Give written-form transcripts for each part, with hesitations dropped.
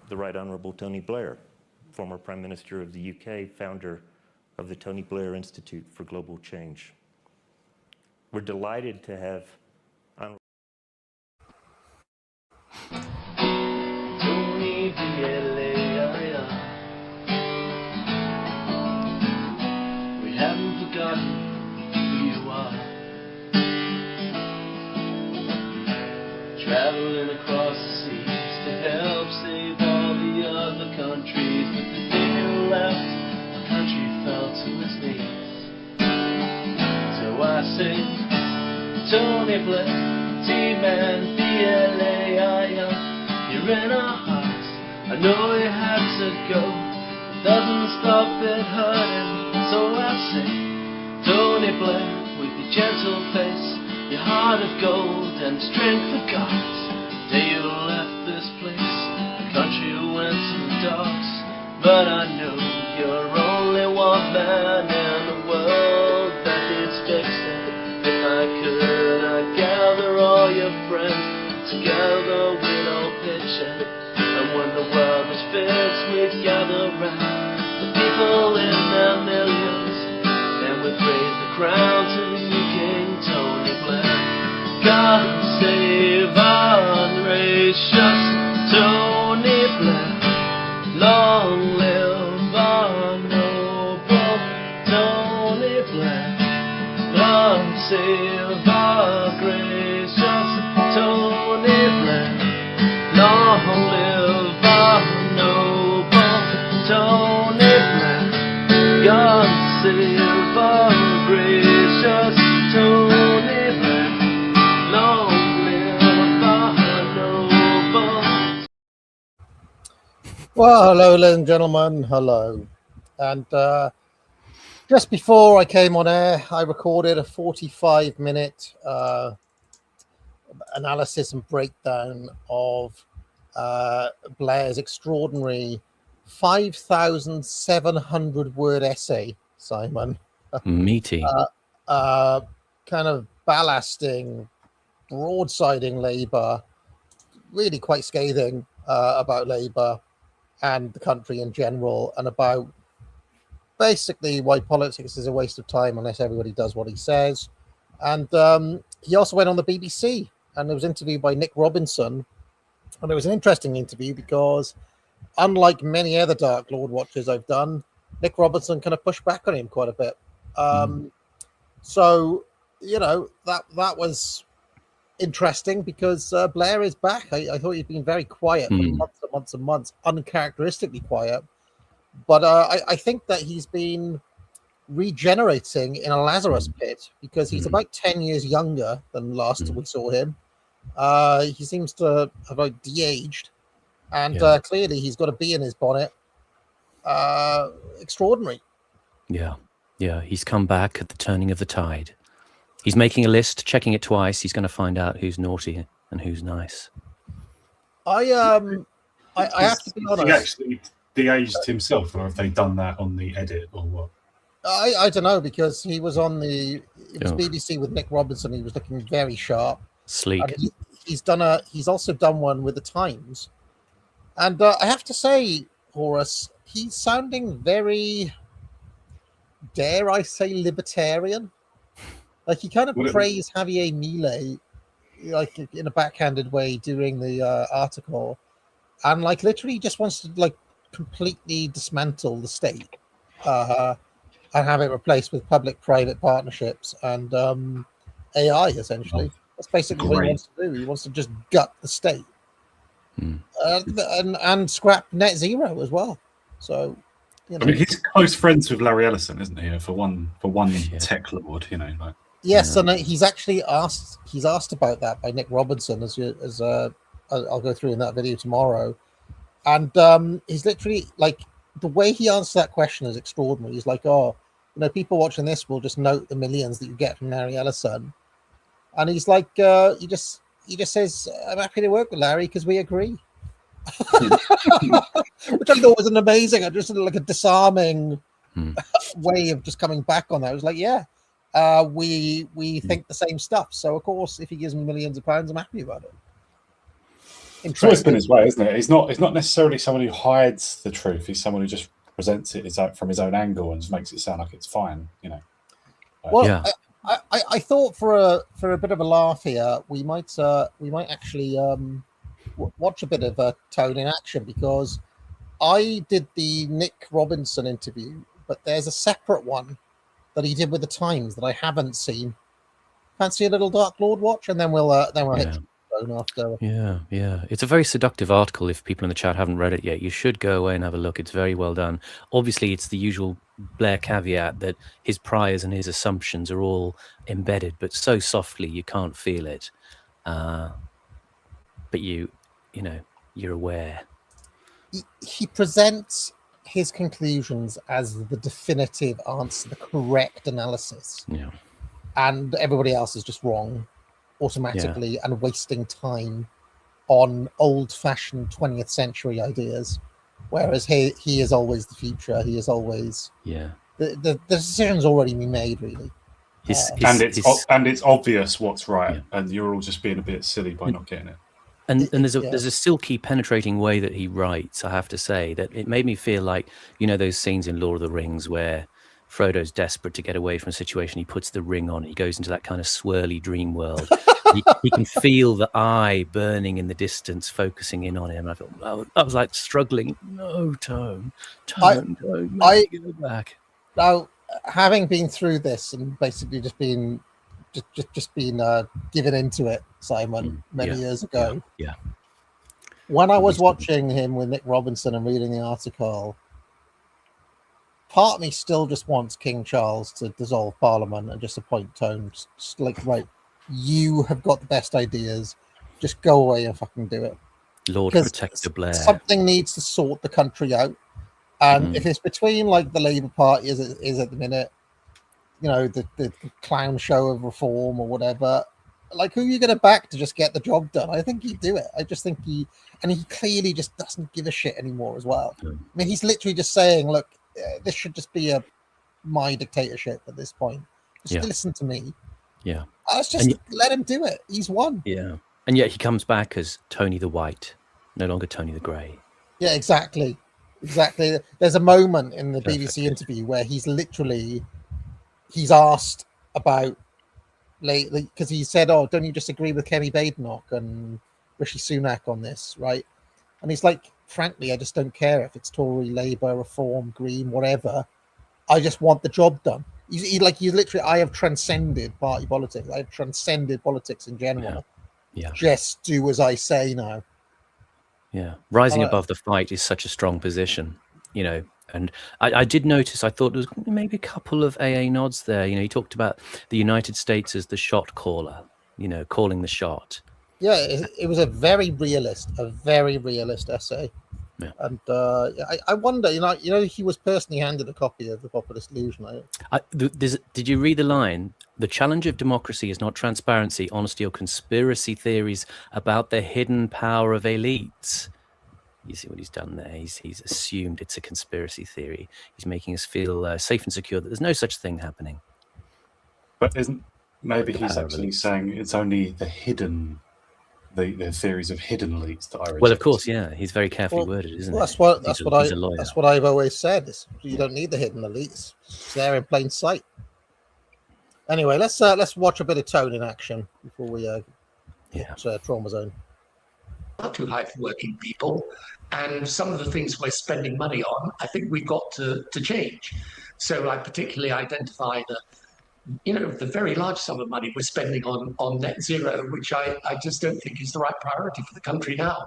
The Right Honourable Tony Blair, former Prime Minister of the UK, founder of the Tony Blair Institute for Global Change. We're delighted to have Tony Blair. We haven't forgotten who you are. Traveling across the seas to help save all the other countries, but the day you left, our country fell to its knees. So I say, Tony Blair, T-Man, B-L-A-I-R, you're in our hearts. I know you had to go, it doesn't stop it hurting. So I say, Tony Blair, with your gentle pace, your heart of gold and strength of gods. The day you left this place, the country went to the dogs. But I know you're only one man in the world that needs fixing. If I could, I'd gather all your friends together, we'd all pitch in. And when the world was fixed, we'd gather round the people in their millions, and we'd raise the crown to the new King Tony Blair. God save our gracious Tony Blair. Long live our noble Tony Blair. God save our gracious Tony Blair. Long live our noble Tony Blair. God save our gracious Tony Blair. Long live our noble. Well, hello, ladies and gentlemen. Hello. And just before I came on air, I recorded a 45-minute analysis and breakdown of Blair's extraordinary 5,700-word essay, Simon. Meaty. Kind of ballasting, broadsiding Labour, really quite scathing about Labour and the country in general, and about basically why politics is a waste of time unless everybody does what he says. And he also went on the BBC, and there was an interview by Nick Robinson, and it was an interesting interview because, unlike many other Dark Lord watchers I've done, Nick Robinson kind of pushed back on him quite a bit. So, you know, that was interesting because Blair is back. I thought he'd been very quiet for months and months and months, uncharacteristically quiet. But I think that he's been regenerating in a Lazarus pit because he's about 10 years younger than last we saw him. He seems to have like de-aged, and clearly he's got a bee in his bonnet. Extraordinary. Yeah. He's come back at the turning of the tide. He's making a list, checking it twice. He's going to find out who's naughty and who's nice. I have to be honest. He actually de-aged himself, or have they done that on the edit, or what? I don't know, because he was on it was BBC with Nick Robinson. He was looking very sharp, sleek. And he's also done one with the Times, and I have to say, Horace, he's sounding very, dare I say, libertarian. Like, he kind of praised Javier Milei, like in a backhanded way during the article, and like literally just wants to like completely dismantle the state and have it replaced with public-private partnerships and AI. Essentially, that's basically what he wants to do. He wants to just gut the state. and scrap net zero as well. So, I mean, he's close friends with Larry Ellison, isn't he? For one tech lord, like. Yes, and he's actually asked. He's asked about that by Nick Robinson, as I'll go through in that video tomorrow. And he's literally like, the way he answers that question is extraordinary. He's like, "Oh, people watching this will just note the millions that you get from Larry Ellison," and he's like, he just says, "I'm happy to work with Larry because we agree." Which I thought was an amazing, just like a disarming way of just coming back on that. It was like, yeah, we think the same stuff. So of course, if he gives me millions of pounds, I'm happy about it. It's always been his way, isn't it? He's not necessarily someone who hides the truth. He's someone who just presents it from his own angle and just makes it sound like it's fine. Well, Yeah. I thought for a bit of a laugh here, we might actually watch a bit of Tone in action, because I did the Nick Robinson interview, but there's a separate one that he did with the Times that I haven't seen. Fancy a little Dark Lord watch, and then we'll hit Tone after. Yeah. It's a very seductive article. If people in the chat haven't read it yet, you should go away and have a look. It's very well done. Obviously, it's the usual Blair caveat that his priors and his assumptions are all embedded, but so softly you can't feel it. But you're aware. He presents his conclusions as the definitive answer, the correct analysis. Yeah. And everybody else is just wrong automatically and wasting time on old-fashioned 20th century ideas, whereas he is always the future. He is always the decision's already been made, really. And it's obvious what's right, and you're all just being a bit silly by not getting it. And there's a silky, penetrating way that he writes, I have to say, that it made me feel like, those scenes in Lord of the Rings where Frodo's desperate to get away from a situation, he puts the ring on, he goes into that kind of swirly dream world. he can feel the eye burning in the distance, focusing in on him. I thought, I was like struggling. No, Tone, don't go back. Now, having been through this and basically just been given into it, Simon, many years ago. Yeah. When I was watching him with Nick Robinson and reading the article, part of me still just wants King Charles to dissolve Parliament and just appoint Tone. Just like, right, you have got the best ideas. Just go away and fucking do it. Lord Protector Blair. Something needs to sort the country out. And if it's between like the Labour Party is at the minute, the clown show of reform or whatever, like, who are you going to back to just get the job done? I think he'd do it. I just think he clearly just doesn't give a shit anymore as well. I mean, he's literally just saying, look, this should just be my dictatorship at this point. Just listen to me. Yeah. Let's just let him do it. He's won. Yeah. And yet he comes back as Tony the White, no longer Tony the Grey. Yeah, exactly. There's a moment in the BBC interview where he's asked about lately, because he said, "Oh, don't you disagree with Kemi Badenoch and Rishi Sunak on this, right?" And he's like, "Frankly, I just don't care if it's Tory, Labour, Reform, Green, whatever. I just want the job done." He's literally, I have transcended party politics. I have transcended politics in general. Yeah. Just do as I say now. Yeah. Rising above the fight is such a strong position, And I did notice, I thought there was maybe a couple of AA nods there. He talked about the United States as the shot caller, calling the shot. Yeah, it was a very realist essay. Yeah. And I wonder, he was personally handed a copy of The Populist Illusion. Did you read the line? The challenge of democracy is not transparency, honesty, or conspiracy theories about the hidden power of elites. You see what he's done there? He's assumed it's a conspiracy theory. He's making us feel safe and secure that there's no such thing happening. But maybe he's actually saying it's only the hidden, the theories of hidden elites that I reject. Well, of course, yeah. He's very carefully worded, isn't he? That's what I've always said. You don't need the hidden elites. It's there in plain sight. Anyway, let's watch a bit of Tone in action before we Trauma Zone. Not too high for working people, and some of the things we're spending money on, I think we've got to change. So I particularly identify the very large sum of money we're spending on net zero, which I just don't think is the right priority for the country now.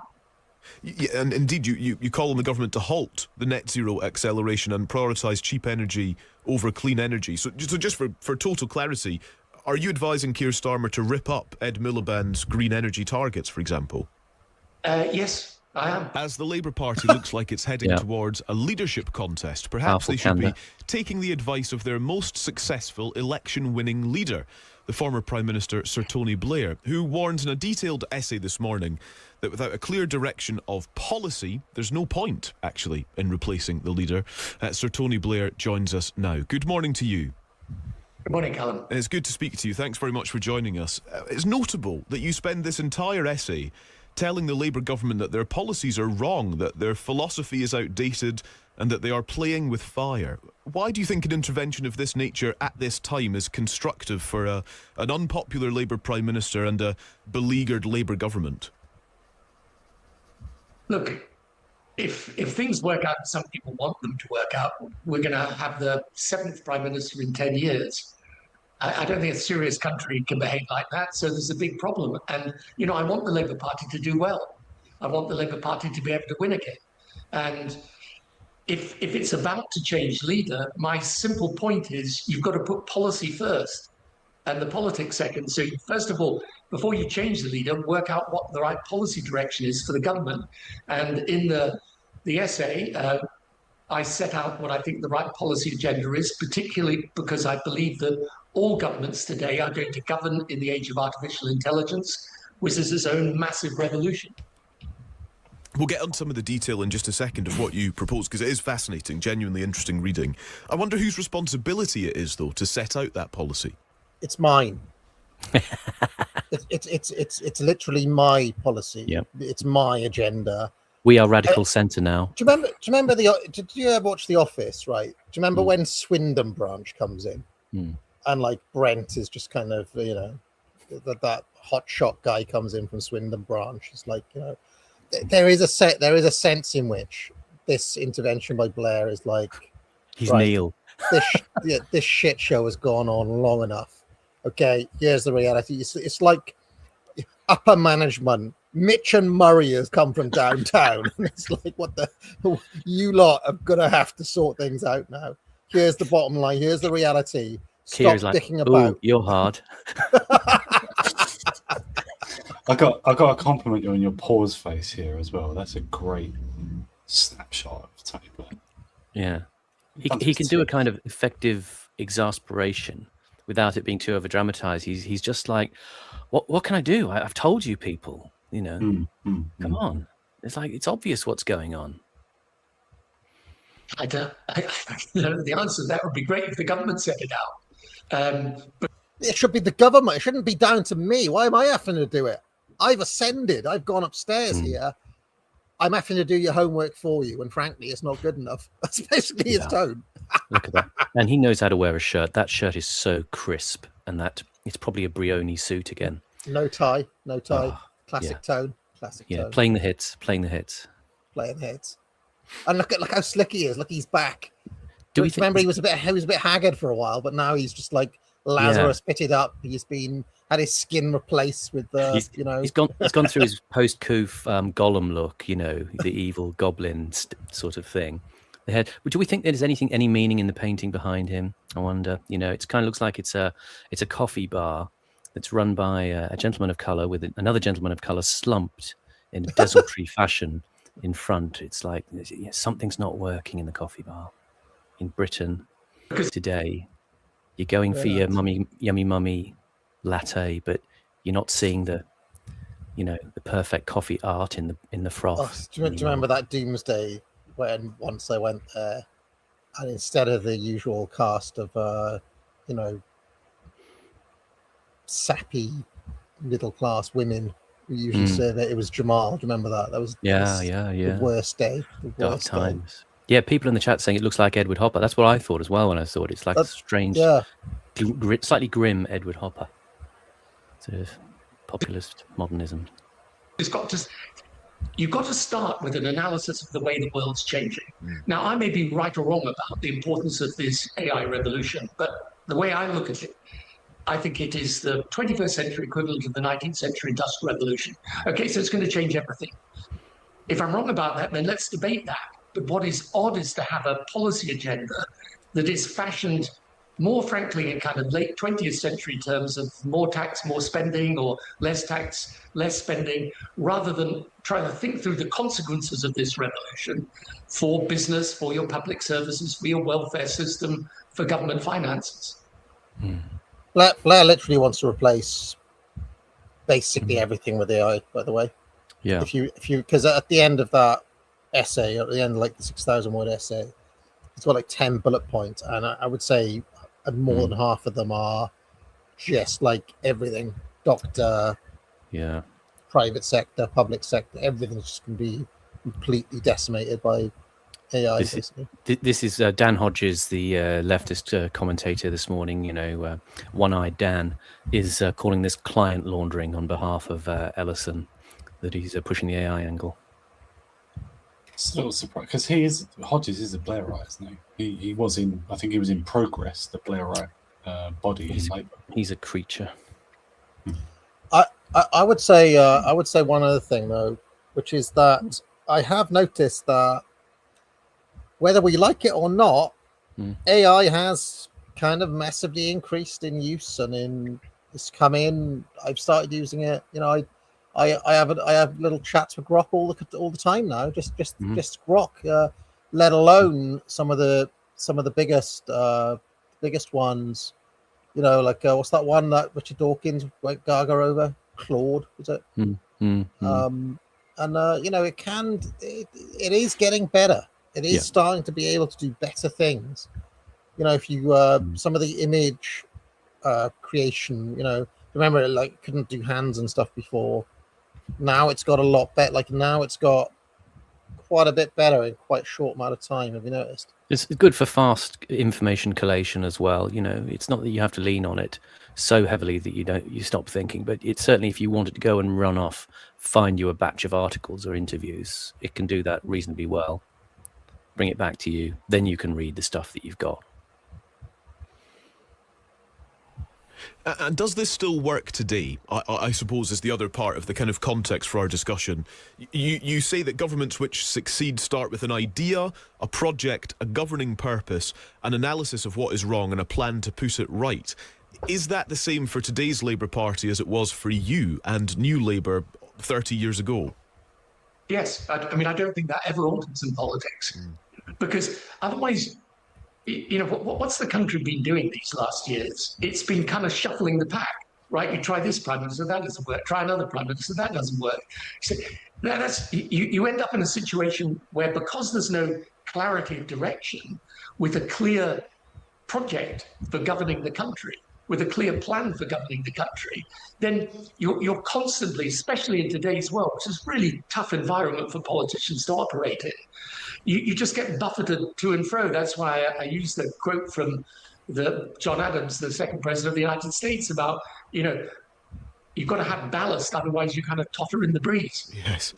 And indeed, you call on the government to halt the net zero acceleration and prioritise cheap energy over clean energy. So just for total clarity, are you advising Keir Starmer to rip up Ed Miliband's green energy targets, for example? Yes, I am. As the Labour Party looks like it's heading towards a leadership contest, perhaps Powerful they should be candidate. taking the advice of their most successful election-winning leader, the former Prime Minister Sir Tony Blair, who warns in a detailed essay this morning that without a clear direction of policy, there's no point, actually, in replacing the leader. Sir Tony Blair joins us now. Good morning to you. Good morning, Callum. It's good to speak to you. Thanks very much for joining us. It's notable that you spend this entire essay telling the Labour government that their policies are wrong, that their philosophy is outdated, and that they are playing with fire. Why do you think an intervention of this nature at this time is constructive for an unpopular Labour Prime Minister and a beleaguered Labour government? Look, if things work out, some people want them to work out, we're going to have the 7th Prime Minister in 10 years. I don't think a serious country can behave like that. So there's a big problem. And, I want the Labour Party to do well. I want the Labour Party to be able to win again. And if it's about to change leader, my simple point is you've got to put policy first and the politics second. So first of all, before you change the leader, work out what the right policy direction is for the government. And in the essay, I set out what I think the right policy agenda is, particularly because I believe that all governments today are going to govern in the age of artificial intelligence, which is its own massive revolution. We'll get on some of the detail in just a second of what you propose, because it is fascinating, genuinely interesting reading. I wonder whose responsibility it is, though, to set out that policy. It's mine. It's literally my policy. Yep. It's my agenda. We are radical centre now. Do you remember did you ever watch The Office, right? Do you remember when Swindon Branch comes in and like Brent is just kind of, that hot shot guy comes in from Swindon Branch. It's like, there is a sense in which this intervention by Blair is like, He's right, Neil. this shit show has gone on long enough. Okay, here's the reality. It's like upper management. Mitch and Murray has come from downtown. And it's like, you lot are going to have to sort things out now. Here's the bottom line. Here's the reality. Stop dicking about. You're hard. I got to compliment you on your pause face here as well. That's a great snapshot of Tony Blair. Yeah. He can do a kind of effective exasperation without it being too over dramatized. He's just like, what can I do? I've told you people. Come on. It's like, it's obvious what's going on. The answer to that would be great if the government set it out. But it should be the government. It shouldn't be down to me. Why am I having to do it? I've ascended. I've gone upstairs here. I'm having to do your homework for you. And frankly, it's not good enough. That's basically his tone. Look at that. And he knows how to wear a shirt. That shirt is so crisp. And that it's probably a Brioni suit again. No tie. Oh, Classic tone. Tone. Playing the hits. Playing hits. And look how slick he is. Look, he's back. Do you remember he was a bit haggard for a while, but now he's just like Lazarus pitted up. He's had his skin replaced with He's gone through his post-coup Gollum look, the evil goblin sort of thing. Do we think there's any meaning in the painting behind him? I wonder. It kind of looks like it's a coffee bar that's run by a gentleman of colour with another gentleman of colour slumped in a desultory fashion in front. It's like something's not working in the coffee bar in Britain today. You're going for your yummy mummy latte, but you're not seeing the perfect coffee art in the froth. Do you remember that Doomsday when once I went there, and instead of the usual cast of sappy middle class women who usually serve it was Jamal. Do you remember that? That was the worst day. Dark times. Yeah, people in the chat saying it looks like Edward Hopper. That's what I thought as well when I saw it. It's like a strange, slightly grim Edward Hopper. Sort of populist modernism. You've got to start with an analysis of the way the world's changing. Now, I may be right or wrong about the importance of this AI revolution, but the way I look at it, I think it is the 21st century equivalent of the 19th century industrial revolution. Okay, so it's going to change everything. If I'm wrong about that, then let's debate that. But what is odd is to have a policy agenda that is fashioned more frankly in kind of late 20th century terms of more tax, more spending, or less tax, less spending, rather than trying to think through the consequences of this revolution for business, for your public services, for your welfare system, for government finances. Blair literally wants to replace basically everything with AI, by the way. Yeah. If you, because at the end of that essay, at the end of like the 6,000 word essay, it's got like 10 bullet points, and I would say more than half of them are just like everything, doctor, Yeah. private sector, public sector, everything's just going to be completely decimated by AI. This is Dan Hodges, the leftist commentator this morning. You know, one-eyed Dan is calling this client laundering on behalf of Ellison, that he's pushing the AI angle. It's a little surprised because Hodges is a Blairite, isn't he? He was in, I think he was in Progress, the Blairite body in Labour. He's a creature. I would say one other thing though, which is that I have noticed that whether we like it or not, AI has kind of massively increased in use, and it's come in. I've started using it. You know, I have little chats with Grok all the time now. Just Grok, let alone some of the biggest ones. You know, like what's that one that Richard Dawkins went gaga over? Claude, was it? And you know, it is getting better. It is starting to be able to do better things. You know, if you some of the image creation, you know, remember it like couldn't do hands and stuff before. Now it's got a lot better. Like now it's got quite a bit better in quite a short amount of time. Have you noticed? It's good for fast information collation as well. You know, it's not that you have to lean on it so heavily that you stop thinking, but it's certainly if you wanted to go and run off, find you a batch of articles or interviews, it can do that reasonably well. Bring it back to you, then you can read the stuff that you've got. And does this still work today? I suppose is the other part of the kind of context for our discussion. You say that governments which succeed start with an idea, a project, a governing purpose, an analysis of what is wrong and a plan to put it right. Is that the same for today's Labour Party as it was for you and New Labour 30 years ago? Yes, I mean, I don't think that ever alters in politics, because otherwise, you know, what's the country been doing these last years? It's been kind of shuffling the pack, right? You try this prime minister, that doesn't work. Try another prime minister, that doesn't work. So you end up in a situation where, because there's no clarity of direction, with a clear project for governing the country, with a clear plan for governing the country, then you're constantly, especially in today's world, which is a really tough environment for politicians to operate in, you just get buffeted to and fro. That's why I used the quote from John Adams, the second president of the United States, about, you know, you've got to have ballast, otherwise you kind of totter in the breeze. Yes.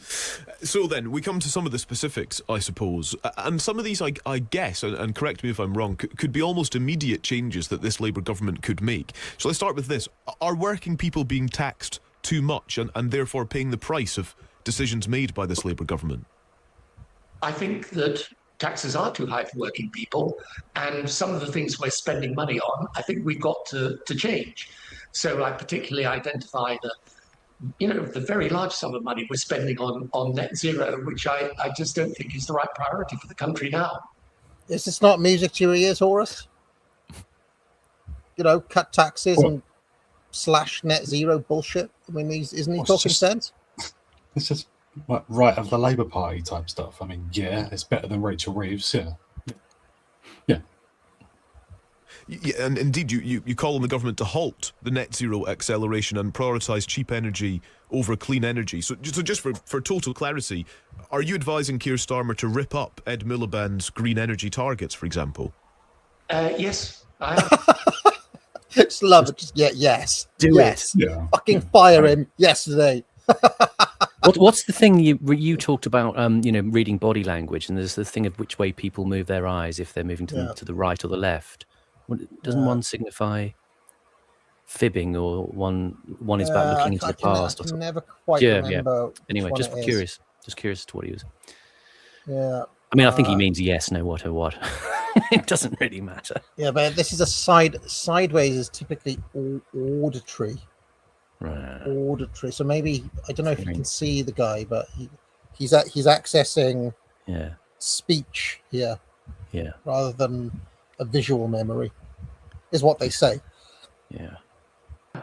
So then we come to some of the specifics, I suppose. And some of these, I guess, and correct me if I'm wrong, could be almost immediate changes that this Labour government could make. So let's start with this. Are working people being taxed too much and therefore paying the price of decisions made by this Labour government? I think that taxes are too high for working people, and some of the things we're spending money on, I think we've got to change. So I particularly identify the very large sum of money we're spending on net zero, which I just don't think is the right priority for the country now. Is this not music to your ears, Horus? You know, cut taxes and slash net zero bullshit. I mean, isn't he talking sense? It's just right of the Labour Party type stuff. I mean, yeah, it's better than Rachel Reeves. Yeah. Yeah, and indeed, you call on the government to halt the net zero acceleration and prioritise cheap energy over clean energy. So just for total clarity, are you advising Keir Starmer to rip up Ed Miliband's green energy targets, for example? Yes, I am. Just love it. Just, yes. Do it. Yeah. Fucking fire him yesterday. What's the thing you talked about? Reading body language, and there's the thing of which way people move their eyes, if they're moving to the right or the left. Doesn't one signify fibbing, or one is about looking into the past? I can never quite remember. Anyway, just curious. Just curious as to what he was. Yeah. I mean, I think he means yes, no, what, or what. It doesn't really matter. Yeah, but this is a sideways is typically auditory. Right. Auditory. So maybe I don't know if you can see the guy, but he's accessing speech here rather than a visual memory, is what they say. Yeah.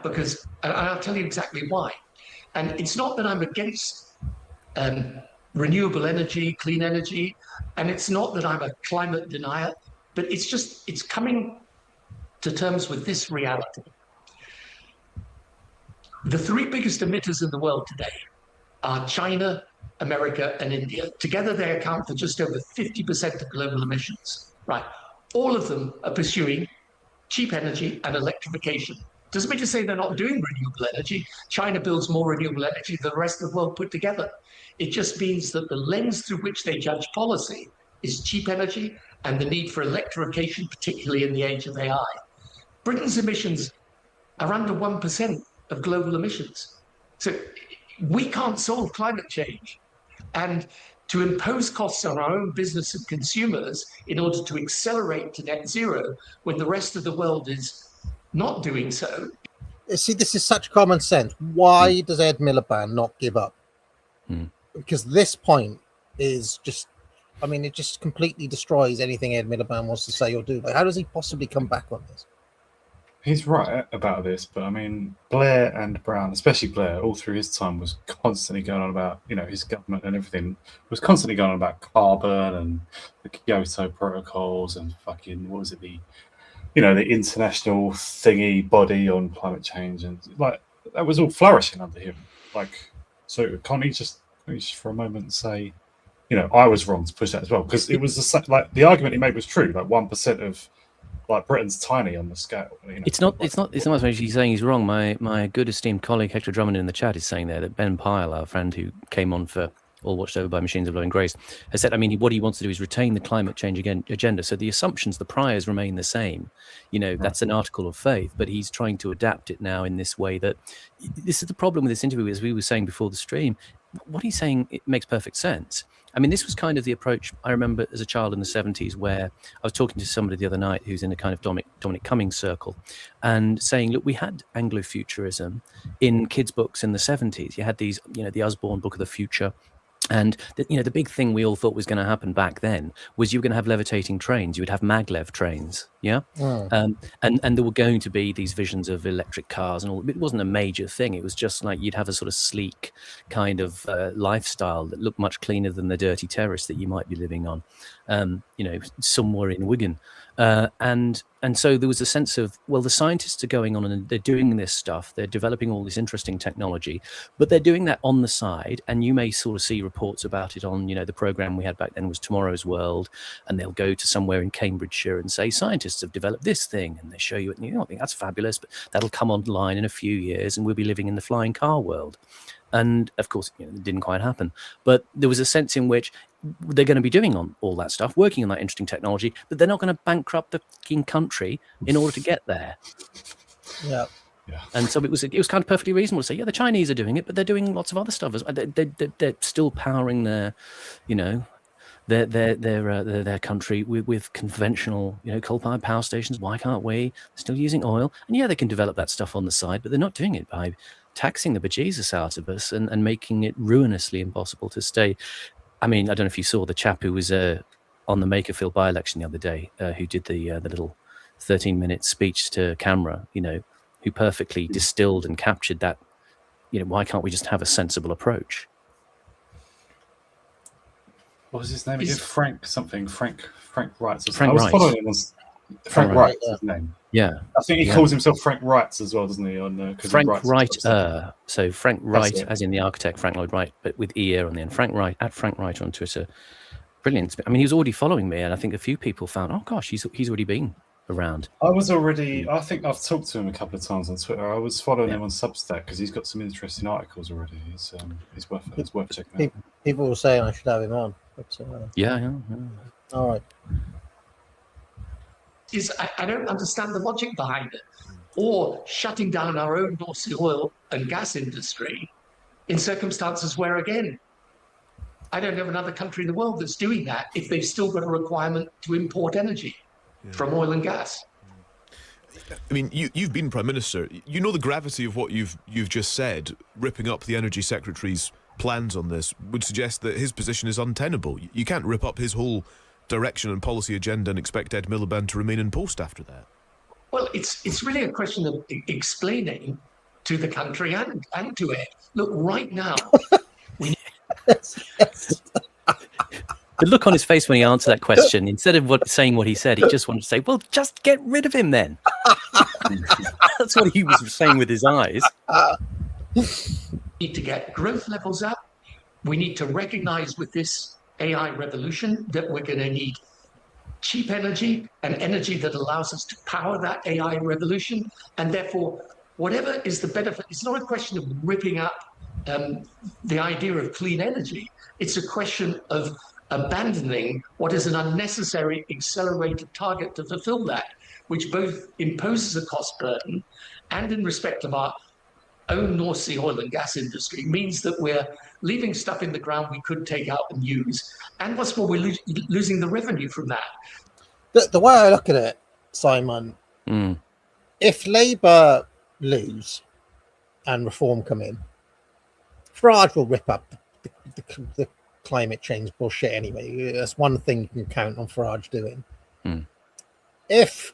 Because, and I'll tell you exactly why. And it's not that I'm against renewable energy, clean energy, and it's not that I'm a climate denier, but it's coming to terms with this reality. The three biggest emitters in the world today are China, America, and India. Together, they account for just over 50% of global emissions, right? All of them are pursuing cheap energy and electrification. Doesn't mean to say they're not doing renewable energy. China builds more renewable energy than the rest of the world put together. It just means that the lens through which they judge policy is cheap energy and the need for electrification, particularly in the age of AI. Britain's emissions are under 1% of global emissions. So we can't solve climate change. And to impose costs on our own business and consumers in order to accelerate to net zero when the rest of the world is not doing so. See, this is such common sense. Why does Ed Miliband not give up? Because this point is just, I mean, it just completely destroys anything Ed Miliband wants to say or do. Like, how does he possibly come back on this? He's right about this, but I mean, Blair and Brown, especially Blair, all through his time was constantly going on about, his government and everything, was constantly going on about carbon and the Kyoto protocols and fucking, what was it, the international thingy body on climate change, and like that was all flourishing under him. Like, so can't he just for a moment say, I was wrong to push that as well, because it was the argument he made was true. Like 1% of like Britain's tiny on the scale. It's not as much as he's saying he's wrong. My good esteemed colleague Hector Drummond in the chat is saying there that Ben Pyle, our friend who came on for All Watched Over by Machines of Blowing Grace, has said, I mean, what he wants to do is retain the climate change agenda. So the assumptions, the priors remain the same. That's an article of faith, but he's trying to adapt it now in this way that this is the problem with this interview, as we were saying before the stream. What he's saying, it makes perfect sense. I mean, this was kind of the approach I remember as a child in the 70s, where I was talking to somebody the other night who's in a kind of Dominic Cummings circle and saying, look, we had Anglofuturism in kids' books in the 70s. You had these, the Usborne Book of the Future. And the big thing we all thought was going to happen back then was you were going to have levitating trains. You would have maglev trains, and there were going to be these visions of electric cars and all. It wasn't a major thing. It was just like you'd have a sort of sleek kind of lifestyle that looked much cleaner than the dirty terrace that you might be living on, somewhere in Wigan. And so there was a sense of, well, the scientists are going on and they're doing this stuff. They're developing all this interesting technology, but they're doing that on the side. And you may sort of see reports about it on, the program we had back then was Tomorrow's World. And they'll go to somewhere in Cambridgeshire and say, scientists have developed this thing. And they show you it. And I think that's fabulous, but that'll come online in a few years and we'll be living in the flying car world. And of course, it didn't quite happen. But there was a sense in which they're going to be doing on all that stuff, working on that interesting technology, but they're not going to bankrupt the fucking country in order to get there. Yeah. And so it was kind of perfectly reasonable to say, the Chinese are doing it, but they're doing lots of other stuff as well. They're still powering their, their country with conventional, coal-fired power stations. Why can't we? They're still using oil, and they can develop that stuff on the side, but they're not doing it by taxing the bejesus out of us and making it ruinously impossible to stay. I mean, I don't know if you saw the chap who was on the Makerfield by-election the other day, who did the little 13-minute speech to camera, who perfectly distilled and captured that, why can't we just have a sensible approach? What was his name? Frank something. Frank Wright. Frank Wright. Following him on Frank Wright is his name. Yeah. I think he calls himself Frank Wright as well, doesn't he? Frank Wright. So Frank Wright, as in the architect, Frank Lloyd Wright, but with ER on the end. Frank Wright, at Frank Wright on Twitter. Brilliant. I mean, he was already following me, and I think a few people found, oh gosh, he's already been around. I think I've talked to him a couple of times on Twitter. I was following him on Substack because he's got some interesting articles already. It's worth checking out. People were saying I should have him on. But, yeah. All right. I don't understand the logic behind it, or shutting down our own North Sea oil and gas industry in circumstances where, again, I don't know of another country in the world that's doing that if they've still got a requirement to import energy from oil and gas. I mean, you've been Prime Minister. You know the gravity of what you've just said. Ripping up the Energy Secretary's plans on this would suggest that his position is untenable. You can't rip up his whole direction and policy agenda and expect Ed Miliband to remain in post after that. Well, it's really a question of explaining to the country and to Ed. Look, right now, The look on his face when he answered that question, instead of saying what he said, he just wanted to say, well, just get rid of him then. That's what he was saying with his eyes. we need to get growth levels up. We need to recognize with this AI revolution that we're going to need cheap energy and energy that allows us to power that AI revolution. And therefore, whatever is the benefit, it's not a question of ripping up the idea of clean energy. It's a question of abandoning what is an unnecessary accelerated target to fulfill that, which both imposes a cost burden and in respect of our own North Sea oil and gas industry means that we're leaving stuff in the ground we could take out and use. And what's more, we're losing the revenue from that. The way I look at it, Simon, if Labour lose and Reform come in, Farage will rip up the climate change bullshit anyway. That's one thing you can count on Farage doing. If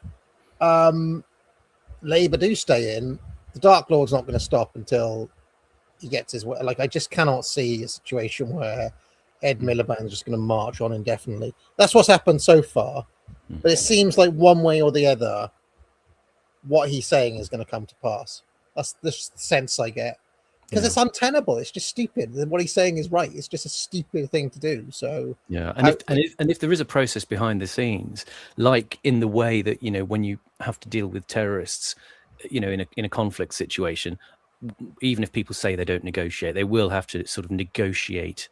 Labour do stay in, the Dark Lord's not going to stop until he gets his way. Like, I just cannot see a situation where Ed Miliband is just going to march on indefinitely. That's what's happened so far. But it seems like one way or the other, what he's saying is going to come to pass. That's the sense I get. Because it's untenable. It's just stupid. What he's saying is right. It's just a stupid thing to do. So yeah, and if there is a process behind the scenes, like in the way that, you know, when you have to deal with terrorists, you know, in a conflict situation, even if people say they don't negotiate, they will have to sort of negotiate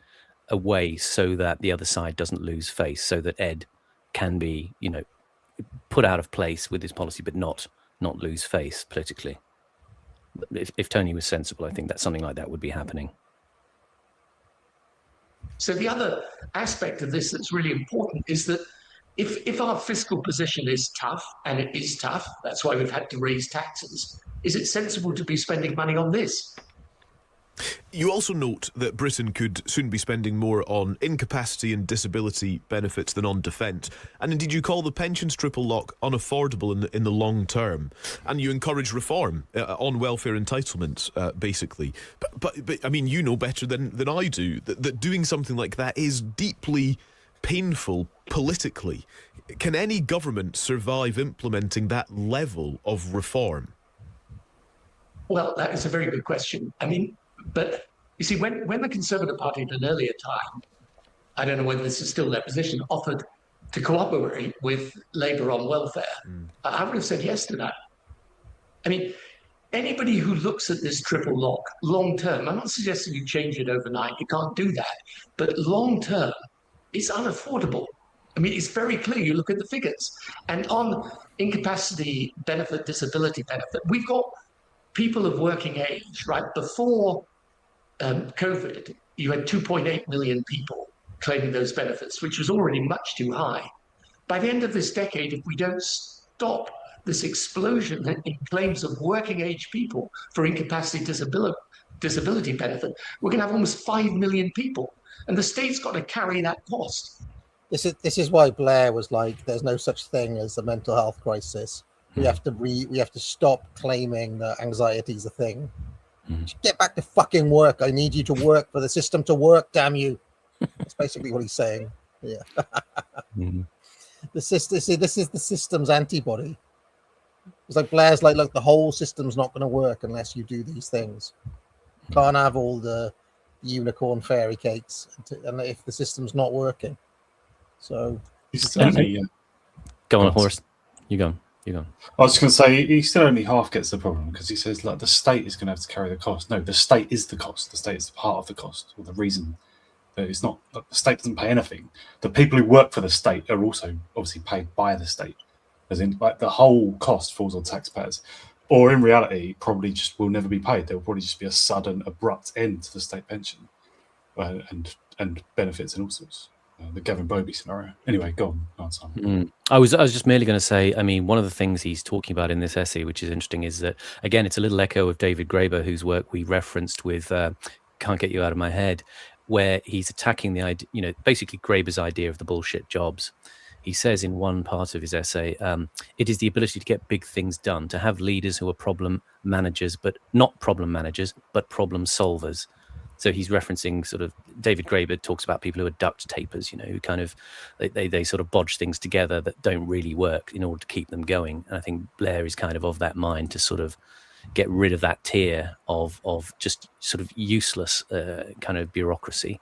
a way so that the other side doesn't lose face, so that Ed can be, you know, put out of place with his policy, but not lose face politically. If Tony was sensible, I think that something like that would be happening. So the other aspect of this that's really important is that if our fiscal position is tough, and it is tough, that's why we've had to raise taxes, is it sensible to be spending money on this? You also note that Britain could soon be spending more on incapacity and disability benefits than on defence. And indeed, you call the pensions triple lock unaffordable in the long term. And you encourage reform on welfare entitlements, basically. But I mean, you know better than I do that doing something like that is deeply painful politically. Can any government survive implementing that level of reform? Well, that is a very good question. I mean, but you see, when the Conservative Party at an earlier time, I don't know whether this is still their position, offered to cooperate with Labour on welfare, I would have said yes to that. I mean, anybody who looks at this triple lock long term, I'm not suggesting you change it overnight, you can't do that, but long term, it's unaffordable. I mean, it's very clear, you look at the figures. And on incapacity benefit, disability benefit, we've got people of working age, right? Before COVID, you had 2.8 million people claiming those benefits, which was already much too high. By the end of this decade, if we don't stop this explosion in claims of working age people for incapacity disability benefit, we're going to have almost 5 million people. And the state's got to carry that cost. This is why Blair was like, there's no such thing as a mental health crisis. We have to stop claiming that anxiety is a thing. Just get back to fucking work. I need you to work for the system to work, damn you. That's basically what he's saying. Yeah. This is the system's antibody. It's like Blair's like, look, the whole system's not going to work unless you do these things. Can't have all the unicorn fairy cakes and if the system's not working. So go on, horse. You go. I was just going to say, he still only half gets the problem because he says, like, the state is going to have to carry the cost. No, the state is the cost. The state is part of the cost, or the reason that it's not. The state doesn't pay anything. The people who work for the state are also obviously paid by the state, as in, like, the whole cost falls on taxpayers. Or in reality, probably just will never be paid. There will probably just be a sudden, abrupt end to the state pension, and and benefits and all sorts. The Gavin Bobby scenario. Anyway, go on, Simon. I was just merely going to say, I mean, one of the things he's talking about in this essay, which is interesting, is that, again, it's a little echo of David Graeber, whose work we referenced with Can't Get You Out of My Head, where he's attacking the idea, you know, basically Graeber's idea of the bullshit jobs. He says in one part of his essay, it is the ability to get big things done, to have leaders who are problem managers, but not problem managers, but problem solvers. So he's referencing sort of David Graeber talks about people who are duct tapers, you know, who kind of they sort of bodge things together that don't really work in order to keep them going. And I think Blair is kind of that mind to sort of get rid of that tier of just sort of useless kind of bureaucracy.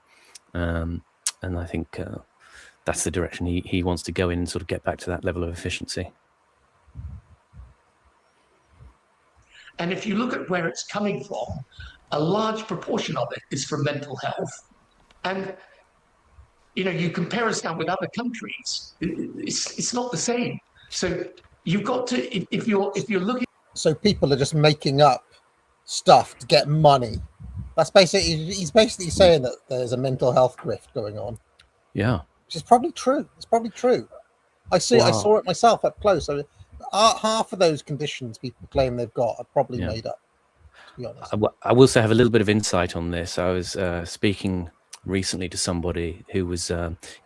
And I think that's the direction he wants to go in and sort of get back to that level of efficiency. And if you look at where it's coming from, a large proportion of it is from mental health. And, you know, you compare us now with other countries, it's not the same. So you've got to, if you're looking. So people are just making up stuff to get money. That's basically, he's basically saying that there's a mental health grift going on. Yeah. Which is probably true. It's probably true. I saw it myself up close. I mean, half of those conditions people claim they've got are probably made up, to be honest. I will say I have a little bit of insight on this. I was speaking recently to somebody who was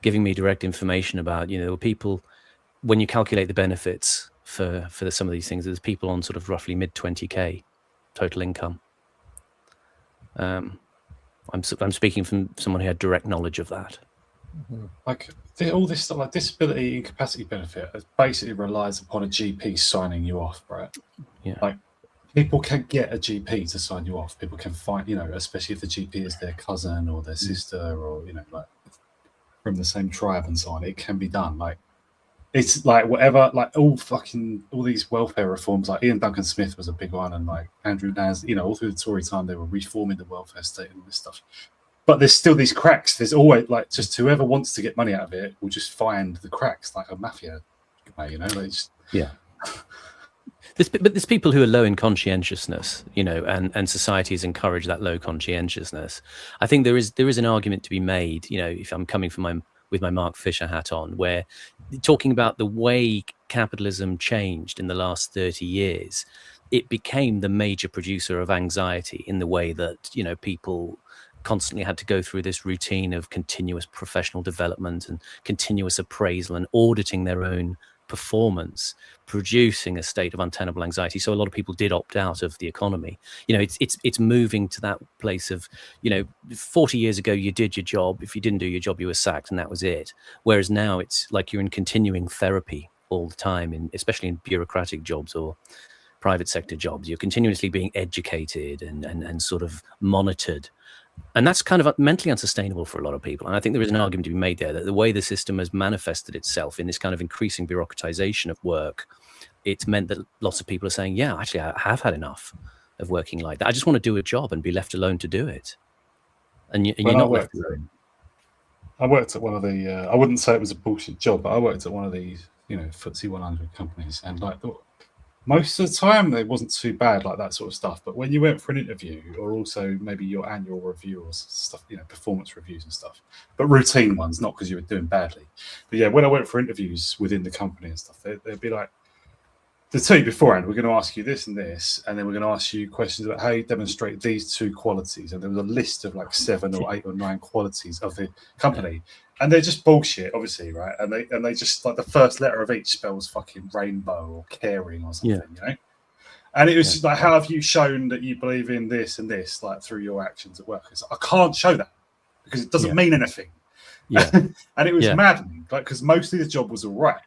giving me direct information about, you know, people, when you calculate the benefits for some of these things, there's people on sort of roughly mid 20K total income. I'm speaking from someone who had direct knowledge of that. Mm-hmm. Like all this stuff, like disability incapacity benefit, basically relies upon a GP signing you off, right? Yeah. Like people can get a GP to sign you off. People can find, you know, especially if the GP is their cousin or their sister or, you know, like from the same tribe and so on. It can be done. Like it's like whatever, like all these welfare reforms. Like Ian Duncan Smith was a big one, and like Andrew Naz, you know, all through the Tory time they were reforming the welfare state and all this stuff. But there's still these cracks. There's always like just whoever wants to get money out of it will just find the cracks, like a mafia way, you know. They just But there's people who are low in conscientiousness, you know, and society has encouraged that low conscientiousness. I think there is an argument to be made, you know, if I'm coming from with my Mark Fisher hat on, where talking about the way capitalism changed in the last 30 years, it became the major producer of anxiety in the way that, you know, people constantly had to go through this routine of continuous professional development and continuous appraisal and auditing their own performance, producing a state of untenable anxiety. So a lot of people did opt out of the economy. You know, it's moving to that place of, you know, 40 years ago you did your job. If you didn't do your job, you were sacked, and that was it. Whereas now it's like you're in continuing therapy all the time, especially in bureaucratic jobs or private sector jobs. You're continuously being educated and sort of monitored. And that's kind of mentally unsustainable for a lot of people. And I think there is an argument to be made there that the way the system has manifested itself in this kind of increasing bureaucratization of work, it's meant that lots of people are saying, yeah, actually, I have had enough of working like that. I just want to do a job and be left alone to do it. And you're not left alone. I worked at one of the, I wouldn't say it was a bullshit job, but I worked at one of these, you know, FTSE 100 companies. And like most of the time, it wasn't too bad, like that sort of stuff. But when you went for an interview, or also maybe your annual review or stuff, you know, performance reviews and stuff, but routine ones, not because you were doing badly. But yeah, when I went for interviews within the company and stuff, they'd be like, to tell you beforehand, we're going to ask you this and this, and then we're going to ask you questions about how you demonstrate these two qualities. And there was a list of like 7 or 8 or 9 qualities of the company. And they're just bullshit, obviously, right? And they just, like, the first letter of each spells fucking rainbow or caring or something, you know? And it was just like, how have you shown that you believe in this and this, like, through your actions at work? It's like, I can't show that because it doesn't mean anything. And it was maddening, like, because mostly the job was all right.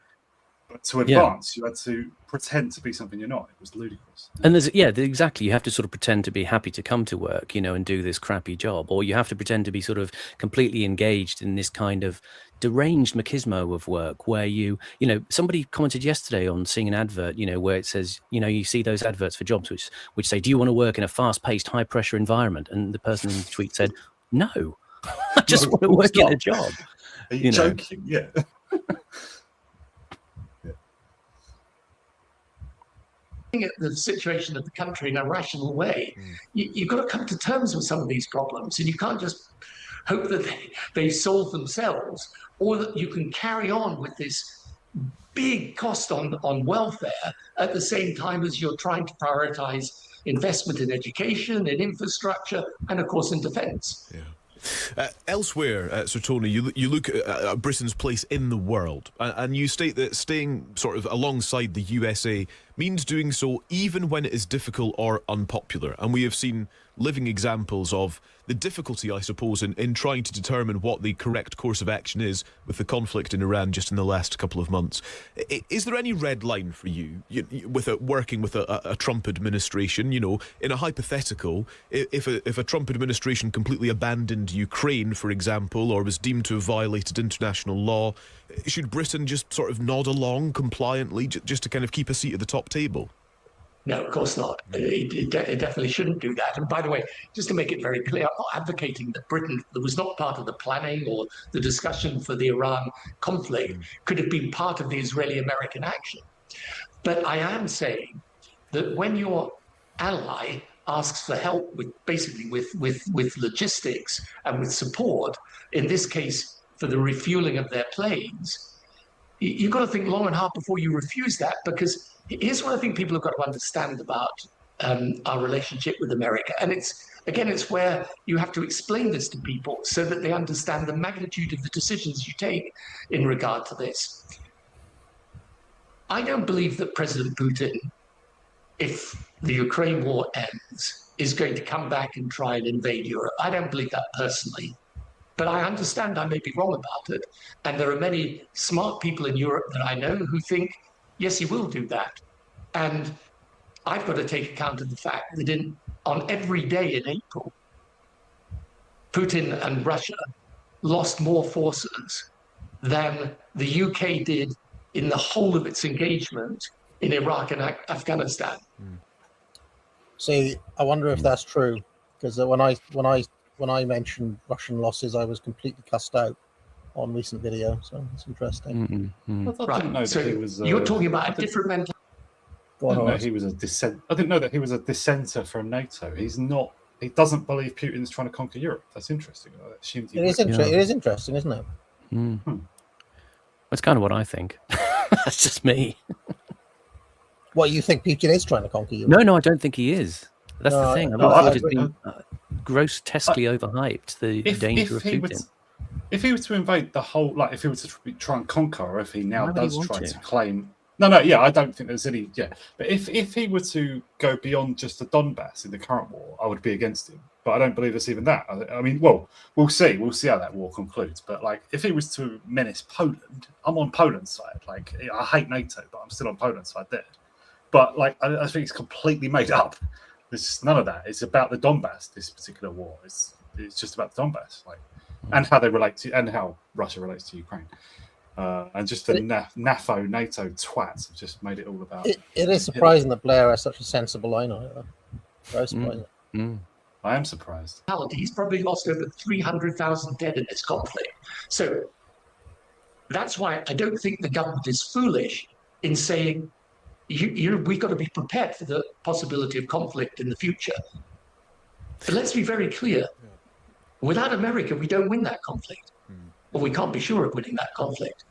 But to advance, you had to pretend to be something you're not. It was ludicrous. And there's, exactly. You have to sort of pretend to be happy to come to work, you know, and do this crappy job. Or you have to pretend to be sort of completely engaged in this kind of deranged machismo of work where you know, somebody commented yesterday on seeing an advert, you know, where it says, you know, you see those adverts for jobs which say, do you want to work in a fast-paced, high-pressure environment? And the person in the tweet said, no, I just want to work in a job. Are you joking? Yeah. At the situation of the country in a rational way, you've got to come to terms with some of these problems, and you can't just hope that they solve themselves, or that you can carry on with this big cost on welfare at the same time as you're trying to prioritize investment in education, in infrastructure, and of course in defense. Yeah. Elsewhere, Sir Tony, you look at Britain's place in the world, and you state that staying sort of alongside the USA means doing so even when it is difficult or unpopular. And we have seen living examples of the difficulty, I suppose, in trying to determine what the correct course of action is with the conflict in Iran just in the last couple of months. Is there any red line for you, working with a Trump administration? You know, in a hypothetical, if a Trump administration completely abandoned Ukraine, for example, or was deemed to have violated international law, should Britain just sort of nod along compliantly just to kind of keep a seat at the top table? No, of course not. It definitely shouldn't do that. And by the way, just to make it very clear, I'm not advocating that Britain, that was not part of the planning or the discussion for the Iran conflict, could have been part of the Israeli-American action. But I am saying that when your ally asks for help with basically with logistics and with support, in this case for the refueling of their planes, you've got to think long and hard before you refuse that, because here's what I think people have got to understand about our relationship with America. And it's where you have to explain this to people so that they understand the magnitude of the decisions you take in regard to this. I don't believe that President Putin, if the Ukraine war ends, is going to come back and try and invade Europe. I don't believe that personally. But I understand I may be wrong about it. And there are many smart people in Europe that I know who think, yes, he will do that. And I've got to take account of the fact that on every day in April, Putin and Russia lost more forces than the UK did in the whole of its engagement in Iraq and Afghanistan. See, I wonder if that's true, because when I mentioned Russian losses, I was completely cussed out on recent video, so it's interesting. I didn't know that he was. You're talking about a different mentality. I didn't know he was a I didn't know that he was a dissenter from NATO. He's not. He doesn't believe Putin's trying to conquer Europe. That's interesting. I assumed it is interesting, isn't it? That's kind of what I think. That's just me. What, you think Putin is trying to conquer Europe? No, I don't think he is. That's the thing. I think it's been grotesquely overhyped, the danger of Putin. If he was to invade the whole, like if he was to try and conquer, or if he now does try to claim... I don't think there's any... But if he were to go beyond just the Donbass in the current war, I would be against him. But I don't believe it's even that. I mean, well, we'll see. We'll see how that war concludes. But, like, if he was to menace Poland, I'm on Poland's side. Like, I hate NATO, but I'm still on Poland's side there. But, like, I think it's completely made up. There's just none of that. It's about the Donbass, this particular war. It's just about the Donbass, like, and how they relate to, and how Russia relates to Ukraine. And just the NAFO, NATO twats have just made it all about... It is surprising that Blair has such a sensible line on it, though. Very surprising. I am surprised. He's probably lost over 300,000 dead in this conflict. So that's why I don't think the government is foolish in saying, we've got to be prepared for the possibility of conflict in the future. But let's be very clear. Without America, we don't win that conflict. Or we can't be sure of winning that conflict.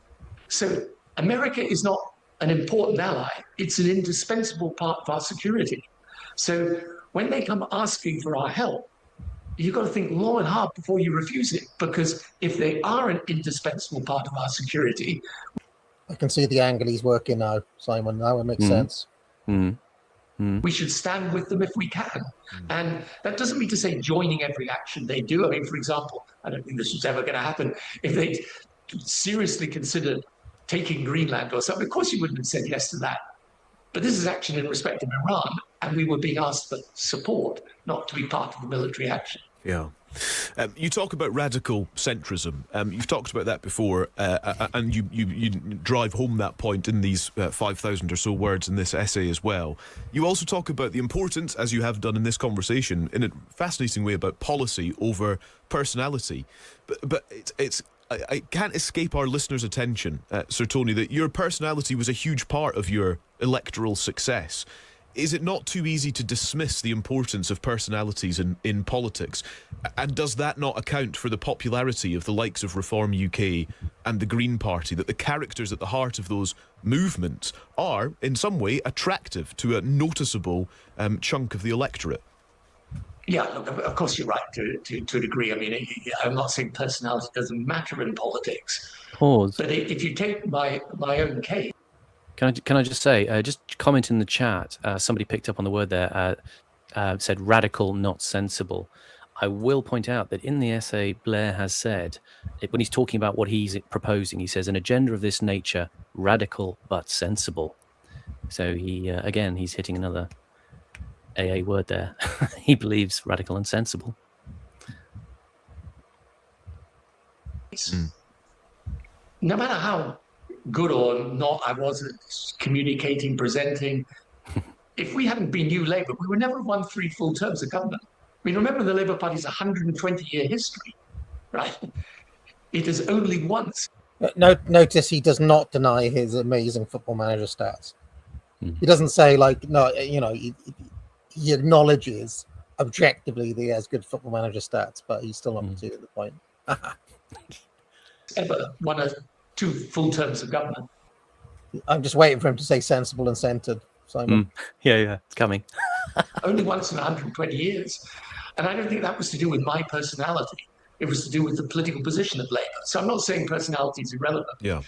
So America is not an important ally. It's an indispensable part of our security. So when they come asking for our help, you've got to think long and hard before you refuse it, because if they are an indispensable part of our security... I can see the angle he's working now, Simon. That would make sense. We should stand with them if we can. And that doesn't mean to say joining every action they do. I mean, for example, I don't think this was ever going to happen. If they seriously considered taking Greenland or something, of course you wouldn't have said yes to that. But this is action in respect of Iran, and we were being asked for support, not to be part of the military action. Yeah. You talk about radical centrism. You've talked about that before, and you drive home that point in these 5,000 or so words in this essay as well. You also talk about the importance, as you have done in this conversation, in a fascinating way, about policy over personality. But I can't escape our listeners' attention, Sir Tony, that your personality was a huge part of your electoral success. is it not too easy to dismiss the importance of personalities in politics? And does that not account for the popularity of the likes of Reform UK and the Green Party, that the characters at the heart of those movements are, in some way, attractive to a noticeable chunk of the electorate? Yeah, look, of course you're right to a degree. I mean, I'm not saying personality doesn't matter in politics, Pause. but if you take my own case. Can I just say, just comment in the chat, somebody picked up on the word there, said radical, not sensible. I will point out that in the essay, Blair has said, when he's talking about what he's proposing, he says, an agenda of this nature, radical but sensible. So he, again, he's hitting another AA word there. He believes radical and sensible. No matter how good or not I was at communicating, presenting, if we hadn't been New Labour, we would never have won 3 full terms of government. I mean, remember the Labour Party's 120-year history, right? It is only once. Notice he does not deny his amazing Football Manager stats. He doesn't say, like, no, you know, he acknowledges objectively that he has good Football Manager stats, but he's still not to the point. Ever won 2 full terms of government. I'm just waiting for him to say sensible and centred, Simon. Yeah, it's coming. Only once in 120 years. And I don't think that was to do with my personality. It was to do with the political position of Labour. So I'm not saying personality is irrelevant. Yeah.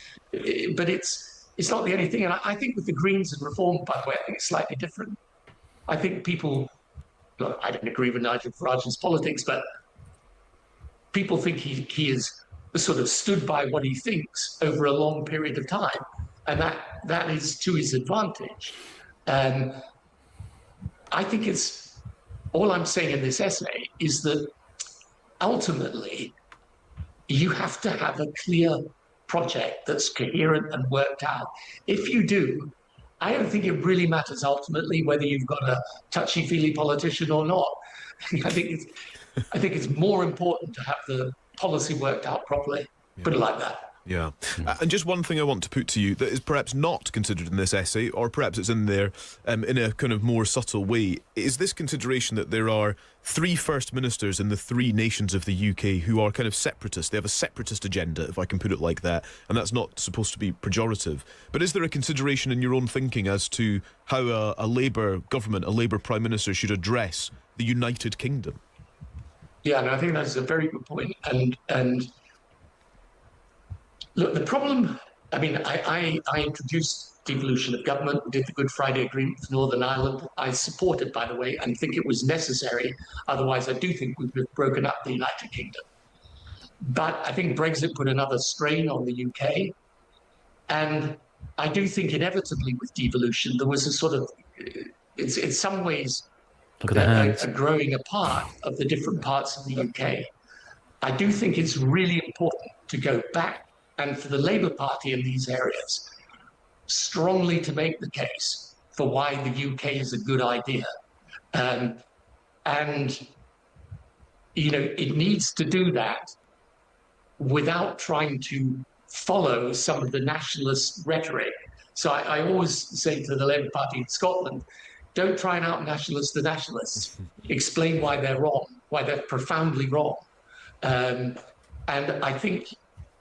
But it's not the only thing. And I think with the Greens and Reform, by the way, I think it's slightly different. I think people, look, I don't agree with Nigel Farage's politics, but people think he is sort of stood by what he thinks over a long period of time. And that is to his advantage. I think it's, all I'm saying in this essay is that ultimately you have to have a clear project that's coherent and worked out. If you do, I don't think it really matters ultimately whether you've got a touchy-feely politician or not. I think it's more important to have the policy worked out properly. Put it like that. Yeah. And just one thing I want to put to you that is perhaps not considered in this essay, or perhaps it's in there in a kind of more subtle way, is this consideration that there are 3 First Ministers in the 3 nations of the UK who are kind of separatist. They have a separatist agenda, if I can put it like that, and that's not supposed to be pejorative. But is there a consideration in your own thinking as to how a Labour government, a Labour Prime Minister should address the United Kingdom? Yeah, and I think that's a very good point. And look, the problem, I mean, I introduced devolution of government, did the Good Friday Agreement with Northern Ireland. I support it, by the way, and think it was necessary. Otherwise, I do think we would have broken up the United Kingdom. But I think Brexit put another strain on the UK. And I do think inevitably with devolution, there was a sort of, it's in some ways, a growing apart of the different parts of the UK. I do think it's really important to go back and for the Labour Party in these areas strongly to make the case for why the UK is a good idea. And, you know, it needs to do that without trying to follow some of the nationalist rhetoric. So I always say to the Labour Party in Scotland, don't try and out-nationalist the nationalists. Explain why they're wrong, why they're profoundly wrong. And I think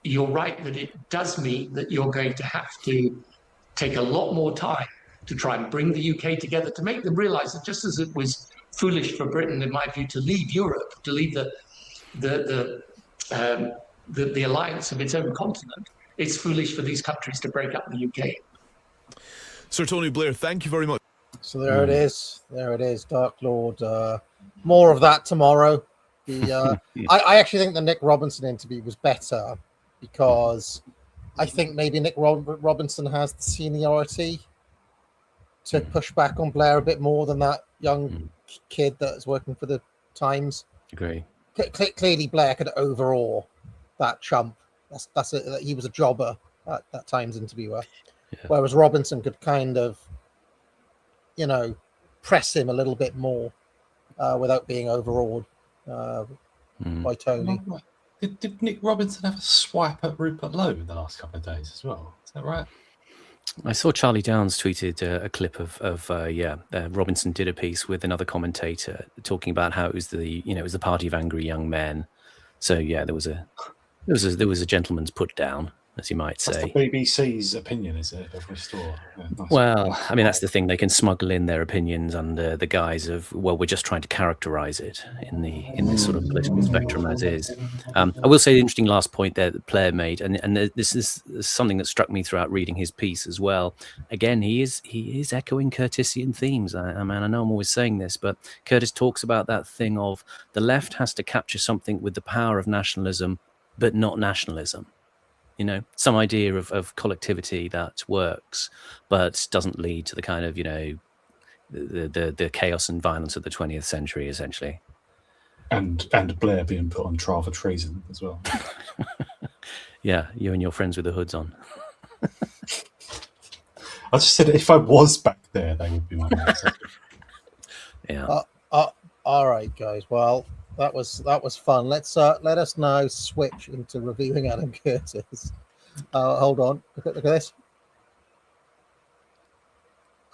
you're right that it does mean that you're going to have to take a lot more time to try and bring the UK together, to make them realise that just as it was foolish for Britain, in my view, to leave Europe, to leave the alliance of its own continent, it's foolish for these countries to break up the UK. Sir Tony Blair, thank you very much. So there it is. There it is, Dark Lord. More of that tomorrow. I actually think the Nick Robinson interview was better because I think maybe Nick Robinson has the seniority to push back on Blair a bit more than that young kid that is working for the Times. Agree. Clearly, Blair could overawe that chump. That's it. He was a jobber, that Times interviewer. Yeah. Whereas Robinson could kind of, you know, press him a little bit more without being overawed by Tony. Did Nick Robinson have a swipe at Rupert Lowe in the last couple of days as well? Is that right? I saw Charlie Downs tweeted a clip of Robinson did a piece with another commentator talking about how it was the party of angry young men. So yeah, there was a gentleman's put down, as you might That's the say. BBC's opinion, is it, of Restore? Yeah, nice. Well, I mean, that's the thing. They can smuggle in their opinions under the guise of, well, we're just trying to characterize it in this sort of political spectrum as is. I will say the interesting last point there that Blair made, and this is something that struck me throughout reading his piece as well. Again, he is echoing Curtisian themes. I mean, I know I'm always saying this, but Curtis talks about that thing of the left has to capture something with the power of nationalism, but not nationalism. You know, some idea of collectivity that works, but doesn't lead to the kind of, the chaos and violence of the 20th century, essentially. And Blair being put on trial for treason as well. Yeah, you and your friends with the hoods on. I just said if I was back there, they would be my mates. Yeah. All right, guys. Well, that was fun. Let us now switch into reviewing Adam Curtis. Hold on. Look at this.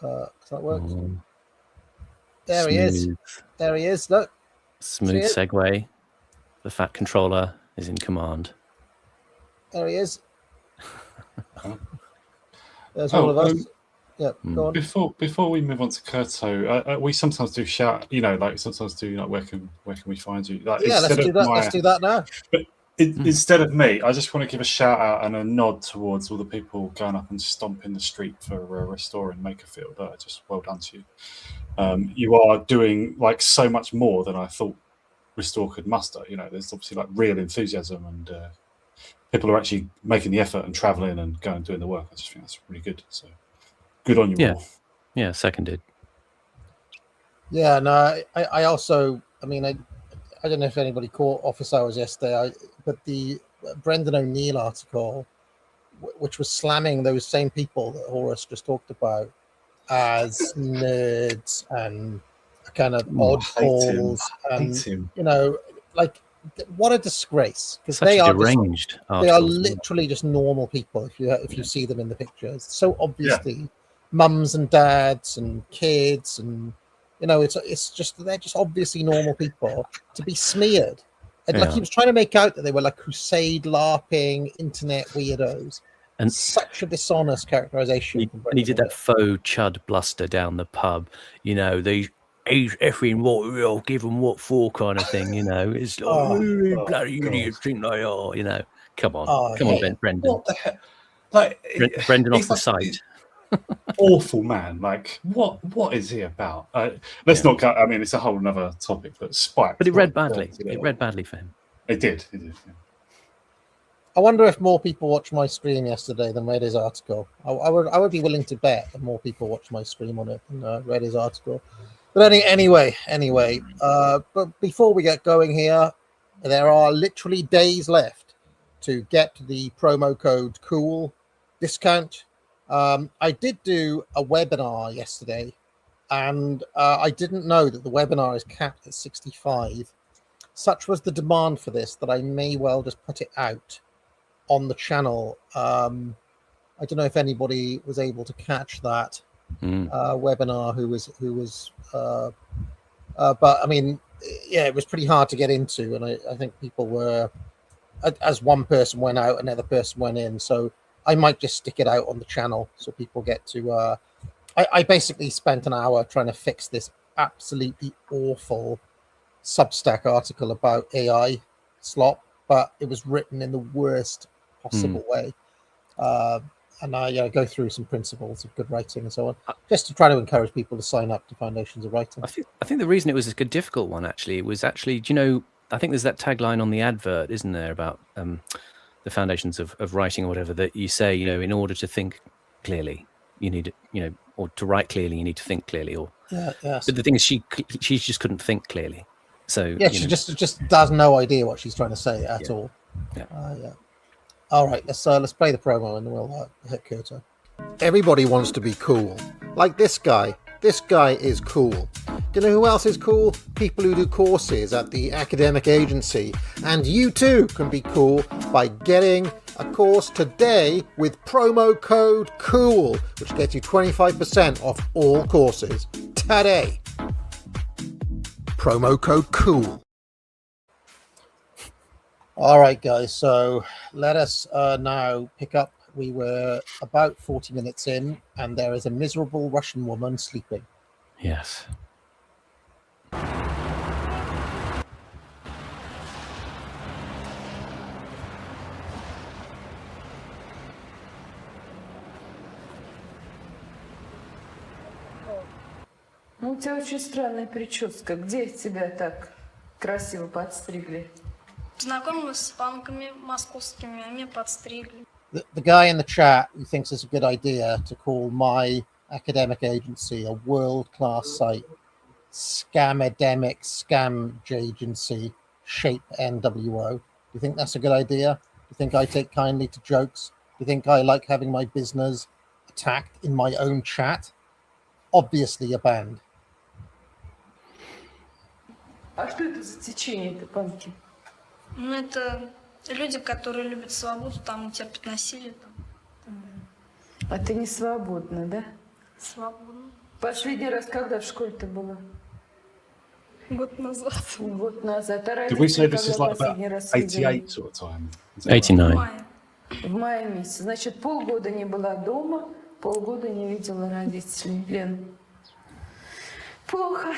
Does that work? There he is. There he is. Look. Smooth segue. The fat controller is in command. There he is. There's all of us. Yeah, go on. Before we move on to Curto, we sometimes do shout, sometimes do where can we find you? Like, yeah, let's do that. Let's do that now. But instead of me, I just want to give a shout out and a nod towards all the people going up and stomping the street for restoring Makerfield. Just well done to you. You are doing so much more than I thought Restore could muster. There's obviously real enthusiasm and people are actually making the effort and traveling and going and doing the work. I just think that's really good. So. Good on you all. Yeah, seconded. Yeah, no, I also, I don't know if anybody caught Office Hours yesterday, but the Brendan O'Neill article, which was slamming those same people that Horace just talked about as nerds and kind of oddballs, and what a disgrace, because they are deranged. They are literally just normal people if you see them in the pictures. So obviously, mums and dads and kids, and it's just they're just obviously normal people to be smeared. And he was trying to make out that they were crusade LARPing internet weirdos. And such a dishonest characterization. And he did that faux chud bluster down the pub. He's effing what we'll give them what for kind of thing, It's like, bloody idiots think they are, Come on, Brendan. What the heck? Brendan off the site. Awful man. What is he about? Let's not go. It's a whole other topic, but Spike. But it read badly. It read badly for him. It did. Yeah. I wonder if more people watched my stream yesterday than read his article. I would be willing to bet that more people watched my stream on it than read his article. But anyway. But before we get going here, there are literally days left to get the promo code COOL discount. I did do a webinar yesterday, and I didn't know that the webinar is capped at 65. Such was the demand for this that I may well just put it out on the channel. I don't know if anybody was able to catch that webinar who was but it was pretty hard to get into, and I think people were, as one person went out, another person went in, so I might just stick it out on the channel so people get to I basically spent an hour trying to fix this absolutely awful Substack article about AI slop, but it was written in the worst possible way. And I go through some principles of good writing and so on, just to try to encourage people to sign up to Foundations of Writing. I think the reason it was a difficult one, actually, was I think there's that tagline on the advert, isn't there, about the foundations of writing or whatever, that you say, in order to think clearly, you need, or to write clearly, you need to think clearly. Or But the thing is, she just couldn't think clearly. So she just has no idea what she's trying to say at all. All right, let's play the promo and then we'll hit Curto. Everybody wants to be cool, like this guy. This guy is cool. Do you know who else is cool? People who do courses at the academic agency. And you too can be cool by getting a course today with promo code COOL, which gets you 25% off all courses today. Promo code COOL. All right, guys, so let us now pick up. We were about 40 minutes in, and there is a miserable Russian woman sleeping. Yes. Ну, у тебя очень странная прическа. Где тебя так красиво подстригли? Знакомилась с панками московскими, они подстригли. The guy in the chat who thinks it's a good idea to call my academic agency a world-class site, Scamedemic Scam Agency, Shape NWO. Do you think that's a good idea? Do you think I take kindly to jokes? Do you think I like having my business attacked in my own chat? Obviously, you're banned. А что это за течение-то, панки? Ну, это люди, которые любят свободу, там терпят насилие. Там. А ты не свободна, да? Свободно. Последний раз когда в школе-то была? Год назад. Год назад. А Did we say родители this is когда like about последний раз видели? 88 sort of time? Is that right? 89. Мая. В мае месяце. Значит, полгода не была дома, полгода не видела родителей. Лен, плохо.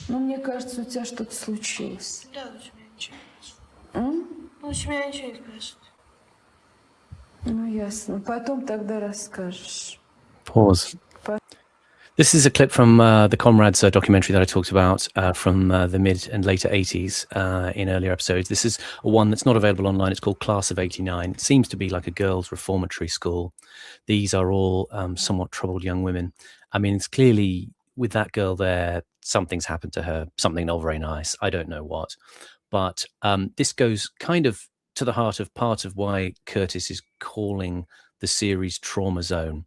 Но мне кажется, у тебя что-то случилось. Да, у тебя ничего не Ну, у тебя ничего не скажет. Ну, ясно. Потом тогда расскажешь. Pause. This is a clip from the Comrades documentary that I talked about from the mid and later 80s in earlier episodes. This is one that's not available online. It's called Class of 89. It seems to be like a girls' reformatory school. These are all somewhat troubled young women. I mean, it's clearly with that girl there, something's happened to her, something not very nice. I don't know what. But this goes kind of to the heart of part of why Curtis is calling the series Trauma Zone.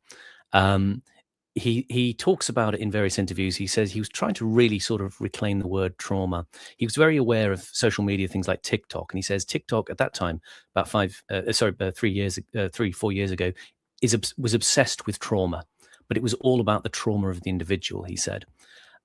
He talks about it in various interviews. He says he was trying to really sort of reclaim the word trauma. He was very aware of social media, things like TikTok. And he says TikTok at that time, about 4 years ago, was obsessed with trauma. But it was all about the trauma of the individual, he said.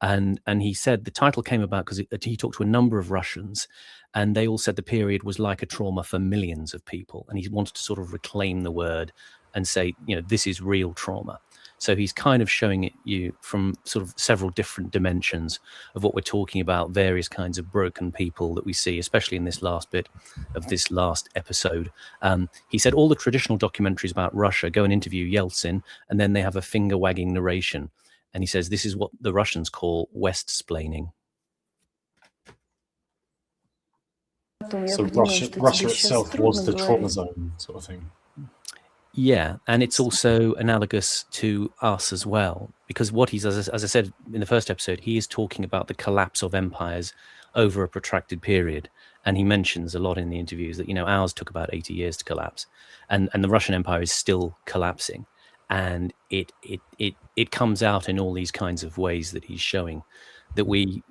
And he said the title came about because he talked to a number of Russians, and they all said the period was like a trauma for millions of people. And he wanted to sort of reclaim the word and say, you know, this is real trauma. So he's kind of showing it you from sort of several different dimensions of what we're talking about, various kinds of broken people that we see, especially in this last bit of this last episode. He said all the traditional documentaries about Russia go and interview Yeltsin, and then they have a finger-wagging narration. And he says this is what the Russians call West-splaining. So Russia itself was the trauma zone sort of thing. Yeah, and it's also analogous to us as well, because what he's, as I said in the first episode, he is talking about the collapse of empires over a protracted period. And he mentions a lot in the interviews that, you know, ours took about 80 years to collapse, and the Russian Empire is still collapsing. And it comes out in all these kinds of ways that he's showing that we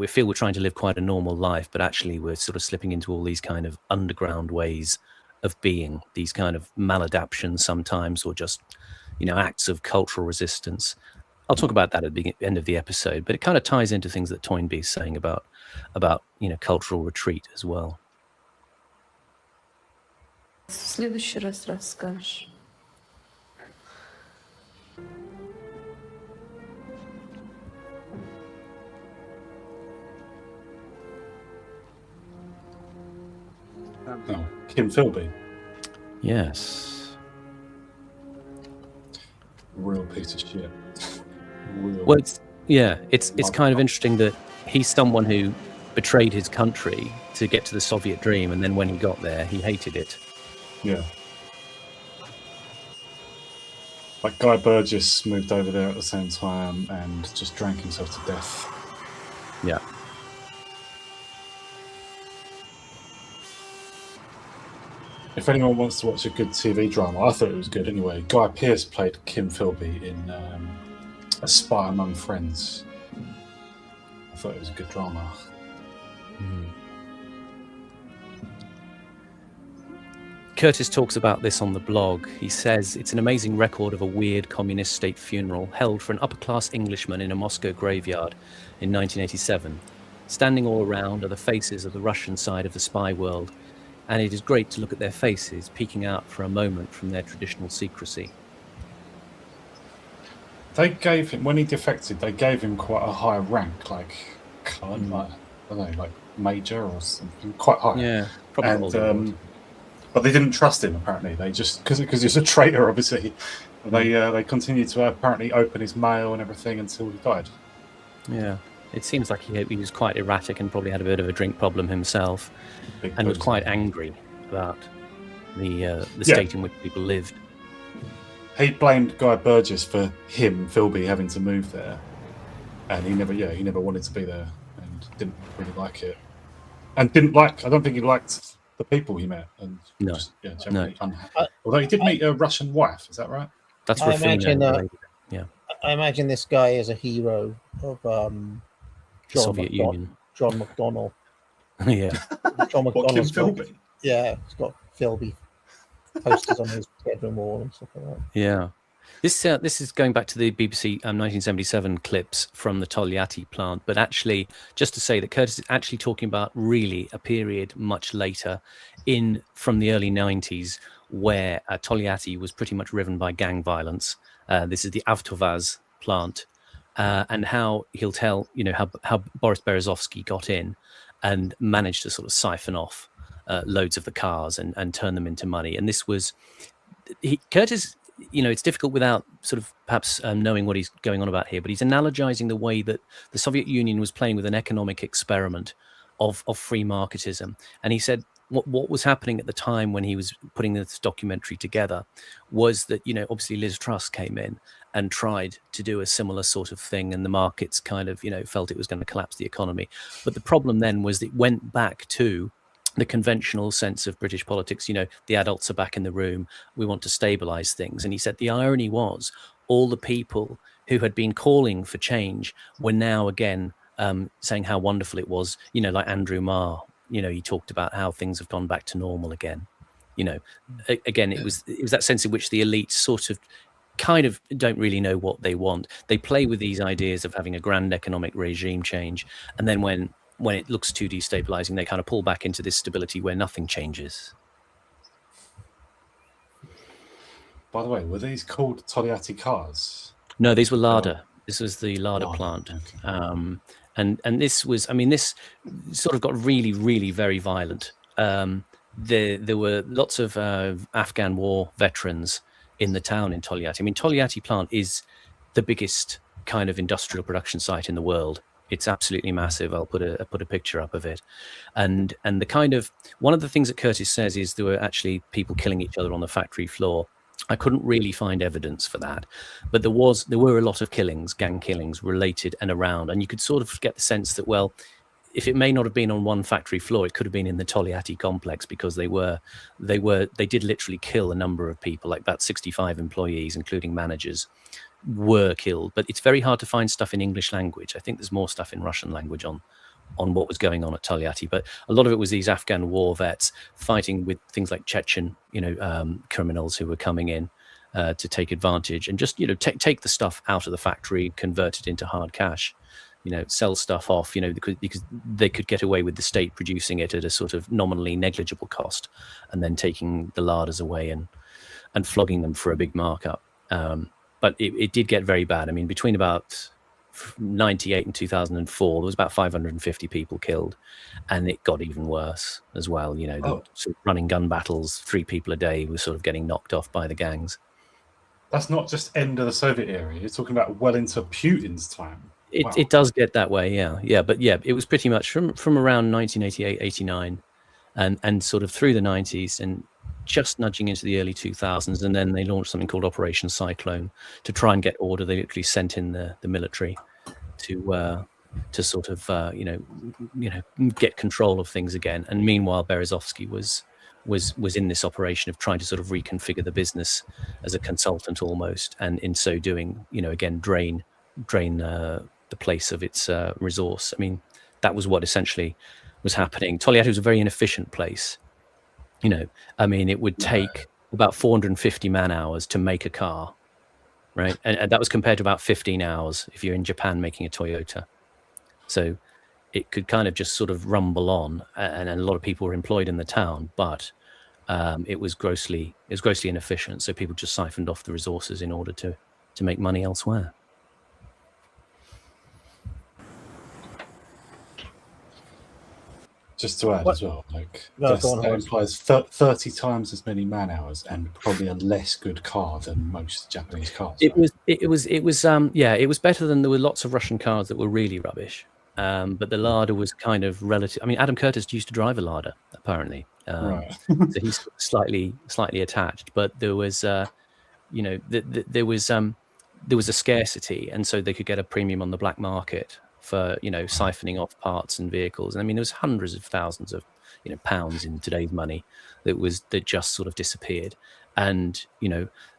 feel we're trying to live quite a normal life, but actually we're sort of slipping into all these kind of underground ways of being, these kind of maladaptions sometimes, or just, you know, acts of cultural resistance. I'll talk about that at the end of the episode, but it kind of ties into things that Toynbee is saying about you know, cultural retreat as well. В следующий раз расскажешь. No, Kim Philby. Yes. Real piece of shit. Well, it's kind of interesting that he's someone who betrayed his country to get to the Soviet dream, and then when he got there, he hated it. Yeah. Like Guy Burgess moved over there at the same time and just drank himself to death. Yeah. If anyone wants to watch a good TV drama, I thought it was good anyway. Guy Pearce played Kim Philby in A Spy Among Friends. I thought it was a good drama. Curtis talks about this on the blog. He says it's an amazing record of a weird communist state funeral held for an upper-class Englishman in a Moscow graveyard in 1987. Standing all around are the faces of the Russian side of the spy world, and it is great to look at their faces peeking out for a moment from their traditional secrecy. They gave him, when he defected, they gave him quite a high rank, like, I don't know, like major or something, quite high. Yeah, probably. And, but they didn't trust him, apparently. They just, because he's a traitor, obviously. They continued to apparently open his mail and everything until he died. Yeah. It seems like he was quite erratic and probably had a bit of a drink problem himself, and was quite angry about the state in which people lived. He blamed Guy Burgess for him, Philby, having to move there, and he never wanted to be there, and didn't really like it, and I don't think he liked the people he met, and generally unhappy. Although he did meet a Russian wife, is that right? That's I imagine. Yeah, I imagine this guy is a hero of Soviet Union. John McDonnell. Yeah. John McDonnell's Philby? Yeah, he's got Philby posters on his bedroom wall and stuff like that. Yeah. This is going back to the BBC 1977 clips from the Togliatti plant, but actually, just to say that Curtis is actually talking about really a period much later from the early 90s where Togliatti was pretty much riven by gang violence. This is the Avtovaz plant. And how he'll tell, how Boris Berezovsky got in and managed to sort of siphon off loads of the cars and turn them into money. And this was Curtis. It's difficult without sort of perhaps knowing what he's going on about here, but he's analogizing the way that the Soviet Union was playing with an economic experiment of free marketism. And he said what was happening at the time when he was putting this documentary together was that, obviously Liz Truss came in and tried to do a similar sort of thing, and the markets kind of, felt it was going to collapse the economy. But the problem then was it went back to the conventional sense of British politics, the adults are back in the room, we want to stabilize things. And he said the irony was all the people who had been calling for change were now again saying how wonderful it was, like Andrew Marr, he talked about how things have gone back to normal again. Again, it was that sense in which the elites sort of kind of don't really know what they want. They play with these ideas of having a grand economic regime change, and then when it looks too destabilizing, they kind of pull back into this stability where nothing changes. By the way, were these called Togliatti cars? No, these were Lada. This was the Lada plant. Okay. And this was, this sort of got really, really very violent. There were lots of Afghan war veterans in the town in Togliatti. Togliatti plant is the biggest kind of industrial production site in the world. It's absolutely massive. I'll put a picture up of it. And the kind of, one of the things that Curtis says is there were actually people killing each other on the factory floor. I couldn't really find evidence for that, but there were a lot of killings, gang killings related and around, and you could sort of get the sense that, well, if it may not have been on one factory floor, it could have been in the Togliatti complex, because they did literally kill a number of people, like about 65 employees, including managers, were killed. But it's very hard to find stuff in English language. I think there's more stuff in Russian language on what was going on at Togliatti, but a lot of it was these Afghan war vets fighting with things like Chechen, criminals who were coming in to take advantage and just, take the stuff out of the factory, convert it into hard cash, sell stuff off, because they could get away with the state producing it at a sort of nominally negligible cost, and then taking the larders away and flogging them for a big markup. But it did get very bad. Between about 98 and 2004, there was about 550 people killed, and it got even worse as well. The sort of running gun battles, 3 people a day were sort of getting knocked off by the gangs. That's not just end of the Soviet era. You're talking about well into Putin's time. It does get that way, yeah. But yeah, it was pretty much from around 1988, 89, and sort of through the 90s and just nudging into the early 2000s, and then they launched something called Operation Cyclone to try and get order. They literally sent in the military to sort of get control of things again. And meanwhile, Berezovsky was in this operation of trying to sort of reconfigure the business as a consultant almost, and in so doing, again drain the place of its resource. That was what essentially was happening. Togliatti was a very inefficient place. You know, I mean, it would take about 450 man hours to make a car, right? And that was compared to about 15 hours if you're in Japan making a Toyota. So it could kind of just sort of rumble on, and a lot of people were employed in the town, but it was grossly inefficient. So people just siphoned off the resources in order to make money elsewhere. Just to add as well, like No, that go on, Horace. implies 30 times as many man hours and probably a less good car than most Japanese cars. It right? was better than there were lots of Russian cars that were really rubbish. But the Lada was kind of relative. I mean, Adam Curtis used to drive a Lada, apparently. Right. So he's slightly attached. But there was, there was a scarcity, and so they could get a premium on the black market for siphoning off parts and vehicles. And I mean, there was hundreds of thousands of pounds in today's money that just sort of disappeared. And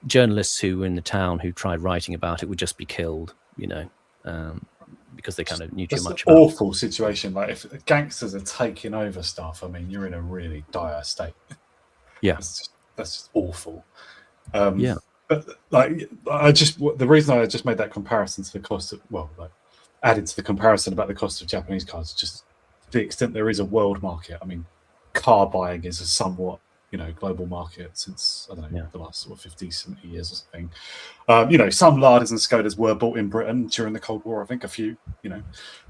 journalists who were in the town who tried writing about it would just be killed. Because they kind of knew too That's much an about it. awful situation. Like if gangsters are taking over stuff, I mean, you're in a really dire state. Yeah. That's just awful. Yeah. But like, the reason I just made that comparison to the cost of, added to the comparison about the cost of Japanese cars, just to the extent there is a world market. I mean, car buying is a somewhat, global market since, I don't know, the last sort of 50, 70 years or something. Some Ladas and Skodas were bought in Britain during the Cold War, I think a few,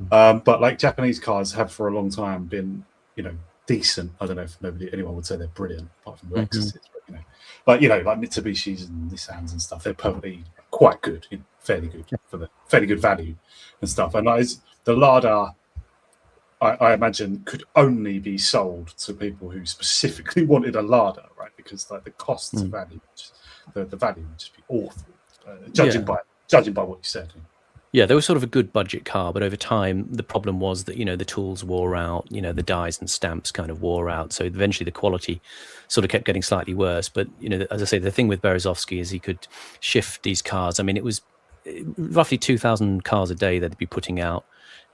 but like Japanese cars have for a long time been, decent. I don't know if anyone would say they're brilliant, apart from the Lexuses, but like Mitsubishis and Nissans and stuff, they're perfectly quite good, fairly good for the fairly good value and stuff. And the Lada, I imagine, could only be sold to people who specifically wanted a Lada, right? Because like the costs of value, the value would just be awful, judging by what you said. Yeah, they were sort of a good budget car, but over time, the problem was that, the tools wore out, the dies and stamps kind of wore out. So eventually the quality sort of kept getting slightly worse. But, as I say, the thing with Berezovsky is he could shift these cars. I mean, it was roughly 2,000 cars a day that they'd be putting out.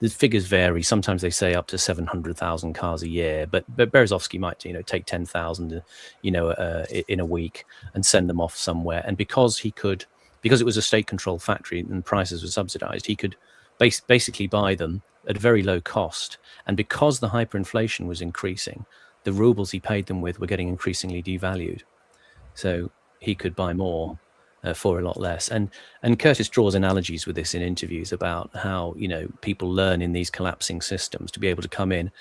The figures vary. Sometimes they say up to 700,000 cars a year, but Berezovsky might, take 10,000, in a week and send them off somewhere. And because it was a state-controlled factory and prices were subsidized, he could basically buy them at a very low cost. And because the hyperinflation was increasing, the rubles he paid them with were getting increasingly devalued. So he could buy more for a lot less. And Curtis draws analogies with this in interviews about how, people learn in these collapsing systems to be able to come in,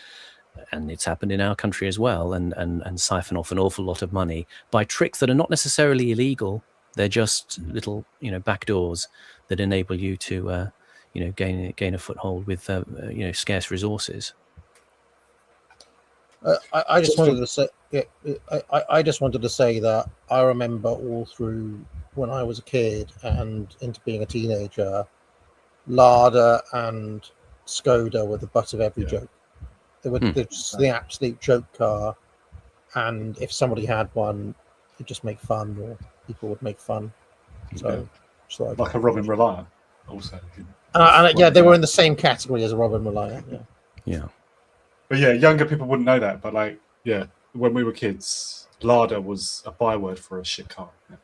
and it's happened in our country as well, and siphon off an awful lot of money by tricks that are not necessarily illegal. They're just little, back doors that enable you to, gain a foothold with, scarce resources. I just wanted to say, I just wanted to say that I remember all through when I was a kid and into being a teenager, Lada and Skoda were the butt of every joke. They were just the absolute joke car, and if somebody had one, it'd just make fun, or people would make fun. So like a Robin Reliant, also. And they were in the same category as a Robin Reliant. Yeah. But yeah, younger people wouldn't know that. But when we were kids, Lada was a byword for a shit car. Yeah.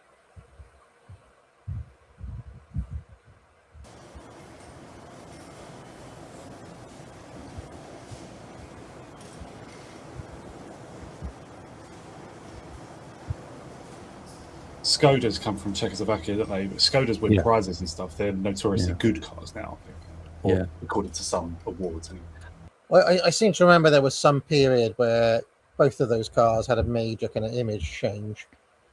Skodas come from Czechoslovakia, don't they? But Skodas win prizes and stuff. They're notoriously good cars now, I think, according to some awards. Anyway. Well, I seem to remember there was some period where both of those cars had a major kind of image change.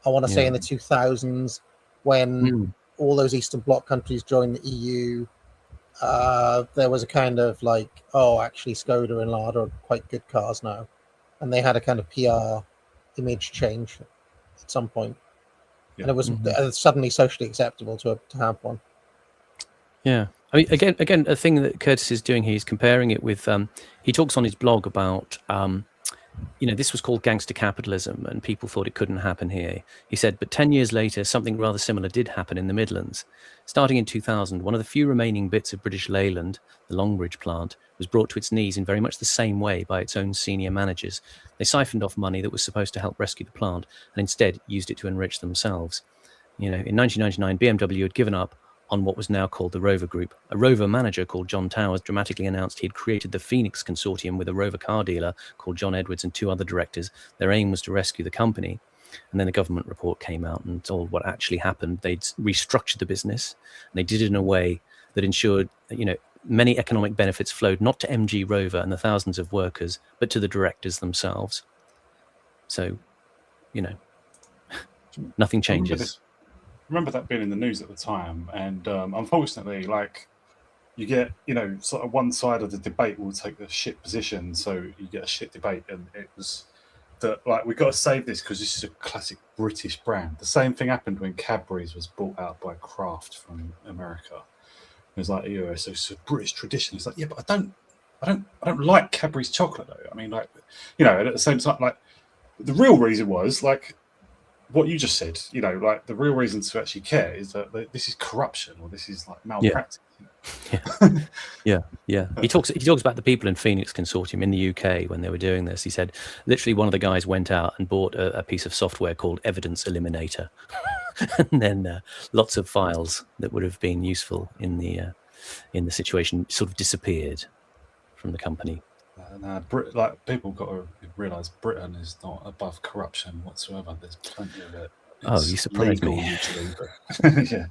I want to say in the 2000s, when all those Eastern Bloc countries joined the EU, there was a kind of like, actually Skoda and Lada are quite good cars now. And they had a kind of PR image change at some point. And it was suddenly socially acceptable to have one. Yeah. I mean, again, a thing that Curtis is doing here, he's comparing it with, he talks on his blog about this was called gangster capitalism, and people thought it couldn't happen here. He said, but 10 years later, something rather similar did happen in the Midlands. Starting in 2000, one of the few remaining bits of British Leyland, the Longbridge plant, was brought to its knees in very much the same way by its own senior managers. They siphoned off money that was supposed to help rescue the plant and instead used it to enrich themselves. In 1999, BMW had given up on what was now called the Rover Group. A Rover manager called John Towers dramatically announced he had created the Phoenix Consortium with a Rover car dealer called John Edwards and 2 other directors. Their aim was to rescue the company. And then the government report came out and told what actually happened. They'd restructured the business, and they did it in a way that ensured, many economic benefits flowed not to MG Rover and the thousands of workers, but to the directors themselves. So, nothing changes. Remember that being in the news at the time, and unfortunately, you get, sort of one side of the debate will take the shit position, so you get a shit debate, and it was that we've got to save this because this is a classic British brand. The same thing happened when Cadbury's was bought out by Kraft from America. It was like, so it's a British tradition. It's like, yeah, but I don't like Cadbury's chocolate though. I mean, and at the same time, the real reason was what you just said, the real reason to actually care is that this is corruption or this is malpractice. Yeah. He talks about the people in Phoenix Consortium in the UK when they were doing this. He said literally one of the guys went out and bought a piece of software called Evidence Eliminator, and then lots of files that would have been useful in the situation sort of disappeared from the company. People got to realise Britain is not above corruption whatsoever. There's plenty of it. You surprised me. Usually, but yeah.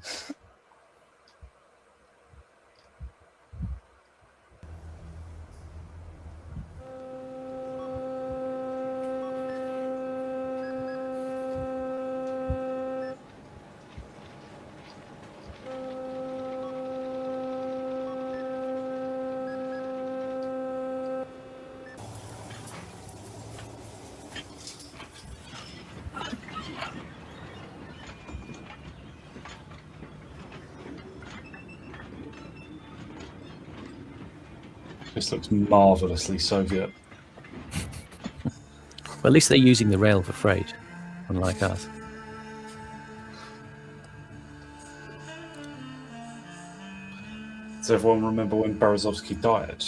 This looks marvellously Soviet. Well, at least they're using the rail for freight, unlike us. Does everyone remember when Berezovsky died?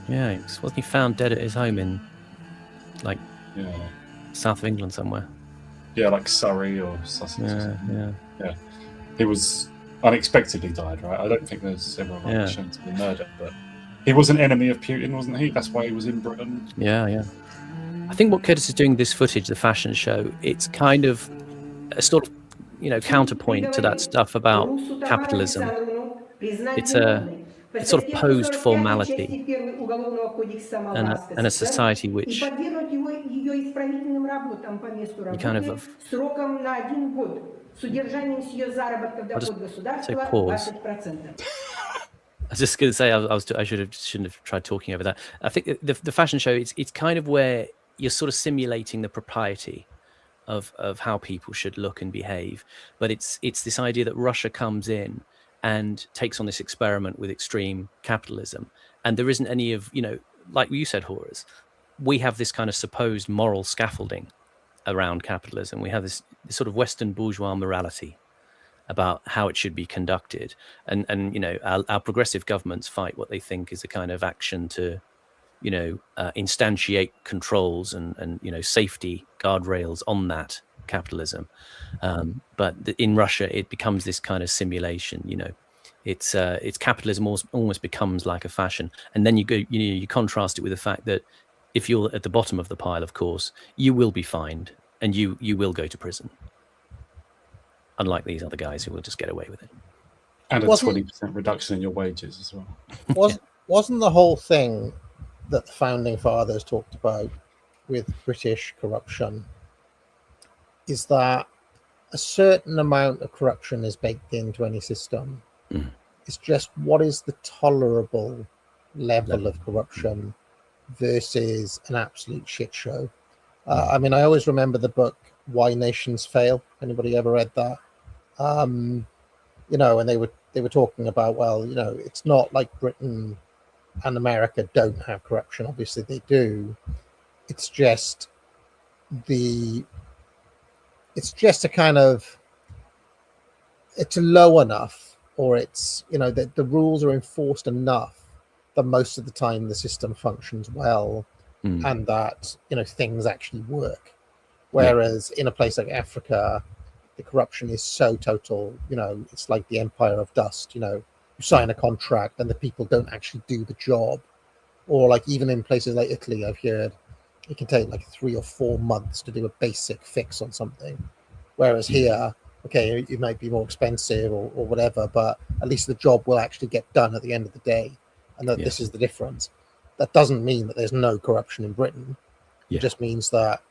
Yeah, wasn't he found dead at his home in, south of England somewhere? Yeah, Surrey or Sussex. Yeah. He was unexpectedly died, right? I don't think there's ever shown to be murdered, but he was an enemy of Putin, wasn't he? That's why he was in Britain. Yeah. I think what Curtis is doing this footage, the fashion show, it's kind of a sort of, counterpoint to that stuff about capitalism. It's sort of posed formality and a society which you kind of I'll just say pause. I was just going to say I shouldn't have tried talking over that. I think the fashion show it's kind of where you're sort of simulating the propriety of how people should look and behave, but it's this idea that Russia comes in and takes on this experiment with extreme capitalism, and there isn't any of like you said, Horace, we have this kind of supposed moral scaffolding around capitalism. We have this sort of Western bourgeois morality about how it should be conducted, and our progressive governments fight what they think is a kind of action to instantiate controls and safety guardrails on that capitalism, but in Russia it becomes this kind of simulation. It's capitalism almost becomes like a fashion, and then you contrast it with the fact that if you're at the bottom of the pile, of course you will be fined and you will go to prison, unlike these other guys who will just get away with it. And a 20% reduction in your wages as well. Wasn't the whole thing that the founding fathers talked about with British corruption is that a certain amount of corruption is baked into any system. It's just what is the tolerable level of corruption versus an absolute shit show. I mean, I always remember the book Why Nations Fail. Anybody ever read that? And they were talking about, it's not like Britain and America don't have corruption. Obviously they do, It's just a kind of, it's low enough, or it's, you know, that the rules are enforced enough that most of the time the system functions well, and that, you know, things actually work. Whereas in a place like Africa, the corruption is so total, you know, it's like the Empire of Dust. You know, you sign a contract and the people don't actually do the job. Or like even in places like Italy, I've heard it can take like 3 or 4 months to do a basic fix on something. Whereas here, okay, it might be more expensive or whatever, but at least the job will actually get done at the end of the day. And that this is the difference. That doesn't mean that there's no corruption in Britain. It just means that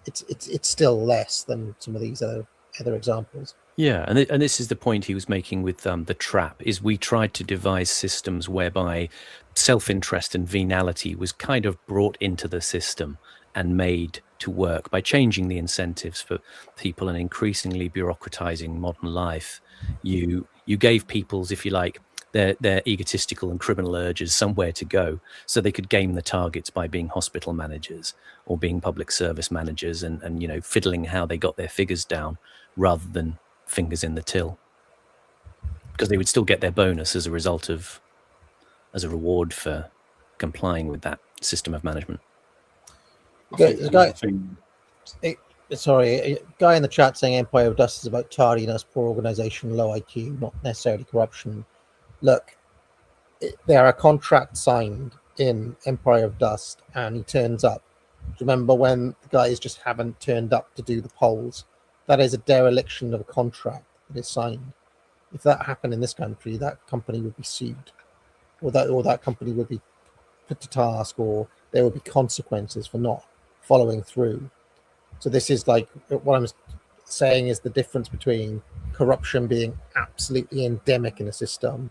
it's still less than some of these other examples. Yeah, and this is the point he was making with the trap, is we tried to devise systems whereby self-interest and venality was kind of brought into the system and made to work by changing the incentives for people and increasingly bureaucratizing modern life. You gave people's, if you like, their egotistical and criminal urges somewhere to go, so they could game the targets by being hospital managers or being public service managers and you know, fiddling how they got their figures down rather than fingers in the till, because they would still get their bonus as a result of, as a reward for complying with that system of management. Sorry, a guy in the chat saying Empire of Dust is about tardiness, poor organization, low IQ, not necessarily corruption. Look, there are contracts signed in Empire of Dust and he turns up. Remember when the guys just haven't turned up to do the polls? That is a dereliction of a contract that is signed. If that happened in this country, that company would be sued, or that company would be put to task, or there would be consequences for not following through. So this is like what I'm saying is the difference between corruption being absolutely endemic in a system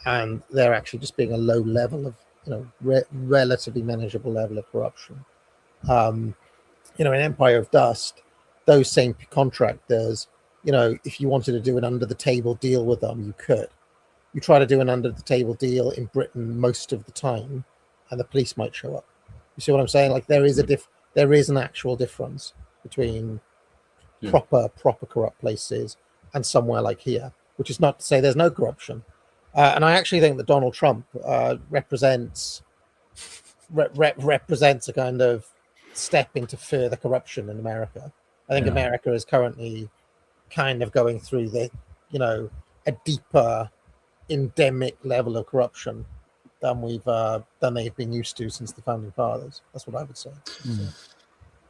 and there actually just being a low level of, you know, relatively manageable level of corruption. You know, in Empire of Dust, those same contractors, you know, if you wanted to do an under the table deal with them, you could. You try to do an under the table deal in Britain most of the time, and the police might show up. You see what I'm saying? Like there is there is an actual difference between proper corrupt places and somewhere like here, which is not to say there's no corruption. And I actually think that Donald Trump represents a kind of step into further corruption in America. I think America is currently kind of going through a deeper endemic level of corruption than they've been used to since the founding fathers. That's what I would say.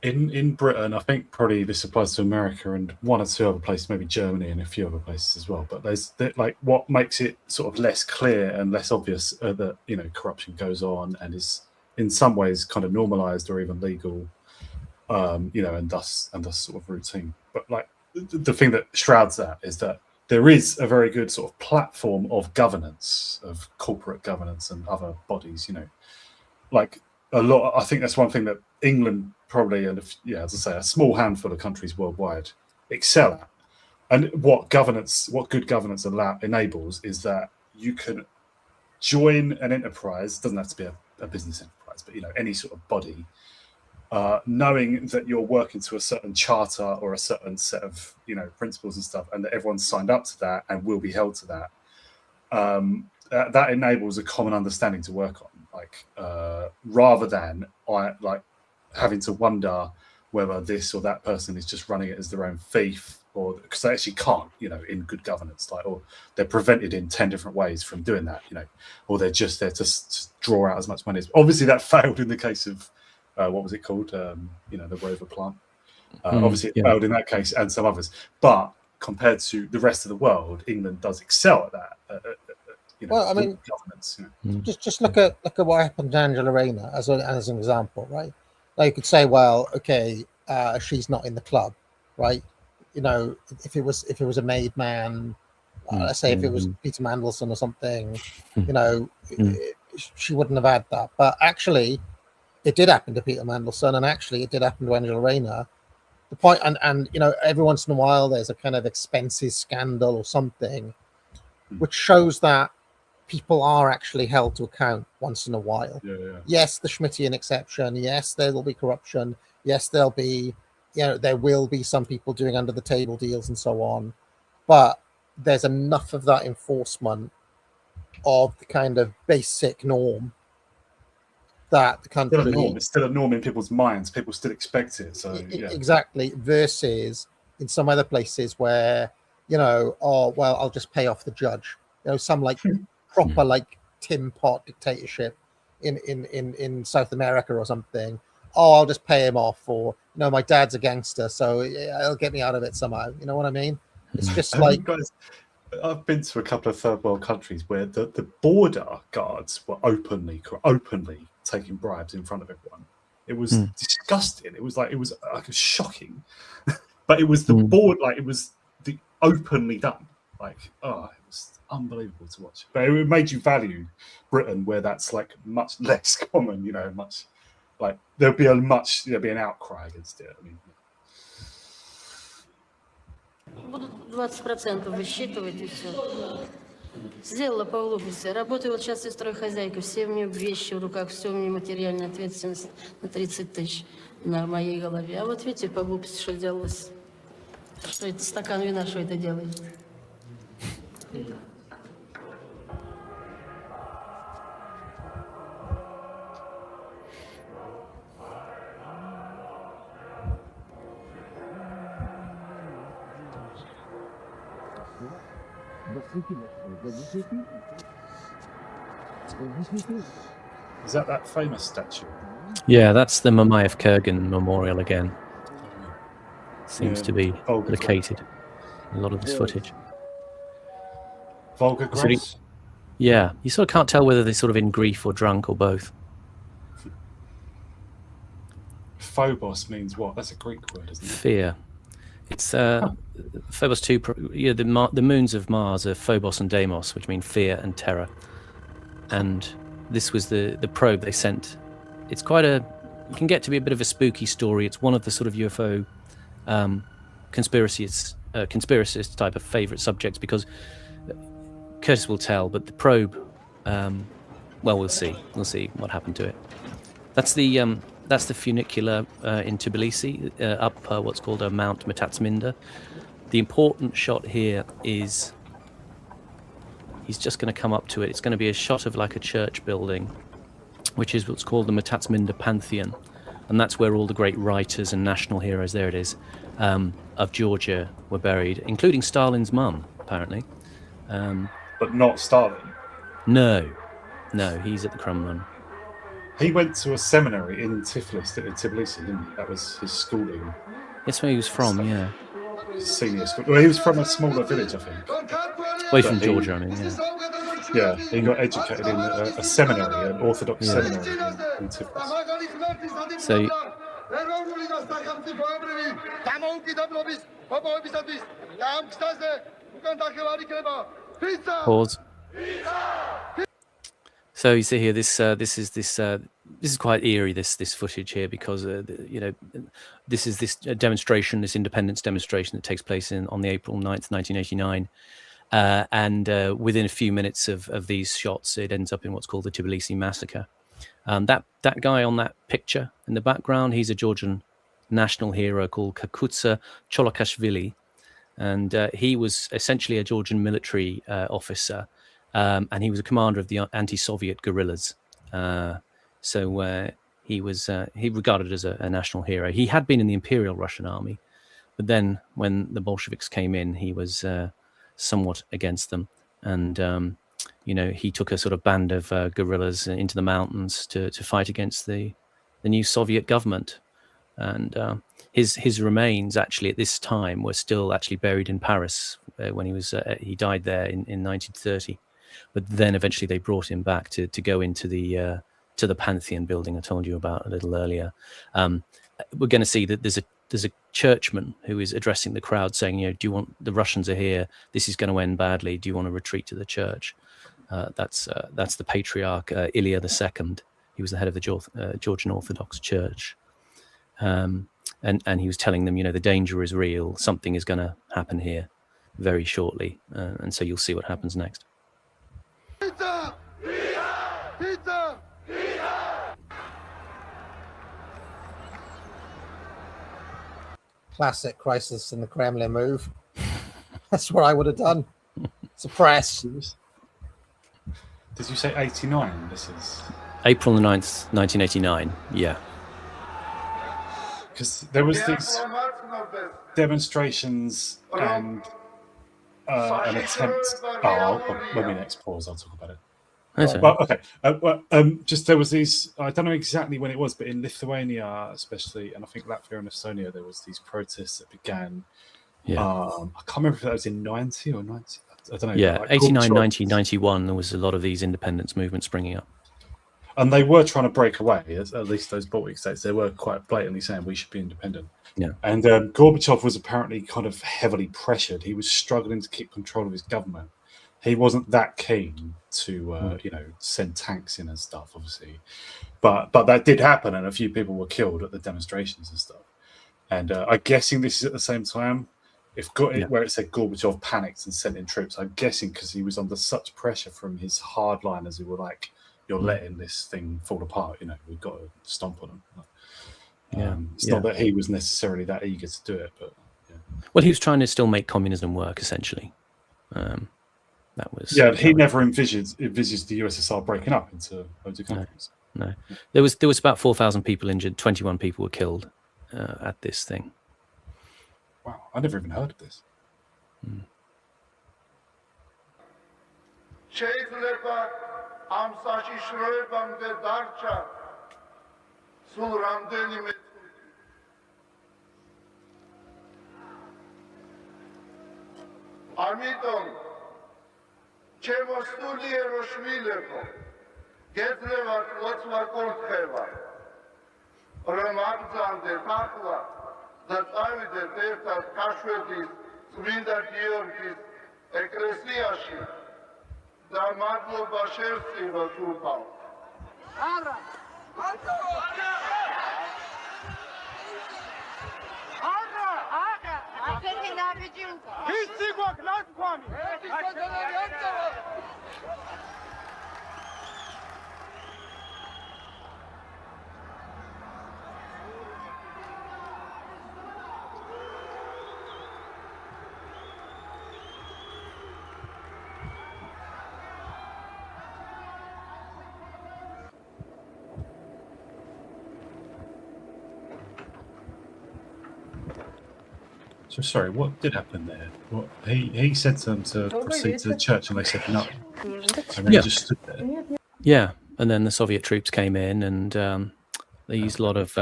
In Britain, I think probably this applies to America and one or two other places, maybe Germany and a few other places as well. But there's like what makes it sort of less clear and less obvious that, you know, corruption goes on and is in some ways kind of normalized or even legal, you know, and thus sort of routine. But like the thing that shrouds that is that there is a very good sort of platform of governance, of corporate governance and other bodies, you know, like a lot. I think that's one thing that England probably, and as I say, a small handful of countries worldwide excel at. And what good governance enables is that you can join an enterprise. Doesn't have to be a business enterprise, but, you know, any sort of body, knowing that you're working to a certain charter or a certain set of, you know, principles and stuff, and that everyone's signed up to that and will be held to that. That enables a common understanding to work on, like rather than having to wonder whether this or that person is just running it as their own thief, or because they actually can't, you know, in good governance, like, or they're prevented in 10 different ways from doing that, you know, or they're just there to draw out as much money as. Obviously that failed in the case of what was it called, you know, the Rover plant. Obviously it failed in that case and some others, but compared to the rest of the world, England does excel at that. You know, well, I mean, governance, you know. just look at what happened to Angela Rayner as an example, right? Now you could say, well, okay, she's not in the club, right? You know, if it was a made man, let's say if it was Peter Mandelson or something, you know, she wouldn't have had that. But actually, it did happen to Peter Mandelson, and actually, it did happen to Angela Rayner. The point, and you know, every once in a while, there's a kind of expenses scandal or something, which shows that people are actually held to account once in a while. Yeah. Yes, the Schmittian exception. Yes, there will be corruption. Yes, there'll be, there will be some people doing under the table deals and so on. But there's enough of that enforcement of the kind of basic norm that the country... It's still a norm in people's minds. People still expect it. So yeah. Exactly. Versus in some other places where, oh, well, I'll just pay off the judge. Some like proper like Tim Pot dictatorship in South America or something. Oh, I'll just pay him off, or my dad's a gangster, so it'll get me out of it somehow. You know what I mean? It's just like, guys, I've been to a couple of third world countries where the border guards were openly taking bribes in front of everyone. It was disgusting. It was shocking, but it was the board, like it was the openly done. Like, it was unbelievable to watch. But it made you value Britain, where that's like much less common. Much like there'll be an outcry against it. I mean, будут 20% высчитывать и все. Сделала по глупости. Работаю вот сейчас и стройхозяйкой. Все у меня вещи в руках, все у меня материальная ответственность на 30 тысяч на моей голове. А вот видите, по глупости, что делалось. Что это стакан вина, что это делает. is that famous statue? Yeah, that's the Mamayev Kurgan Memorial again. Seems to be located in a lot of this footage. Volga Grace? Yeah, you sort of can't tell whether they're sort of in grief or drunk or both. Phobos means what? That's a Greek word, isn't it? Fear. It's Phobos 2. The moons of Mars are Phobos and Deimos, which mean fear and terror. And this was the probe they sent. It's it can get to be a bit of a spooky story. It's one of the sort of UFO conspiracist type of favorite subjects, because Curtis will tell, but the probe, we'll see. We'll see what happened to it. That's the funicular in Tbilisi, up what's called a Mount Metatsminda. The important shot here is he's just going to come up to it. It's going to be a shot of like a church building, which is what's called the Metatsminda Pantheon. And that's where all the great writers and national heroes, there it is, of Georgia were buried, including Stalin's mum, apparently. But not Stalin? No, he's at the Kremlin. He went to a seminary in Tbilisi, didn't he? That was his schooling. That's where he was from, yeah. His senior school. Well, he was from a smaller village, I think. Well, he's from Georgia, I mean, yeah. Yeah, he got educated in a seminary, an Orthodox seminary in Tiflis. So, pause. So you see here, this is quite eerie. This footage here, because this is this demonstration, this independence demonstration that takes place on the April 9th, 1989. And within a few minutes of these shots, it ends up in what's called the Tbilisi massacre. That guy on that picture in the background, he's a Georgian national hero called Kakutsa Cholakashvili, and he was essentially a Georgian military officer, and he was a commander of the anti-Soviet guerrillas. So he was regarded as a national hero. He had been in the Imperial Russian Army, but then when the Bolsheviks came in, he was somewhat against them, and he took a sort of band of guerrillas into the mountains to fight against the new Soviet government. And his remains actually at this time were still actually buried in Paris when he died there in 1930. But then eventually they brought him back to go into the Pantheon building I told you about a little earlier. We're going to see that there's a churchman who is addressing the crowd, saying, do you want, the Russians are here, this is going to end badly, do you want to retreat to the church? That's the patriarch Ilya II. He was the head of the Georgian Orthodox Church. And he was telling them, the danger is real, something is going to happen here very shortly. And so you'll see what happens next. Classic crisis in the Kremlin move. That's what I would have done. Suppress. Did you say 89? This is April the 9th, 1989. Yeah. because there was these demonstrations and an attempt. When we next pause, I'll talk about it. Well, okay. Just there was these. I don't know exactly when it was, but in Lithuania, especially, and I think Latvia and Estonia, there was these protests that began. Yeah. I can't remember if that was in 90 or 90. I don't know. Yeah, like 89, Gorbachev. 90, 91, there was a lot of these independence movements springing up. And they were trying to break away, at least those Baltic states. They were quite blatantly saying we should be independent. Yeah. And Gorbachev was apparently kind of heavily pressured. He was struggling to keep control of his government. He wasn't that keen to, send tanks in and stuff, obviously. But that did happen, and a few people were killed at the demonstrations and stuff. And I'm guessing this is at the same time. Where it said Gorbachev panicked and sent in troops, I'm guessing because he was under such pressure from his hardliners who were like, "You're letting this thing fall apart. We've got to stomp on them." It's not that he was necessarily that eager to do it, but well, he was trying to still make communism work, essentially. That was he never envisaged the USSR breaking up into loads of countries. No. There was about 4,000 people injured. 21 people were killed at this thing. Wow, I never even heard of this. So sorry, what did happen there? What he said to them to proceed to the church, and they said no, and they just stood there. Yeah, and then the Soviet troops came in, and they used a lot of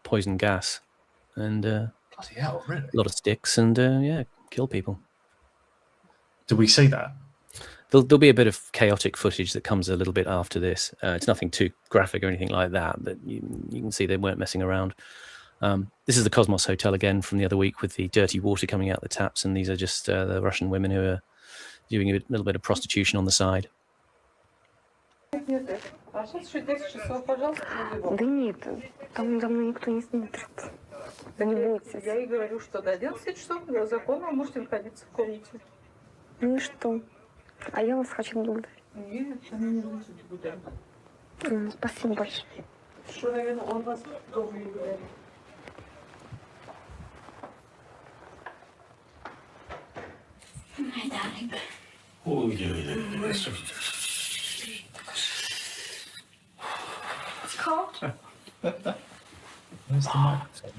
poison gas, and Bloody hell, really? a lot of sticks, and kill people. Did we see that? There'll be a bit of chaotic footage that comes a little bit after this. It's nothing too graphic or anything like that, but you can see they weren't messing around. This is the Cosmos Hotel again from the other week with the dirty water coming out the taps, and these are just the Russian women who are doing a little bit of prostitution on the side. Да нет, там за мной никто не смотрит. Да не бойтесь. Я ей говорю, что до 11 часов по закону вы можете находиться в комнате. Ну и что? А я вас хочу благодарить. Нет, она не будет благодарить. Спасибо большое. Что, наверное, он вас долго не говорит. My darling. It's cold. Where's the microphone?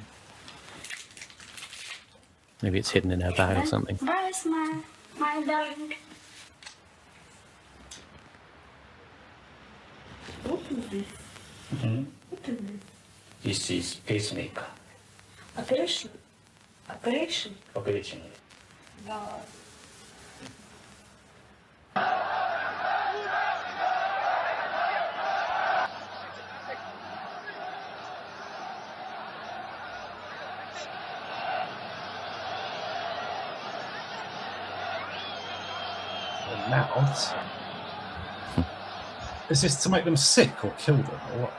Maybe it's hidden in her bag or something. Where's my darling? What is this? What is this? This is pacemaker. Operation? Operation? Operation. Да. The mouths. Is this to make them sick or kill them or what?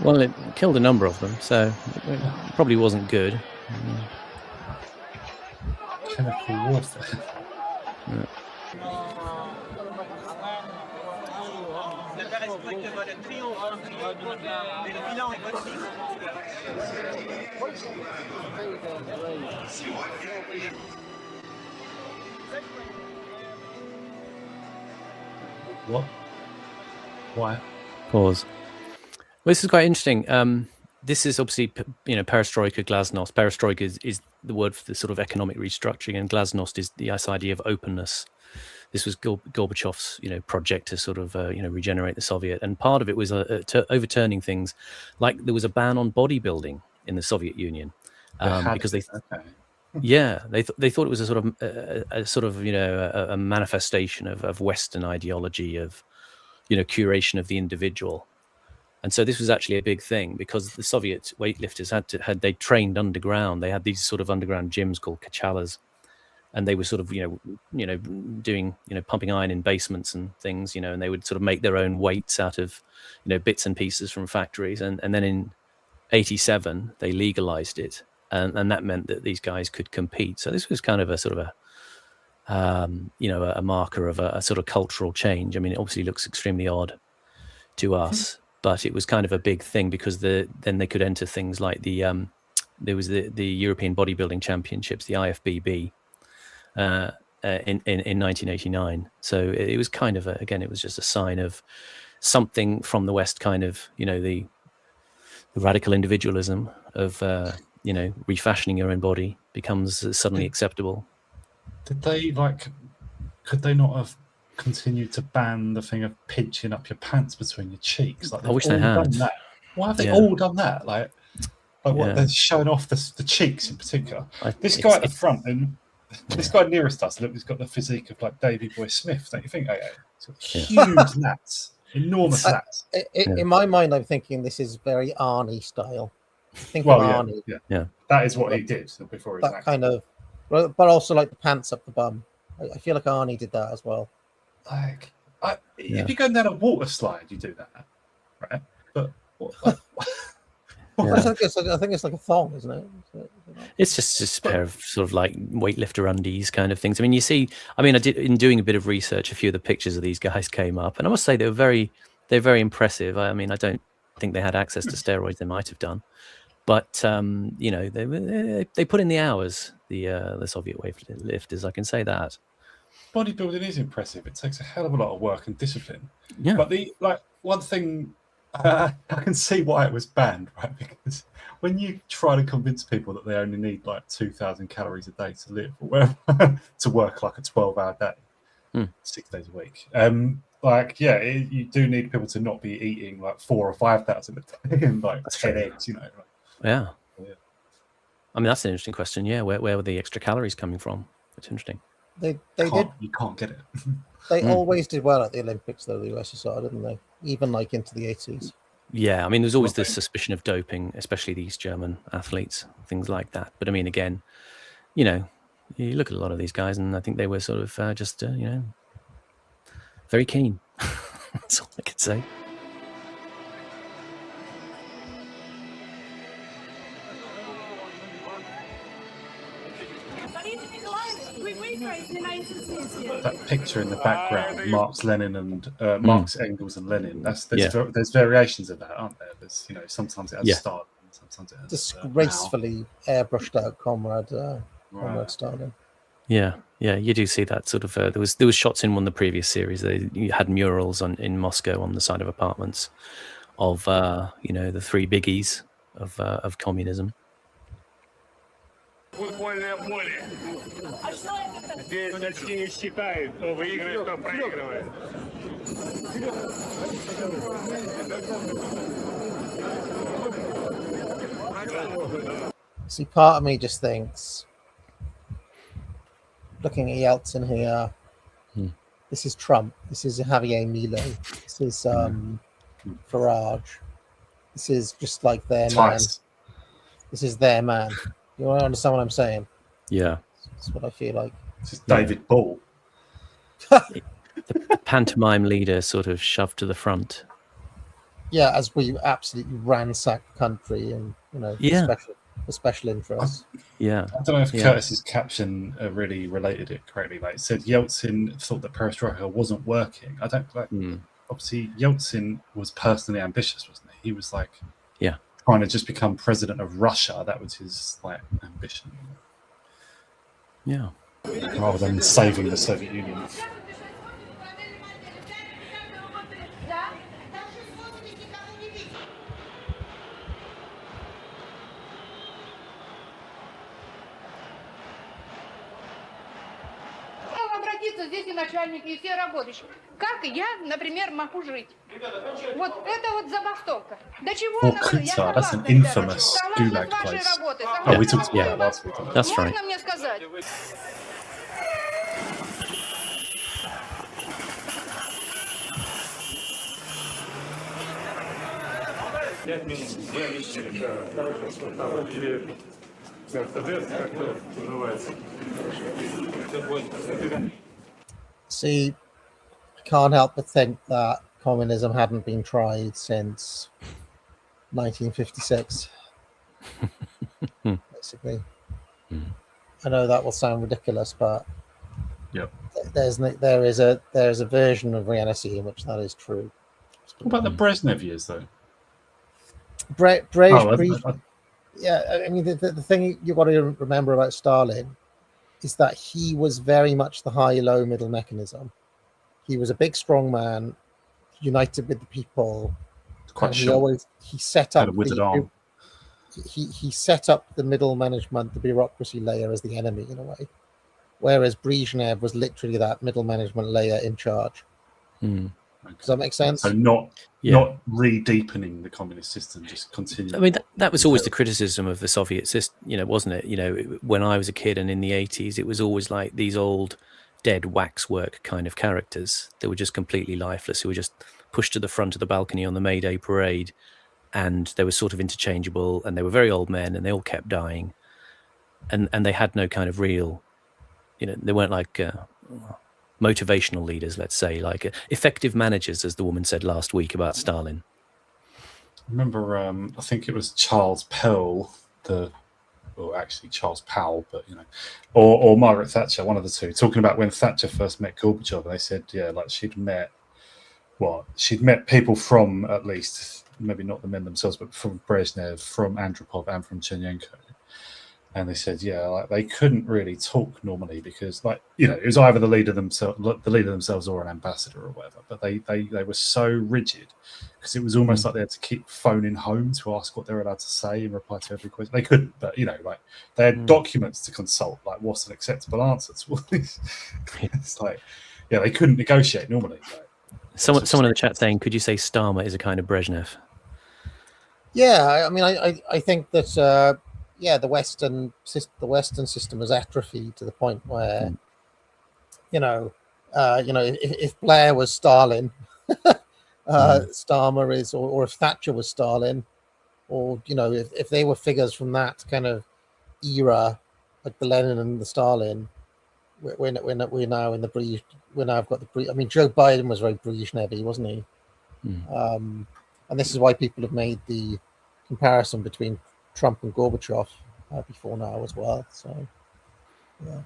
Well, it killed a number of them, so it probably wasn't good. Chemical warfare. What? Why? Pause. Well, this is quite interesting. This is obviously, perestroika, glasnost. Perestroika is the word for the sort of economic restructuring, and glasnost is this idea of openness. This was Gorbachev's, project to sort of, regenerate the Soviet, and part of it was overturning things, like there was a ban on bodybuilding in the Soviet Union because they thought it was a manifestation of Western ideology of, curation of the individual. And so this was actually a big thing because the Soviet weightlifters they trained underground. They had these sort of underground gyms called kachalas, and they were sort of, doing, pumping iron in basements and things, and they would sort of make their own weights out of, bits and pieces from factories. And then in 87, they legalized it. And that meant that these guys could compete. So this was kind of a sort of a marker of a sort of cultural change. I mean, it obviously looks extremely odd to us, but it was kind of a big thing because then they could enter things like there was the European Bodybuilding Championships, the IFBB, in 1989. So it was kind of it was just a sign of something from the West, kind of, the radical individualism of, refashioning your own body becomes suddenly acceptable. Did they could they not have continued to ban the thing of pinching up your pants between your cheeks? I wish they had. Done that. Why have they all done that? Like what, they're showing off the cheeks in particular. This guy at the front, and this guy nearest us, look, he's got the physique of like Davey Boy Smith, don't you think? Huge lats, enormous lats. In my mind, I'm thinking this is very Arnie style. Think of Arnie. Yeah, that is what he did before his that kind of, but also like the pants up the bum. I feel like Arnie did that as well. If you're going down a water slide, you do that, right? But I think it's like a thong, isn't it? It's just a pair of sort of like weightlifter undies kind of things. I mean, I did, in doing a bit of research, a few of the pictures of these guys came up, and I must say they're very impressive. I mean, I don't think they had access to steroids. They might have done, but they put in the hours. The Soviet weightlifters, I can say that. Bodybuilding is impressive. It takes a hell of a lot of work and discipline. Yeah. But one thing, I can see why it was banned, right? Because when you try to convince people that they only need like 2,000 calories a day to live, or whatever, to work like a 12-hour day, 6 days a week, you do need people to not be eating like 4,000 or 5,000 a day and like 10 eggs, Yeah. I mean, that's an interesting question. Yeah, where were the extra calories coming from? It's interesting. They did. You can't get it. They always did well at the Olympics, though, the USSR, didn't they? Even like into the 80s. Yeah, I mean, there's always this suspicion of doping, especially these German athletes, things like that. But I mean, again, you look at a lot of these guys, and I think they were sort of just, very keen. That's all I could say. That picture in the background, Marx, Lenin, and Marx, Engels, and Lenin. There's variations of that, aren't there? There's sometimes it has Stalin, sometimes it has disgracefully airbrushed out comrade Stalin. Yeah, you do see that sort of. There was shots in one of the previous series. You had murals in Moscow on the side of apartments of the three biggies of communism. Футбольное поле. Здесь очки не считают, кто выиграет, кто проигрывает. See, part of me just thinks, looking at Yeltsin here, this is Trump, this is Javier Milei, this is Farage, this is just like their man. This is their man. You want to understand what I'm saying? Yeah. That's what I feel like. This is David Ball. The pantomime leader sort of shoved to the front. Yeah, as we absolutely ransack the country and, the special interests. Yeah. I don't know if Curtis's caption really related it correctly. Like it said, Yeltsin thought that perestroika wasn't working. I don't like. obviously Yeltsin was personally ambitious, wasn't he? He was like, Yeah. trying to just become president of Russia. That was his like ambition. Yeah. Rather than saving the Soviet Union. Обратиться здесь и начальники, и все работающие. Как я, например, могу жить? Вот это вот забастовка. До чего она была? Я Vorkuta, that's an согласна, infamous ребята. Согласна gulag с вашей place. работой, Oh, согласна we с talked about вашей that last week. That's Можно right. мне сказать? See, I can't help but think that communism hadn't been tried since 1956. Basically, I know that will sound ridiculous, but Yep. there is a version of reality in which that is true. What about the Brezhnev years, though? Yeah, I mean, the thing you got to remember about Stalin is that he was very much the high-low middle mechanism. He was a big, strong man, united with the people. Quite and short. he set up Had a withered arm. he set up the middle management, the bureaucracy layer, as the enemy in a way, whereas Brezhnev was literally that middle management layer in charge. Does that make sense? So not re-deepening the communist system, just continuing. I mean, that was always the criticism of the Soviet system, wasn't it? When I was a kid and in the 80s, it was always like these old dead waxwork kind of characters that were just completely lifeless, who were just pushed to the front of the balcony on the May Day parade, and they were sort of interchangeable, and they were very old men, and they all kept dying, and they had no kind of real, they weren't like motivational leaders, let's say, like effective managers, as the woman said last week about Stalin. I remember, I think it was Charles Powell, actually Charles Powell, but or Margaret Thatcher, one of the two, talking about when Thatcher first met Gorbachev, and they said, she'd met people from, at least, maybe not the men themselves, but from Brezhnev, from Andropov, and from Chernenko. And they said, they couldn't really talk normally because, it was either the leader themselves or an ambassador or whatever. But they were so rigid because it was almost like they had to keep phoning home to ask what they were allowed to say and reply to every question. They couldn't, but they had documents to consult, like what's an acceptable answer to all this. It's like, they couldn't negotiate normally. Someone in the chat saying, could you say Starmer is a kind of Brezhnev? Yeah, I mean, I think that. The Western system has atrophied to the point where, if Blair was Stalin, Starmer is, or if Thatcher was Stalin, or if they were figures from that kind of era, like the Lenin and the Stalin, we're now in the I've got the. I mean, Joe Biden was very Brezhnev-y, wasn't he? And this is why people have made the comparison between Trump and Gorbachev before now as well. So, yeah.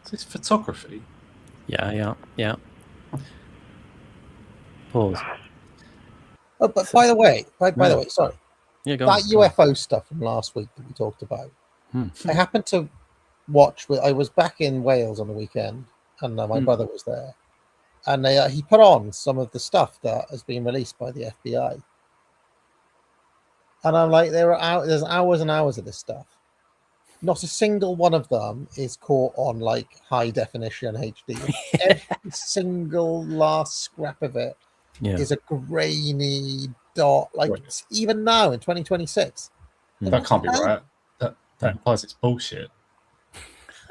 Is this photography? Yeah. Pause. Oh, but by the way, sorry. Yeah, go that on. UFO stuff from last week that we talked about. I happened to watch. I was back in Wales on the weekend, and my brother was there, and he put on some of the stuff that has been released by the FBI. And I'm like, there's hours and hours of this stuff. Not a single one of them is caught on like high definition HD. Every single last scrap of it is a grainy dot. Like even now in 2026, that can't be right. That implies it's bullshit.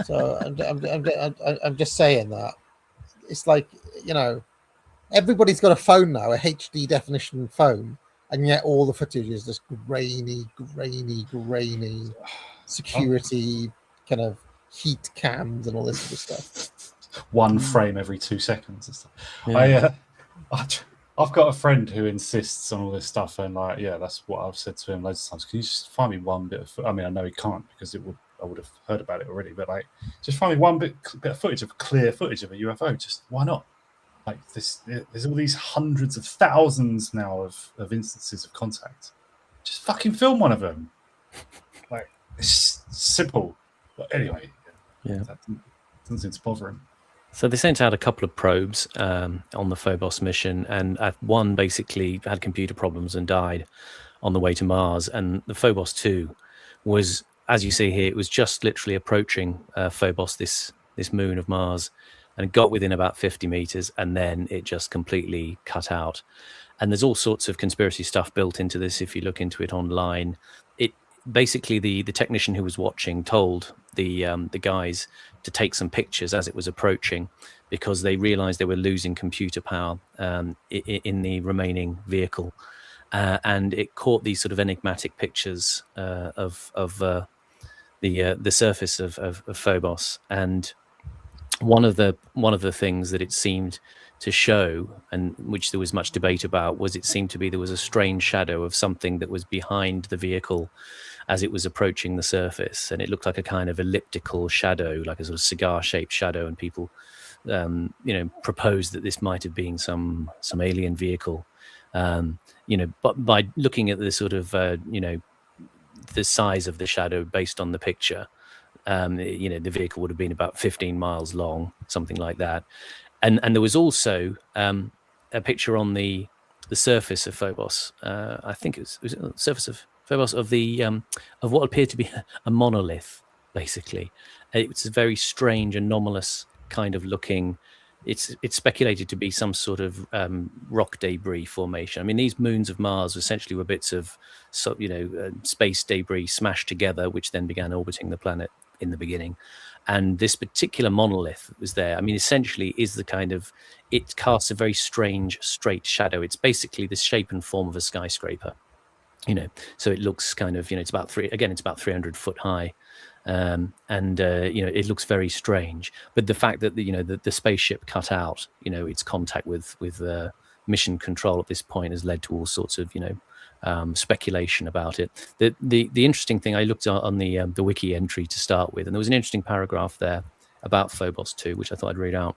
So I'm just saying that it's like everybody's got a phone now, a HD definition phone, and yet all the footage is this grainy security kind of heat cams and all this sort of stuff. One frame every 2 seconds and stuff. Yeah. I've got a friend who insists on all this stuff, and like, yeah, that's what I've said to him loads of times. Can you just find me one bit of? I mean, I know he can't because I would have heard about it already. But like, just find me one bit of footage of clear footage of a UFO. Just why not? Like there's all these hundreds of thousands now of instances of contact. Just fucking film one of them. Like, it's simple. But anyway, yeah, that doesn't seem to bother him. So they sent out a couple of probes on the Phobos mission, and one basically had computer problems and died on the way to Mars. And the Phobos 2 was, as you see here, it was just literally approaching Phobos, this moon of Mars, and it got within about 50 meters, and then it just completely cut out. And there's all sorts of conspiracy stuff built into this if you look into it online. It basically, the technician who was watching told the guys to take some pictures as it was approaching, because they realized they were losing computer power in the remaining vehicle, and it caught these sort of enigmatic pictures of the surface of Phobos. And one of the things that it seemed to show, and which there was much debate about, was it seemed to be there was a strange shadow of something that was behind the vehicle as it was approaching the surface, and it looked like a kind of elliptical shadow, like a sort of cigar-shaped shadow. And people, proposed that this might have been some alien vehicle. But by looking at the sort of the size of the shadow based on the picture, the vehicle would have been about 15 miles long, something like that. And there was also a picture on the surface of Phobos. I think it was the surface of Phobos of what appeared to be a monolith. Basically, it's a very strange, anomalous kind of looking. It's speculated to be some sort of rock debris formation. I mean, these moons of Mars essentially were bits of space debris smashed together, which then began orbiting the planet in the beginning. And this particular monolith was there. I mean, essentially is the kind of, it casts a very strange straight shadow. It's basically the shape and form of a skyscraper, so it looks kind of, it's about 300 foot high. It looks very strange. But the fact that the spaceship cut out, its contact with mission control at this point has led to all sorts of speculation about it. The interesting thing, I looked on the wiki entry to start with, and there was an interesting paragraph there about Phobos 2, which I thought I'd read out.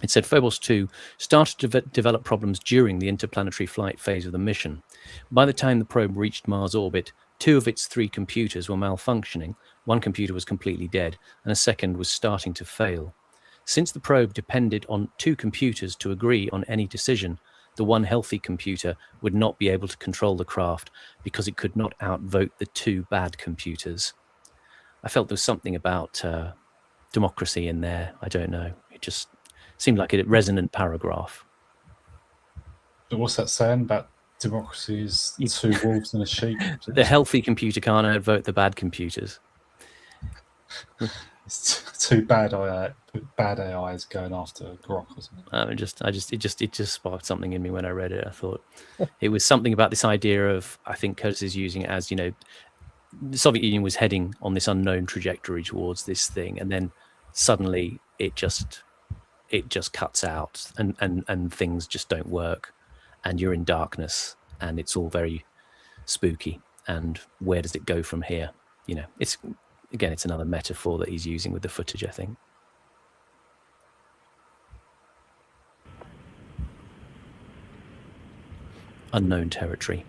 It said Phobos 2 started to develop problems during the interplanetary flight phase of the mission. By the time the probe reached Mars orbit, 2 of its 3 computers were malfunctioning. One computer was completely dead, and a second was starting to fail. Since the probe depended on 2 computers to agree on any decision, the one healthy computer would not be able to control the craft because it could not outvote the 2 bad computers. I felt there was something about democracy in there. I don't know. It just seemed like a resonant paragraph. But what's that saying about democracy is 2 wolves and a sheep? The healthy computer can't outvote the bad computers. It's 2 bad AIs going after Grok or something. It just sparked something in me when I read it. I thought it was something about this idea of, I think Curtis is using it as, the Soviet Union was heading on this unknown trajectory towards this thing, and then suddenly it just cuts out, and things just don't work, and you're in darkness, and it's all very spooky. And where does it go from here? It's another metaphor that he's using with the footage, I think. Unknown territory.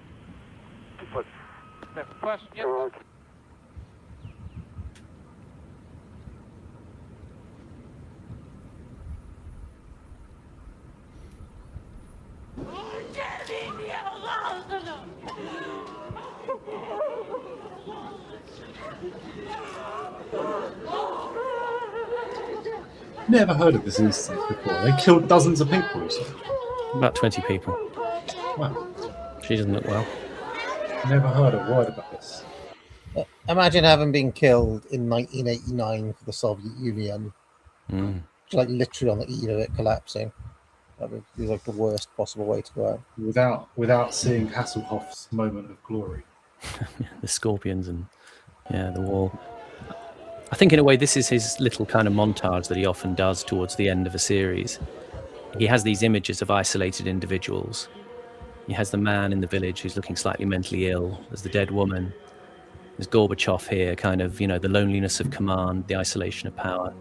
Never heard of this instance before. They killed dozens of people. About 20 people. Wow. She doesn't look well. Never heard a word about this. Imagine having been killed in 1989 for the Soviet Union, like literally on the eve of it collapsing. That would be like the worst possible way to go out. Without seeing Hasselhoff's moment of glory. The Scorpions and the Wall. I think in a way this is his little kind of montage that he often does towards the end of a series. He has these images of isolated individuals. He has the man in the village who's looking slightly mentally ill. There's the dead woman. There's Gorbachev here, kind of, the loneliness of command, the isolation of power.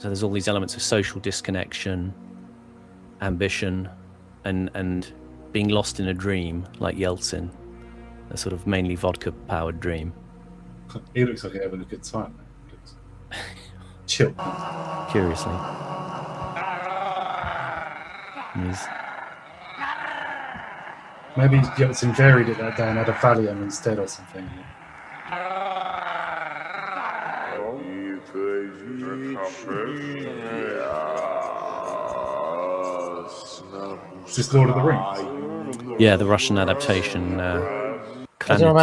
So there's all these elements of social disconnection, ambition, and being lost in a dream, like Yeltsin, a sort of mainly vodka-powered dream. He looks like he's having a good time. Chill. Curiously. Maybe Yeltsin varied it that day and had a Valium instead or something. Is this Lord of the Rings? Yeah, the Russian adaptation. I don't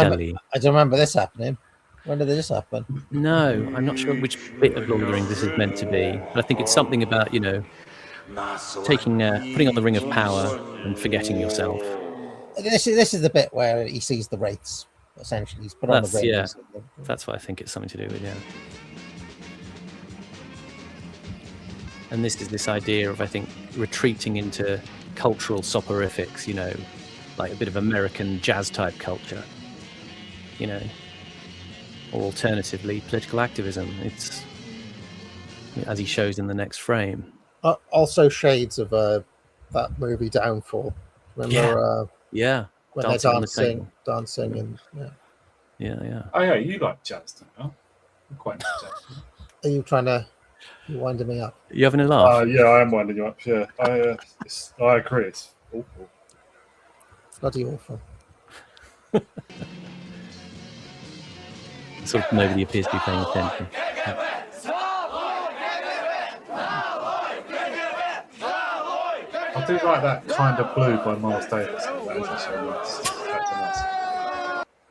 remember this happening. When did this happen? No, I'm not sure which bit of Lord of the Rings this is meant to be, but I think it's something about putting on the ring of power and forgetting yourself. This is the bit where he sees the wraiths. Essentially, he's put on the ring. Yeah, that's what I think it's something to do with. Yeah. And this is this idea of, I think, retreating into cultural soporifics, like a bit of American jazz type culture, or alternatively political activism. It's, as he shows in the next frame. Also shades of that movie Downfall. Remember? When they're dancing and yeah. Oh yeah, you like jazz, don't you? I'm quite into jazz. Are you trying to winding me up? You having a laugh? Yeah, I am winding you up. Yeah, I agree. It's awful. Bloody awful. Sort of nobody appears to be paying attention. I do like that Kind of Blue by Miles Davis. That is actually nice.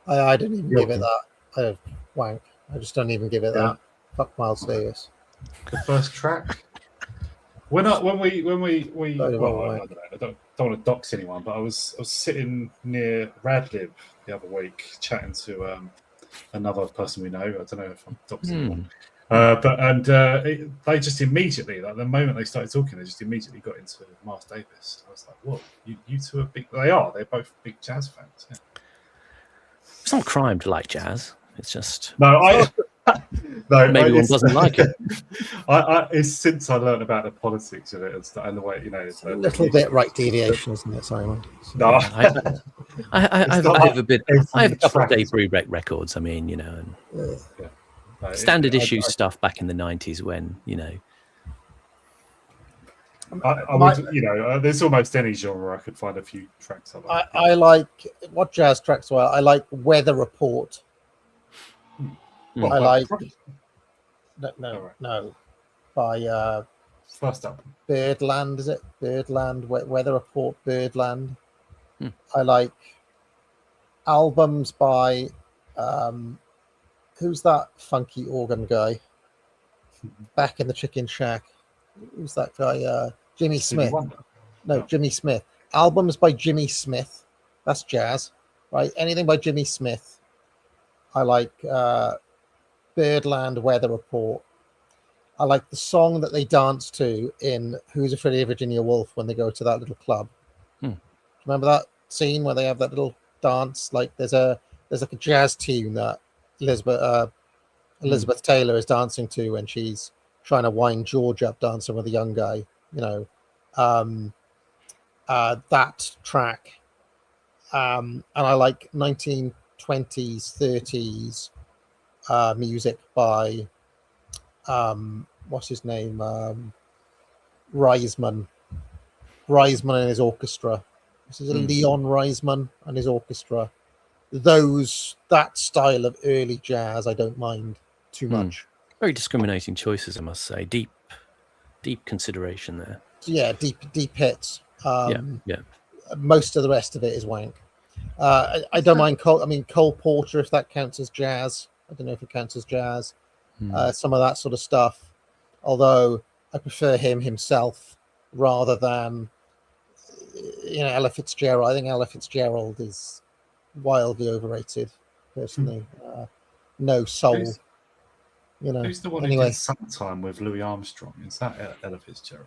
I didn't even give it that. Wank. I just don't even give it that. Fuck Miles Davis. The first track. I don't want to dox anyone, but I was sitting near Radlib the other week chatting to another person we know. I don't know if I'm doxing anyone. They just immediately, like the moment they started talking, they just immediately got into Miles Davis. I was like, "What? You two are big? They're both big jazz fans." Yeah. It's not a crime to like jazz. It's just maybe one doesn't like it. It's since I learned about the politics of it and the way it's a little bit right deviation, isn't it, Simon? No, I have a couple of Dave Brubeck records. I mean, and standard issue stuff back in the 90s when there's almost any genre I could find a few tracks of. I like what jazz tracks were. I like Weather Report. I like no by first up Birdland. Is it Birdland? Weather Report Birdland. I like albums by who's that funky organ guy back in the Chicken Shack? Who's that guy? Jimmy Smith. No, Jimmy Smith. Albums by Jimmy Smith. That's jazz, right? Anything by Jimmy Smith. I like Birdland, Weather Report. I like the song that they dance to in Who's Afraid of Virginia Woolf when they go to that little club. Remember that scene where they have that little dance? Like there's like a jazz tune that Elizabeth Taylor is dancing to when she's trying to wind George up dancing with a young guy. That track. And I like 1920s, 30s music by what's his name? Reisman and his orchestra. This is Leon Reisman and his orchestra. That style of early jazz I don't mind too much. Very discriminating choices, I must say. Deep consideration there. Yeah, deep hits. Yeah. Most of the rest of it is wank. I don't mind Cole Porter, if that counts as jazz. I don't know if it counts as jazz. Some of that sort of stuff. Although I prefer him himself rather than Ella Fitzgerald. I think Ella Fitzgerald is wildly overrated, personally. No soul. Who's the one who Anyway. did Summertime with Louis Armstrong? Is that Ella Fitzgerald?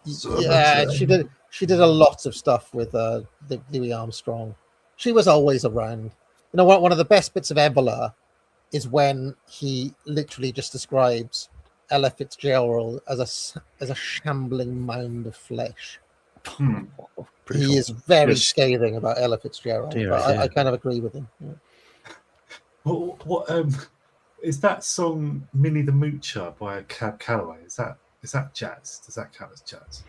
Yeah, she did. She did a lot of stuff with Louis Armstrong. She was always around. One of the best bits of Ebola is when he literally just describes Ella Fitzgerald as a shambling mound of flesh. He is very scathing about Ella Fitzgerald. But I kind of agree with him. Yeah. What is that song "Minnie the Moocher" by Cab Calloway? Is that jazz? Does that count as jazz?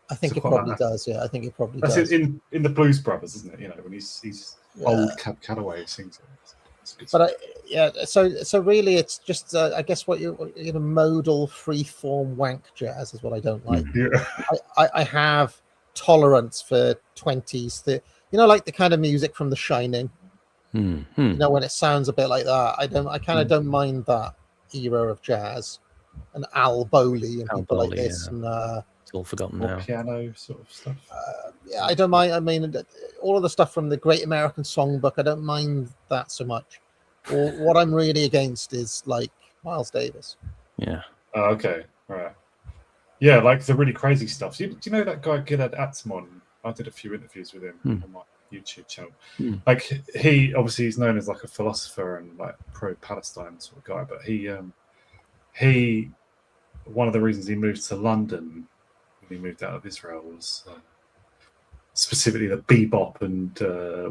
I think it probably does. Yeah, I think it probably does. That's in the Blues Brothers, isn't it? When he's old Cab Calloway sings it. It's good but so really, it's just I guess what modal freeform wank jazz is what I don't like. Yeah. I have tolerance for 20s, like the kind of music from The Shining. When it sounds a bit like that, I kind of don't mind that era of jazz, and Al Bowley and people like this, and it's all forgotten now. Piano sort of stuff. Yeah, I don't mind. I mean, all of the stuff from the Great American Songbook, I don't mind that so much. Or what I'm really against is like Miles Davis. Yeah. Oh, okay. All right. Yeah, like the really crazy stuff. Do you know that guy Gilad Atzmon? I did a few interviews with him on my YouTube channel. Like he's known as like a philosopher and like pro-Palestine sort of guy, but he one of the reasons he moved to London when he moved out of Israel was specifically the bebop and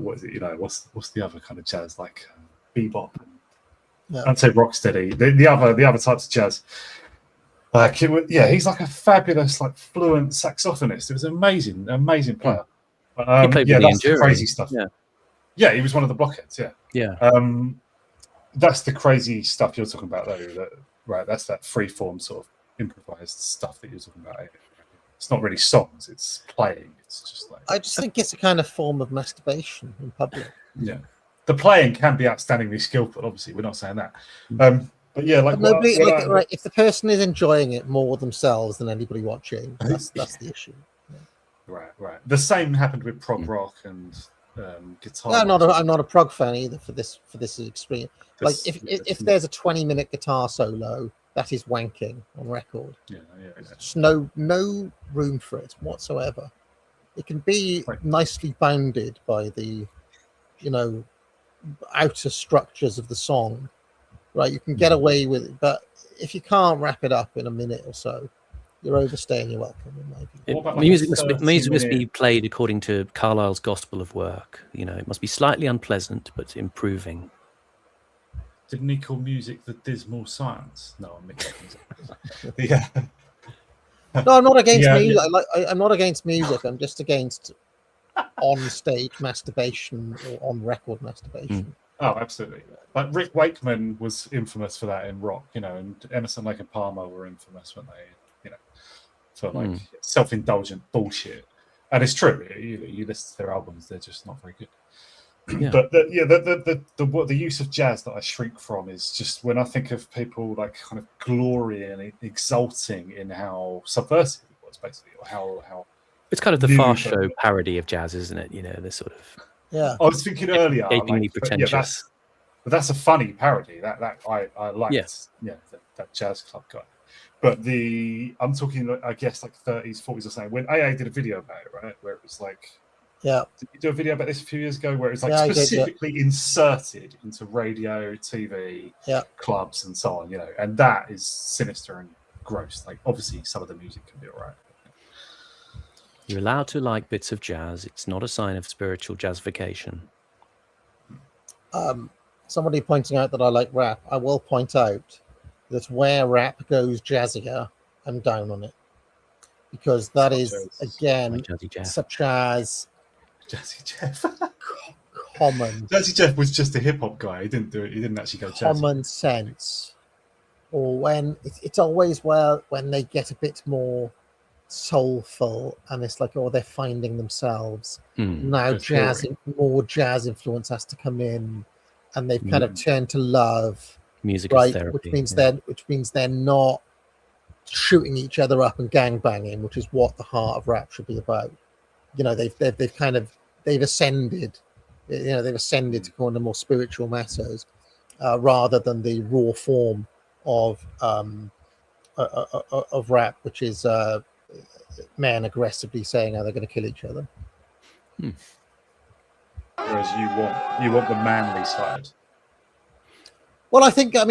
what is it? What's the other kind of jazz like bebop and I'd say rocksteady. The other types of jazz. Like he's like a fabulous, like fluent saxophonist. It was amazing player. He played with that's the the crazy stuff. Yeah, he was one of the Blockheads. Yeah. That's the crazy stuff you're talking about, though. That's that freeform sort of improvised stuff that you're talking about. It's not really songs; it's playing. It's just like I just think it's a kind of form of masturbation in public. Yeah, the playing can be outstandingly skillful. Obviously, we're not saying that. But yeah, like nobody, if the person is enjoying it more themselves than anybody watching, that's the issue. Right. The same happened with prog rock and guitar. No, I'm not a prog fan either for this extreme. Like if there's a 20-minute guitar solo, that is wanking on record. Yeah. Just no room for it whatsoever. It can be nicely bounded by the, outer structures of the song. Right, you can get away with it, but if you can't wrap it up in a minute or so, you're overstaying your welcome. In my view. Music must be played according to Carlyle's Gospel of Work. It must be slightly unpleasant, but improving. Didn't he call music the dismal science? No, I'm mixing things. Yeah. No, I'm not against music. I'm not against music. I'm just against on-stage masturbation or on-record masturbation. Oh, absolutely. Like Rick Wakeman was infamous for that in rock, and Emerson, Lake and Palmer were infamous when they, for like self-indulgent bullshit. And it's true. You listen to their albums; they're just not very good. Yeah. But the use of jazz that I shrink from is just when I think of people like kind of glorying and exulting in how subversive it was, basically, or how it's kind of the Far Show parody of jazz, isn't it? This sort of. Yeah, I was thinking earlier, gapingly pretentious. That's a funny parody. That I liked. Yeah, that jazz club guy. But I'm talking, I guess, like 30s, 40s or something. When AA did a video about it, right, where it was like, did you do a video about this a few years ago, where it's like specifically inserted into radio, TV, clubs, and so on, and that is sinister and gross. Like, obviously, some of the music can be all right. You're allowed to like bits of jazz. It's not a sign of spiritual jazzification. Somebody pointing out that I like rap. I will point out that where rap goes jazzier, I'm down on it. Because that is, again, such as Jazzy Jeff. Common. Jazzy Jeff was just a hip-hop guy. He didn't do it. He didn't actually go jazzy. Common sense. Or when it's always when they get a bit more soulful and it's like, they're finding themselves. Now more jazz influence has to come in, and they've kind of turned to love music, right? therapy, which means they're not shooting each other up and gangbanging, which is what the heart of rap should be about. You know, they've ascended. You know, they've ascended to kind of more spiritual matters rather than the raw form of rap, which is men aggressively saying how they're going to kill each other. Whereas you want the manly side. Well, I think I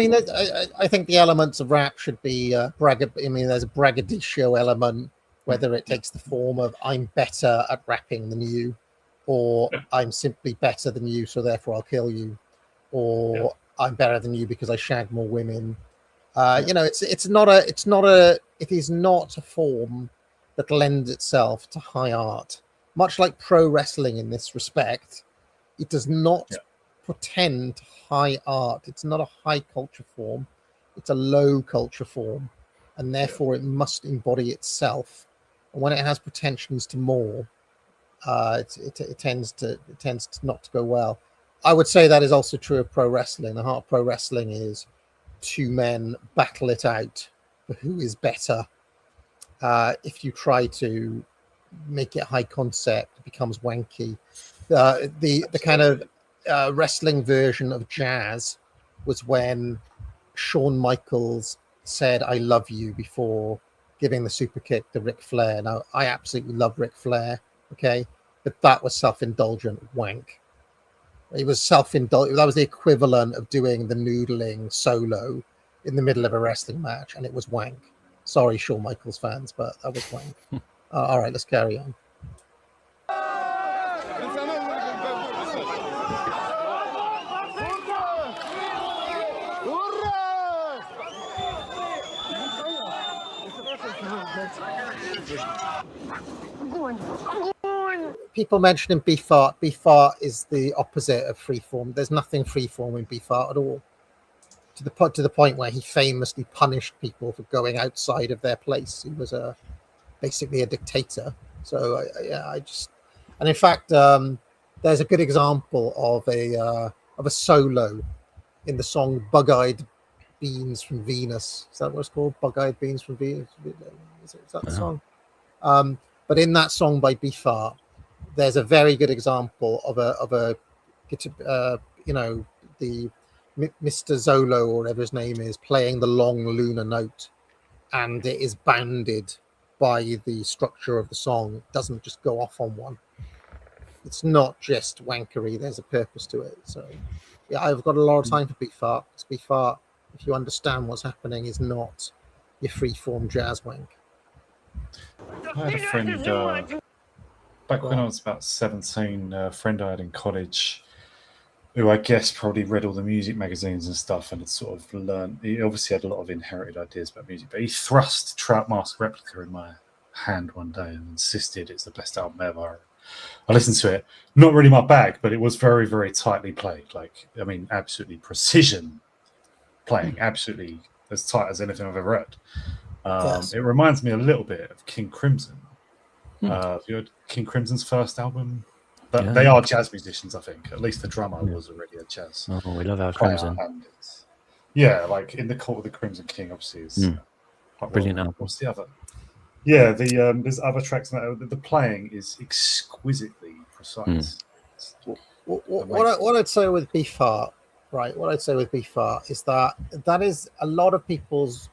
think the elements of rap should be there's a braggadocio element, whether it takes the form of I'm better at rapping than you, or I'm simply better than you, so therefore I'll kill you, or I'm better than you because I shag more women. You know, it is not a form that lends itself to high art. Much like pro wrestling in this respect, it does not pretend to high art. It's not a high culture form. It's a low culture form, and therefore it must embody itself. And when it has pretensions to more, it tends to not to go well. I would say that is also true of pro wrestling. The heart of pro wrestling is two men battle it out for who is better. If you try to make it high concept, it becomes wanky. The kind of wrestling version of jazz was when Shawn Michaels said "I love you" before giving the super kick to Ric Flair. Now, I absolutely love Ric Flair, okay, but that was self-indulgent wank. It was self-indulgent. That was the equivalent of doing the noodling solo in the middle of a wrestling match, and it was wank. Sorry, Shawn Michaels fans, but that was wank. All right, let's carry on. People mentioning beef art. Beef art is the opposite of freeform. There's nothing freeform in beef art at all. To the point where he famously punished people for going outside of their place. He was basically a dictator. So and in fact, there's a good example of a solo in the song "Bug-Eyed Beans from Venus." Is that what it's called? "Bug-Eyed Beans from Venus." Is that the song? But in that song by Beef Art, there's a very good example of a the Mr. Zolo, or whatever his name is, playing the long lunar note, and it is bounded by the structure of the song. It doesn't just go off on one. It's not just wankery. There's a purpose to it. So, yeah, I've got a lot of time for Beef Art. Beef Art, if you understand what's happening, is not your freeform jazz wank. I had a friend back when I was about 17. A friend I had in college, who I guess probably read all the music magazines and stuff, and had sort of learned. He obviously had a lot of inherited ideas about music, but he thrust Trout Mask Replica in my hand one day and insisted it's the best album ever. I listened to it. Not really my bag, but it was very, very tightly played. Like, I mean, absolutely precision playing, absolutely as tight as anything I've ever read. Yes. It reminds me a little bit of King Crimson. Have you heard King Crimson's first album? But they are jazz musicians, I think. At least the drummer was already a jazz. Oh, we love our Crimson. Yeah, like In the Court of the Crimson King, obviously is brilliant album. What's the other? Yeah, there's other tracks. The playing is exquisitely precise. What I'd say with Beef Art, right? What I'd say with Beef Art is that is a lot of people's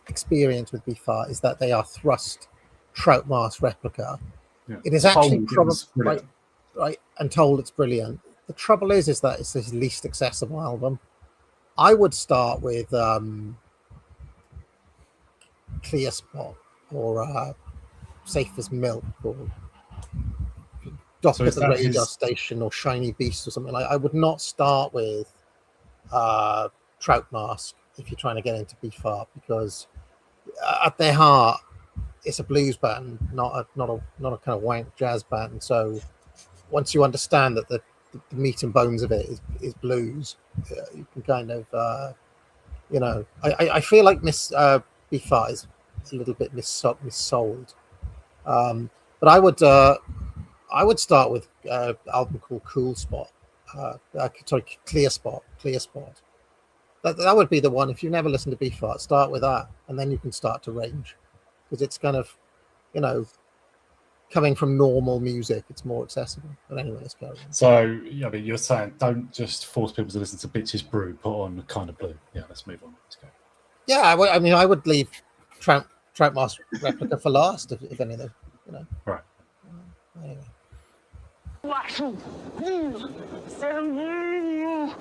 experience with Beef Art is that they are thrust Trout Mask Replica. Yeah. It is actually probably right, and told it's brilliant. The trouble is that it's his least accessible album. I would start with Clear Spot or Safe as Milk or Dock at the Radar Station or Shiny Beast or something like that. I would not start with Trout Mask if you're trying to get into Beef Art, because at their heart it's a blues band, not a kind of wank jazz band. So once you understand that the meat and bones of it is blues, you can kind of I feel like Beef Art is a little bit missold. But I would start with an album called Cool Spot. Clear Spot. That would be the one. If you've never listened to Beefheart, start with that, and then you can start to range, because it's kind of, you know, coming from normal music, it's more accessible. But anyway, let's go. So, I mean, you're saying don't just force people to listen to Bitches Brew, put on Kind of Blue. Yeah, let's move on. Let's go. Yeah, I mean, I would leave Trout Master Replica for last, if anything, you know. Right. Anyway. Вашу Сергею!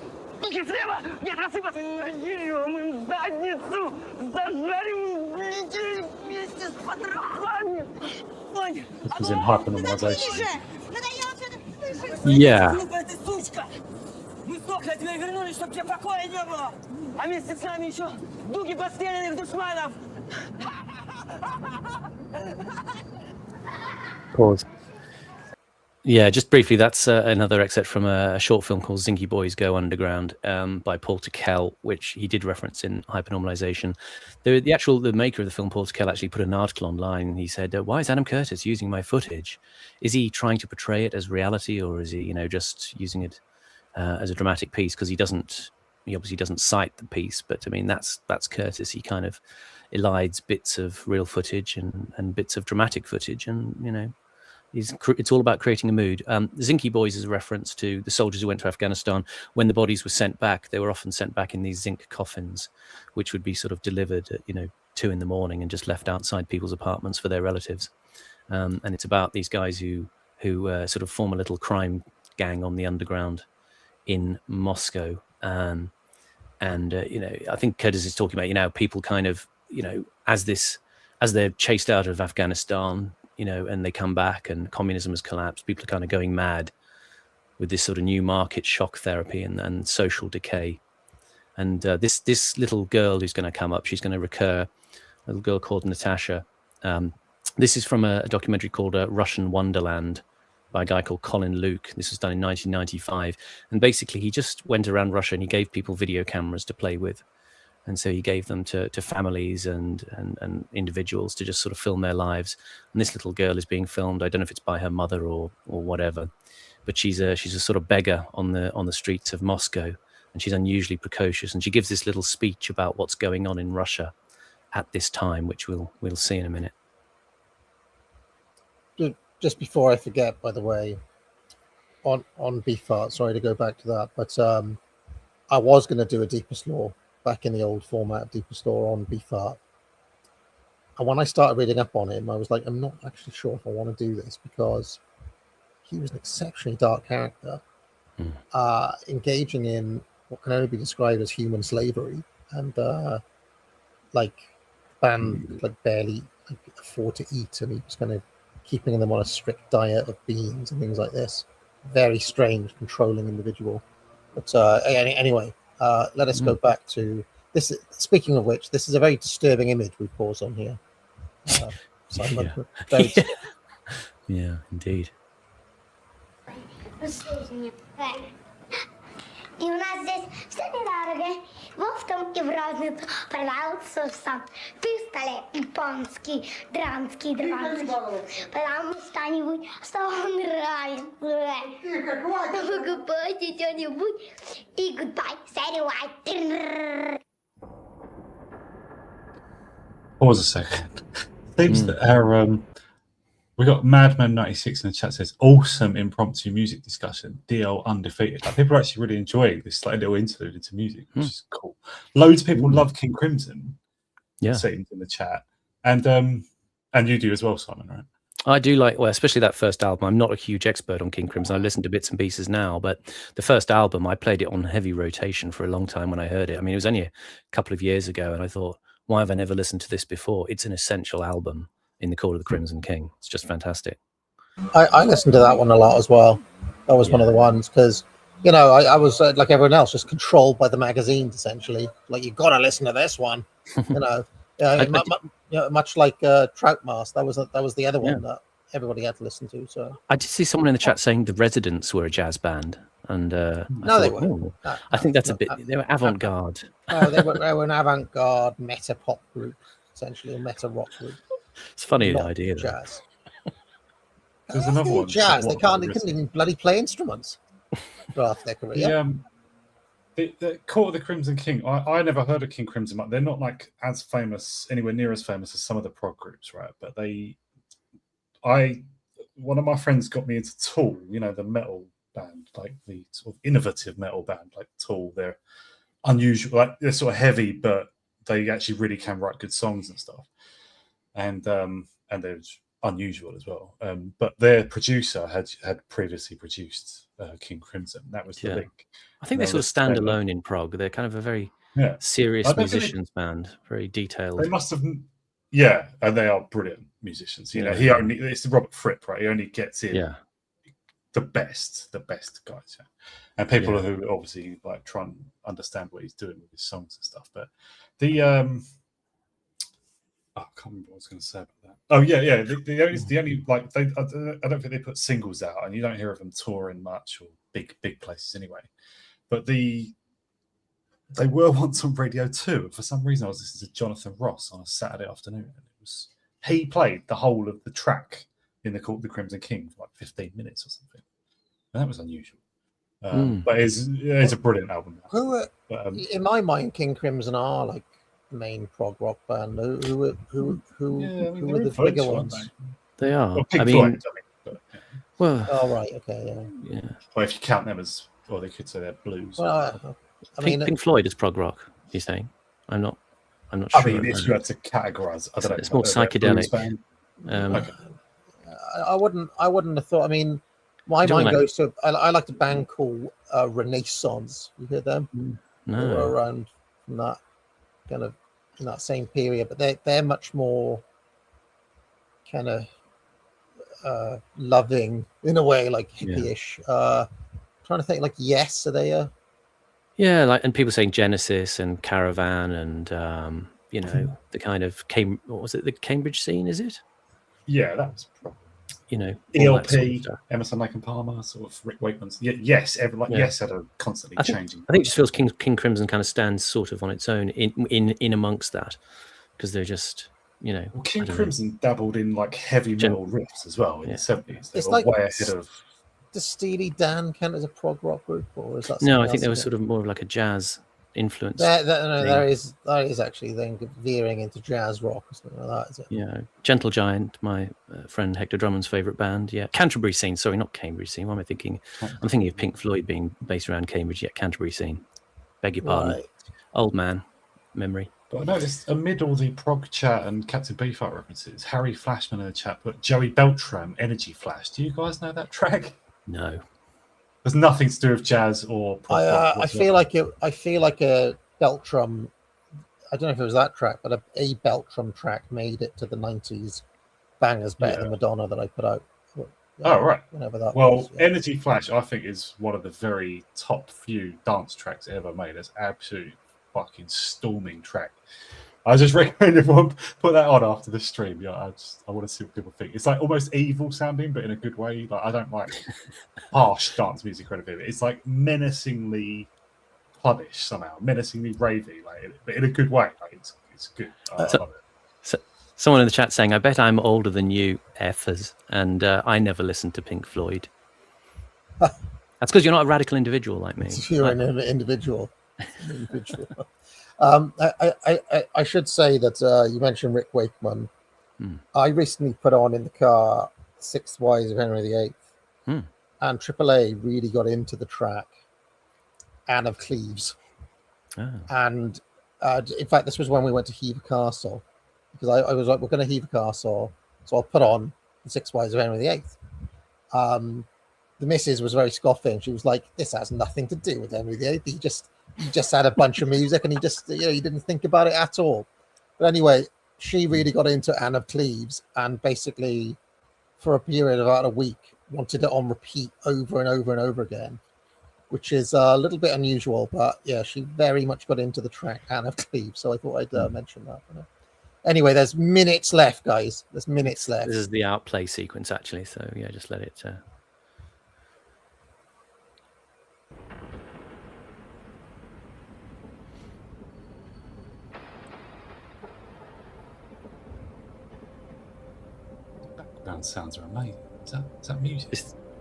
Руки слева! Нет, рассыпаться! Наем им задницу! Зажарим детей вместе с потрохами! This was in hypernormalization. Yeah. Мы сдохли, а тебя вернули, чтобы тебе покоя не было! А вместе с нами еще дуги подстреленных душманов! Pause. Yeah, just briefly, that's another excerpt from a short film called Zinky Boys Go Underground by Paul Tickell, which he did reference in Hypernormalization. The maker of the film, Paul Tickell, actually put an article online. He said, why is Adam Curtis using my footage? Is he trying to portray it as reality, or is he, you know, just using it as a dramatic piece? Because he obviously doesn't cite the piece, but I mean, that's Curtis. He kind of elides bits of real footage and bits of dramatic footage, and, you know, it's all about creating a mood. Zinky Boys is a reference to the soldiers who went to Afghanistan. When the bodies were sent back, they were often sent back in these zinc coffins, which would be sort of delivered at, 2 a.m. and just left outside people's apartments for their relatives. And it's about these guys who sort of form a little crime gang on the underground in Moscow. I think Curtis is talking about, people kind of, as they're chased out of Afghanistan, and they come back and communism has collapsed, people are kind of going mad with this sort of new market shock therapy and social decay. And this little girl who's going to come up, she's going to recur, a little girl called Natasha. This is from a documentary called Russian Wonderland by a guy called Colin Luke. This was done in 1995. And basically he just went around Russia and he gave people video cameras to play with. And so he gave them to families and individuals to just sort of film their lives. And this little girl is being filmed. I don't know if it's by her mother or whatever, but she's a sort of beggar on the streets of Moscow, and she's unusually precocious. And she gives this little speech about what's going on in Russia at this time, which we'll see in a minute. Just before I forget, by the way, on Beefheart, sorry to go back to that, but I was going to do a Deepest Lore back in the old format of Deepest Lore on Beefheart. And when I started reading up on him, I was like, I'm not actually sure if I want to do this, because he was an exceptionally dark character, engaging in what can only be described as human slavery, and barely afford to eat, and he was kind of keeping them on a strict diet of beans and things like this. Very strange, controlling individual. But anyway, let us go back to this. Speaking of which, this is a very disturbing image we pause on here. Simon, yeah, indeed. И у нас здесь все недорого. В оптом и в розницу продаются все. Ты в столе японский, дранский, потому что-нибудь, что он нравится. Покупайте что-нибудь и goodbye, say. Pause a second. Seems that our we got Madman96 in the chat says awesome impromptu music discussion. DL undefeated. Like, people are actually really enjoying this like little interlude into music, which is cool. Loads of people love King Crimson. Yeah, seems in the chat, and you do as well, Simon, right? I do like, well, especially that first album. I'm not a huge expert on King Crimson. I listen to bits and pieces now, but the first album, I played it on heavy rotation for a long time when I heard it. I mean, it was only a couple of years ago, and I thought, why have I never listened to this before? It's an essential album in the Call of the Crimson King. It's just fantastic. I listened to that one a lot as well. That was one of the ones, because I was like everyone else, just controlled by the magazines essentially. Like, you've got to listen to this one, much like Trout Mask. That was the other one that everybody had to listen to. So I did see someone in the chat saying the Residents were a jazz band, and they weren't. I think that's a bit. They were avant-garde. They were an avant-garde meta pop group, essentially, a meta rock group. It's funny, the idea. Jazz. There's another one. Jazz. They couldn't even bloody play instruments. After their career. The Court of the Crimson King. I never heard of King Crimson. They're not like as famous, anywhere near as famous as some of the prog groups, right? But one of my friends got me into Tool. You know, the metal band, like the sort of innovative metal band, like Tool. They're unusual, like they're sort of heavy, but they actually really can write good songs and stuff. And they're unusual as well. But their producer had previously produced King Crimson. That was the link. I think they sort of stand alone in prog. They're kind of a very serious musicians band, very detailed. They must have, and they are brilliant musicians. You know, it's Robert Fripp, right? He only gets in the best guys, and people who obviously like try and understand what he's doing with his songs and stuff. But the I can't remember what I was going to say about that. Oh yeah. The only like I don't think they put singles out, and you don't hear of them touring much or big places anyway. But they were once on Radio 2, and for some reason I was listening to Jonathan Ross on a Saturday afternoon, and he played the whole of the track in the Court of the Crimson King for like 15 minutes or something, and that was unusual. But it's a brilliant album. In my mind, King Crimson are like the main prog rock band. Who were the bigger ones? They are. Well, Pink Floyd, well, oh right, okay, yeah. Well, if you count them as, well, they could say they're blues. Well, I mean, Pink Floyd is prog rock. You're saying? I'm not sure. I mean, if you had to categorize, I don't know. It's more psychedelic. I wouldn't have thought. I mean, my mind goes to. I liked a band called Renaissance. You hear them? No. They were around from that kind of in that same period, but they're much more kind of loving in a way, like hippie-ish. Trying to think, like Yes, are they? Yeah, like, and people saying Genesis and Caravan and you know, the kind of what was it, the Cambridge scene? Is it? Yeah, that was probably. You know, ELP, sort of Emerson, Lake and Palmer, sort of Rick Wakeman's. Yes, Yes had a constantly changing. I think it just feels King Crimson kind of stands sort of on its own in amongst that, because they're just, you know. Well, King Crimson dabbled in like heavy metal riffs as well in the 70s. They were way ahead of. Does Steely Dan count as a prog rock group, or is that? No, I think they were sort of more of like a jazz influence. There is actually then veering into jazz rock or something like that, is it? Yeah, Gentle Giant, my friend Hector Drummond's favourite band. Yeah, Canterbury Scene. Sorry, not Cambridge Scene. What am I thinking? I'm thinking of Pink Floyd being based around Cambridge. Yeah, Canterbury Scene. Beg your pardon. Right. Old man memory. But I noticed amid all the prog chat and Captain Beefheart references, Harry Flashman in the chat put Joey Beltram, Energy Flash. Do you guys know that track? No. There's nothing to do with jazz or prog. I feel like a Beltram. I don't know if it was that track, but a Beltram track made it to the 90s bangers better than Madonna that I put out. Oh right. Whenever that was. Energy Flash, I think, is one of the very top few dance tracks ever made. It's absolutely fucking storming track. I just recommend everyone put that on after the stream. Yeah, I want to see what people think. It's like almost evil sounding, but in a good way. Like, I don't like harsh dance music or anything. It's like menacingly clubbish somehow, menacingly ravey, like, but in a good way. Like, it's good. I love it. So, someone in the chat saying, "I bet I'm older than you, effers," and I never listened to Pink Floyd. That's because you're not a radical individual like me. You're an individual. I should say that you mentioned Rick Wakeman. I recently put on in the car Six Wives of Henry VIII, and AAA really got into the track Anne of Cleves. And in fact, this was when we went to Hever Castle, because I was like, we're going to Hever Castle, so I'll put on the Six Wives of Henry VIII. The missus was very scoffing. She was like, this has nothing to do with Henry VIII. He just had a bunch of music, and he just, he didn't think about it at all. But anyway, she really got into Anne of Cleves, and basically for a period of about a week wanted it on repeat over and over and over again, which is a little bit unusual, but yeah, she very much got into the track Anne of Cleves, so I thought I'd mention that. Anyway, there's minutes left, guys. There's minutes left. This is the outplay sequence, actually, so yeah, just let it... Background sounds are amazing. Is that music?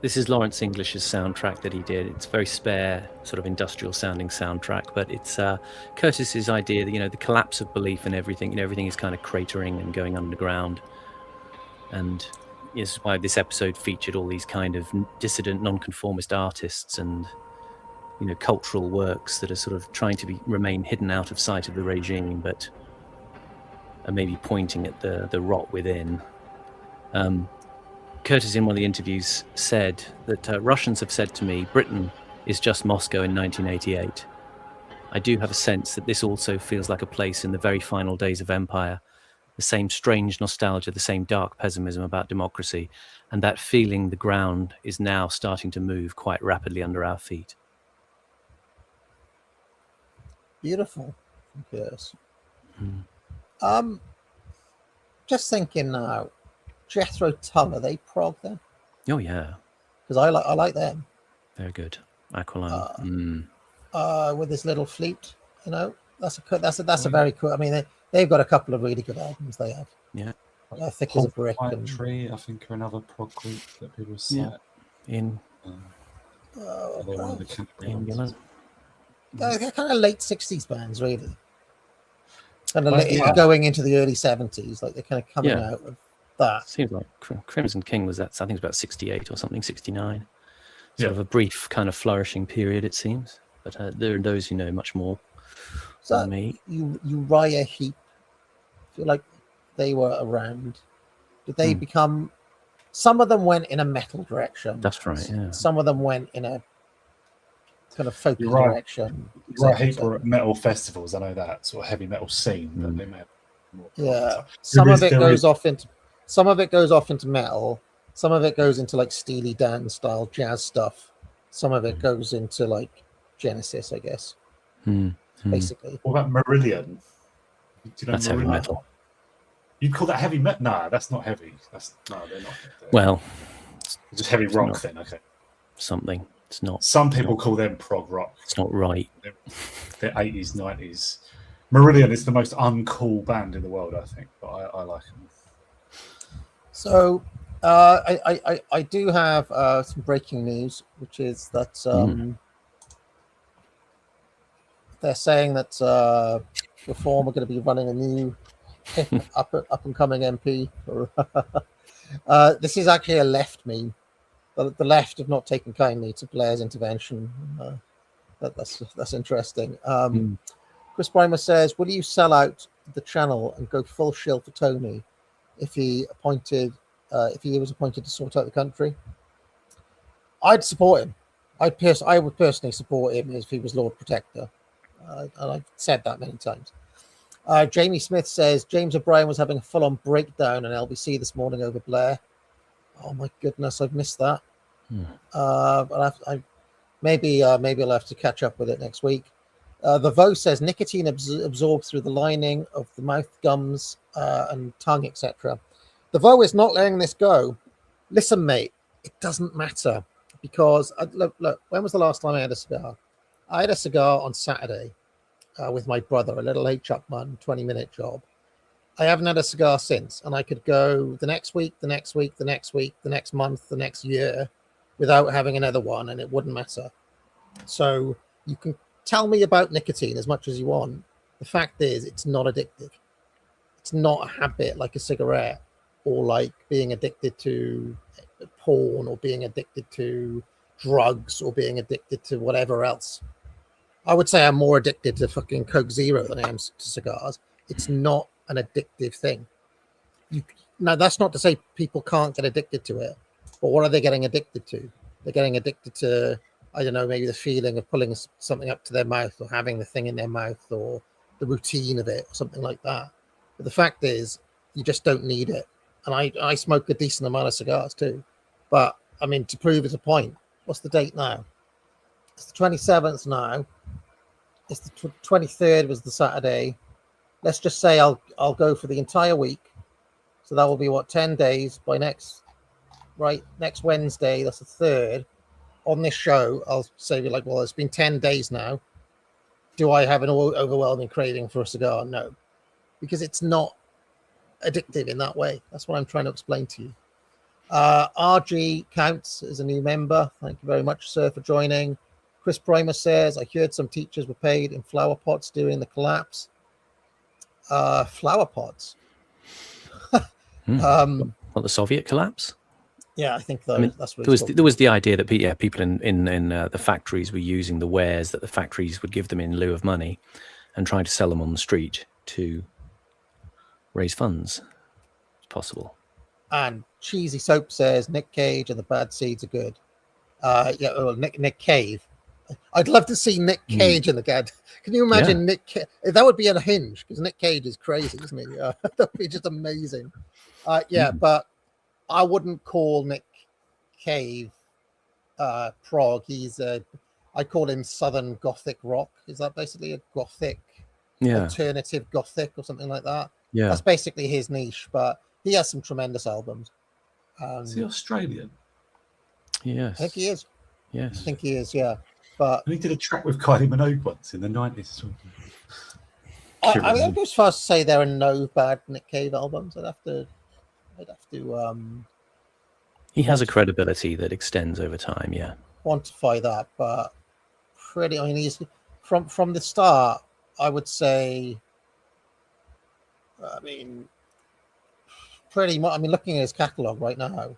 This is Lawrence English's soundtrack that he did. It's a very spare, sort of industrial sounding soundtrack, but it's Curtis's idea that, you know, the collapse of belief in everything, you know, everything is kind of cratering and going underground. And this is why this episode featured all these kind of dissident, nonconformist artists and, you know, cultural works that are sort of trying to remain hidden out of sight of the regime, but are maybe pointing at the rot within. Curtis, in one of the interviews, said that Russians have said to me, Britain is just Moscow in 1988. I do have a sense that this also feels like a place in the very final days of empire, the same strange nostalgia, the same dark pessimism about democracy, and that feeling the ground is now starting to move quite rapidly under our feet. Beautiful. Yes. Just thinking now, Jethro Tull, are they prog then? Oh yeah, because I like them. Very good. Aqualung. With this little flute, you know, that's a very cool. I mean, they've got a couple of really good albums. They have. Yeah. Thick as a brick. Tree, I think, are another prog group that people cite. In. They're one of the categories. They're kind of late 60s bands, really. Kind of going into the early 70s, like they're kind of coming out of that. Seems like Crimson King was that. I think it was about 68 or something, 69. Sort of a brief kind of flourishing period, it seems. But there are those who know much more than me. Uriah Heep, I feel like they were around. Did they become? Some of them went in a metal direction. That's right. Yeah. Some of them went in a kind of folk direction. Uriah Heep were at metal festivals. I know that sort of heavy metal scene. That they met. Yeah. Some of it goes off into metal. Some of it goes into like Steely Dan style jazz stuff. Some of it goes into like Genesis, I guess. Basically. What about Marillion? Do you know that's Marillion? heavy metal. You'd call that heavy metal? Nah, that's not heavy. They're not. Well, just heavy rock then. Okay. Something. It's not. Some people call them prog rock. It's not right. They're 80s, 90s. Marillion is the most uncool band in the world, I think, but I like them. So I do have some breaking news, which is that they're saying that Reform are going to be running a new up and coming MP. This is actually a left meme. The left have not taken kindly to Blair's intervention. That's interesting. Chris Brymer says, "Will you sell out the channel and go full shill for Tony if he was appointed to sort out the country?" I'd support him. I would personally support him if he was Lord Protector, and I've said that many times. Jamie Smith says James O'Brien was having a full-on breakdown on LBC this morning over Blair. Oh my goodness, I've missed that. But maybe I'll have to catch up with it next week. The Vo says nicotine absorbed through the lining of the mouth, gums, and tongue, etc. The Vo is not letting this go. Listen, mate, it doesn't matter because look. When was the last time I had a cigar? I had a cigar on Saturday with my brother, a little H. Upman 20-minute job. I haven't had a cigar since, and I could go the next week, the next week, the next week, the next month, the next year without having another one, and it wouldn't matter. So you can tell me about nicotine as much as you want. The fact is, it's not addictive. It's not a habit like a cigarette or like being addicted to porn or being addicted to drugs or being addicted to whatever else. I would say I'm more addicted to fucking Coke Zero than I am to cigars. It's not an addictive thing. Now, that's not to say people can't get addicted to it, but what are they getting addicted to? They're getting addicted to, I don't know, maybe the feeling of pulling something up to their mouth or having the thing in their mouth or the routine of it or something like that. But the fact is, you just don't need it. And I smoke a decent amount of cigars too. But, I mean, to prove it's a point, what's the date now? It's the 27th now. It's the 23rd was the Saturday. Let's just say I'll go for the entire week. So that will be, 10 days by next Wednesday. That's the 3rd. On this show, I'll say, well, it's been 10 days now. Do I have an overwhelming craving for a cigar? No, because it's not addictive in that way. That's what I'm trying to explain to you. RG counts as a new member. Thank you very much, sir, for joining. Chris Primer says, I heard some teachers were paid in flower pots during the collapse. Flower pots. What, the Soviet collapse? Yeah, I think I mean, that's what there was the idea that people in the factories were using the wares that the factories would give them in lieu of money and trying to sell them on the street to raise funds. It's possible. And Cheesy Soap says Nick Cage and the Bad Seeds are good. Yeah, well, Nick Cave. I'd love to see Nick Cage in the Gad. Can you imagine Nick Cage? That would be a hinge because Nick Cage is crazy, isn't he? That would be just amazing. But I wouldn't call Nick Cave prog. I call him Southern Gothic rock. Is that basically a Gothic, alternative Gothic or something like that? Yeah. That's basically his niche, but he has some tremendous albums. Is he Australian? I Yes. think he is. Yes. I think he is, yeah. But and he did a track with Kylie Minogue once in the 90s. I would go as far as to say there are no bad Nick Cave albums. I'd have to he has a credibility that extends over time, yeah. quantify that, but I mean, he's from the start, I would say, I mean, pretty much, I mean, looking at his catalogue right now,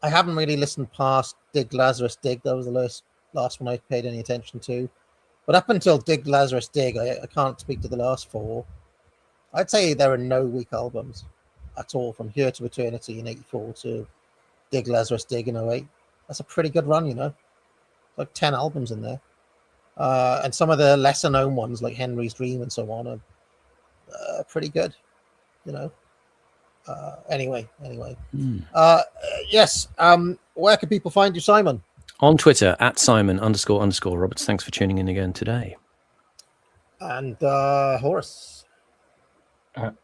I haven't really listened past Dig Lazarus Dig. That was the last one I paid any attention to. But up until Dig Lazarus Dig, I can't speak to the last four. I'd say there are no weak albums at all, from Here to Eternity in 84 to Dig Lazarus Dig in 08. That's a pretty good run, you know. Like 10 albums in there. And some of the lesser known ones like Henry's Dream and so on are pretty good, you know. Anyway. Yes. Where can people find you, Simon? On Twitter at Simon__Roberts. Thanks for tuning in again today. And Horace.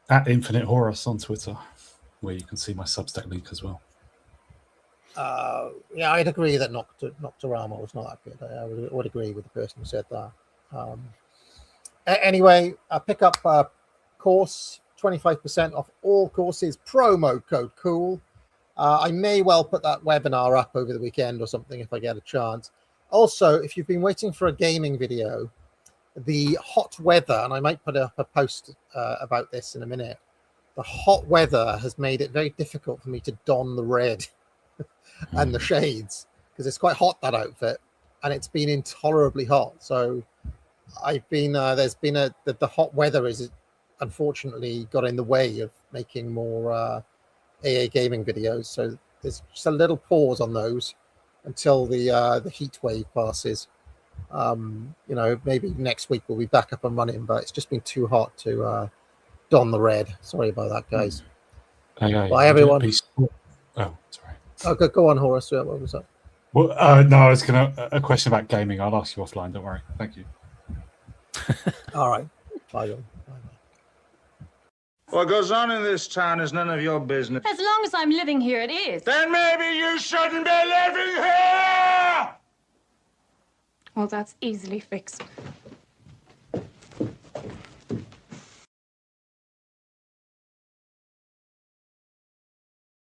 At Infinite Horus on Twitter, where you can see my Substack link as well. Yeah, I'd agree that Nocturama was not that good. I would agree with the person who said that. Anyway, pick up a course, 25% off all courses, promo code COOL. I may well put that webinar up over the weekend or something if I get a chance. Also, if you've been waiting for a gaming video, the hot weather, and I might put up a post about this in a minute, the hot weather has made it very difficult for me to don the red and the shades because it's quite hot, that outfit, and it's been intolerably hot. So I've been the hot weather is unfortunately got in the way of making more AA gaming videos. So there's just a little pause on those until the heat wave passes. You know, maybe next week we'll be back up and running, but it's just been too hot to don the red. Sorry about that, guys. Bye, everyone. Oh, sorry. Oh, go on, Horace. What was that? Well, no, I was a question about gaming. I'll ask you offline. Don't worry. Thank you. All right. Bye. What goes on in this town is none of your business. As long as I'm living here, it is. Then maybe you shouldn't be living here! Well, that's easily fixed.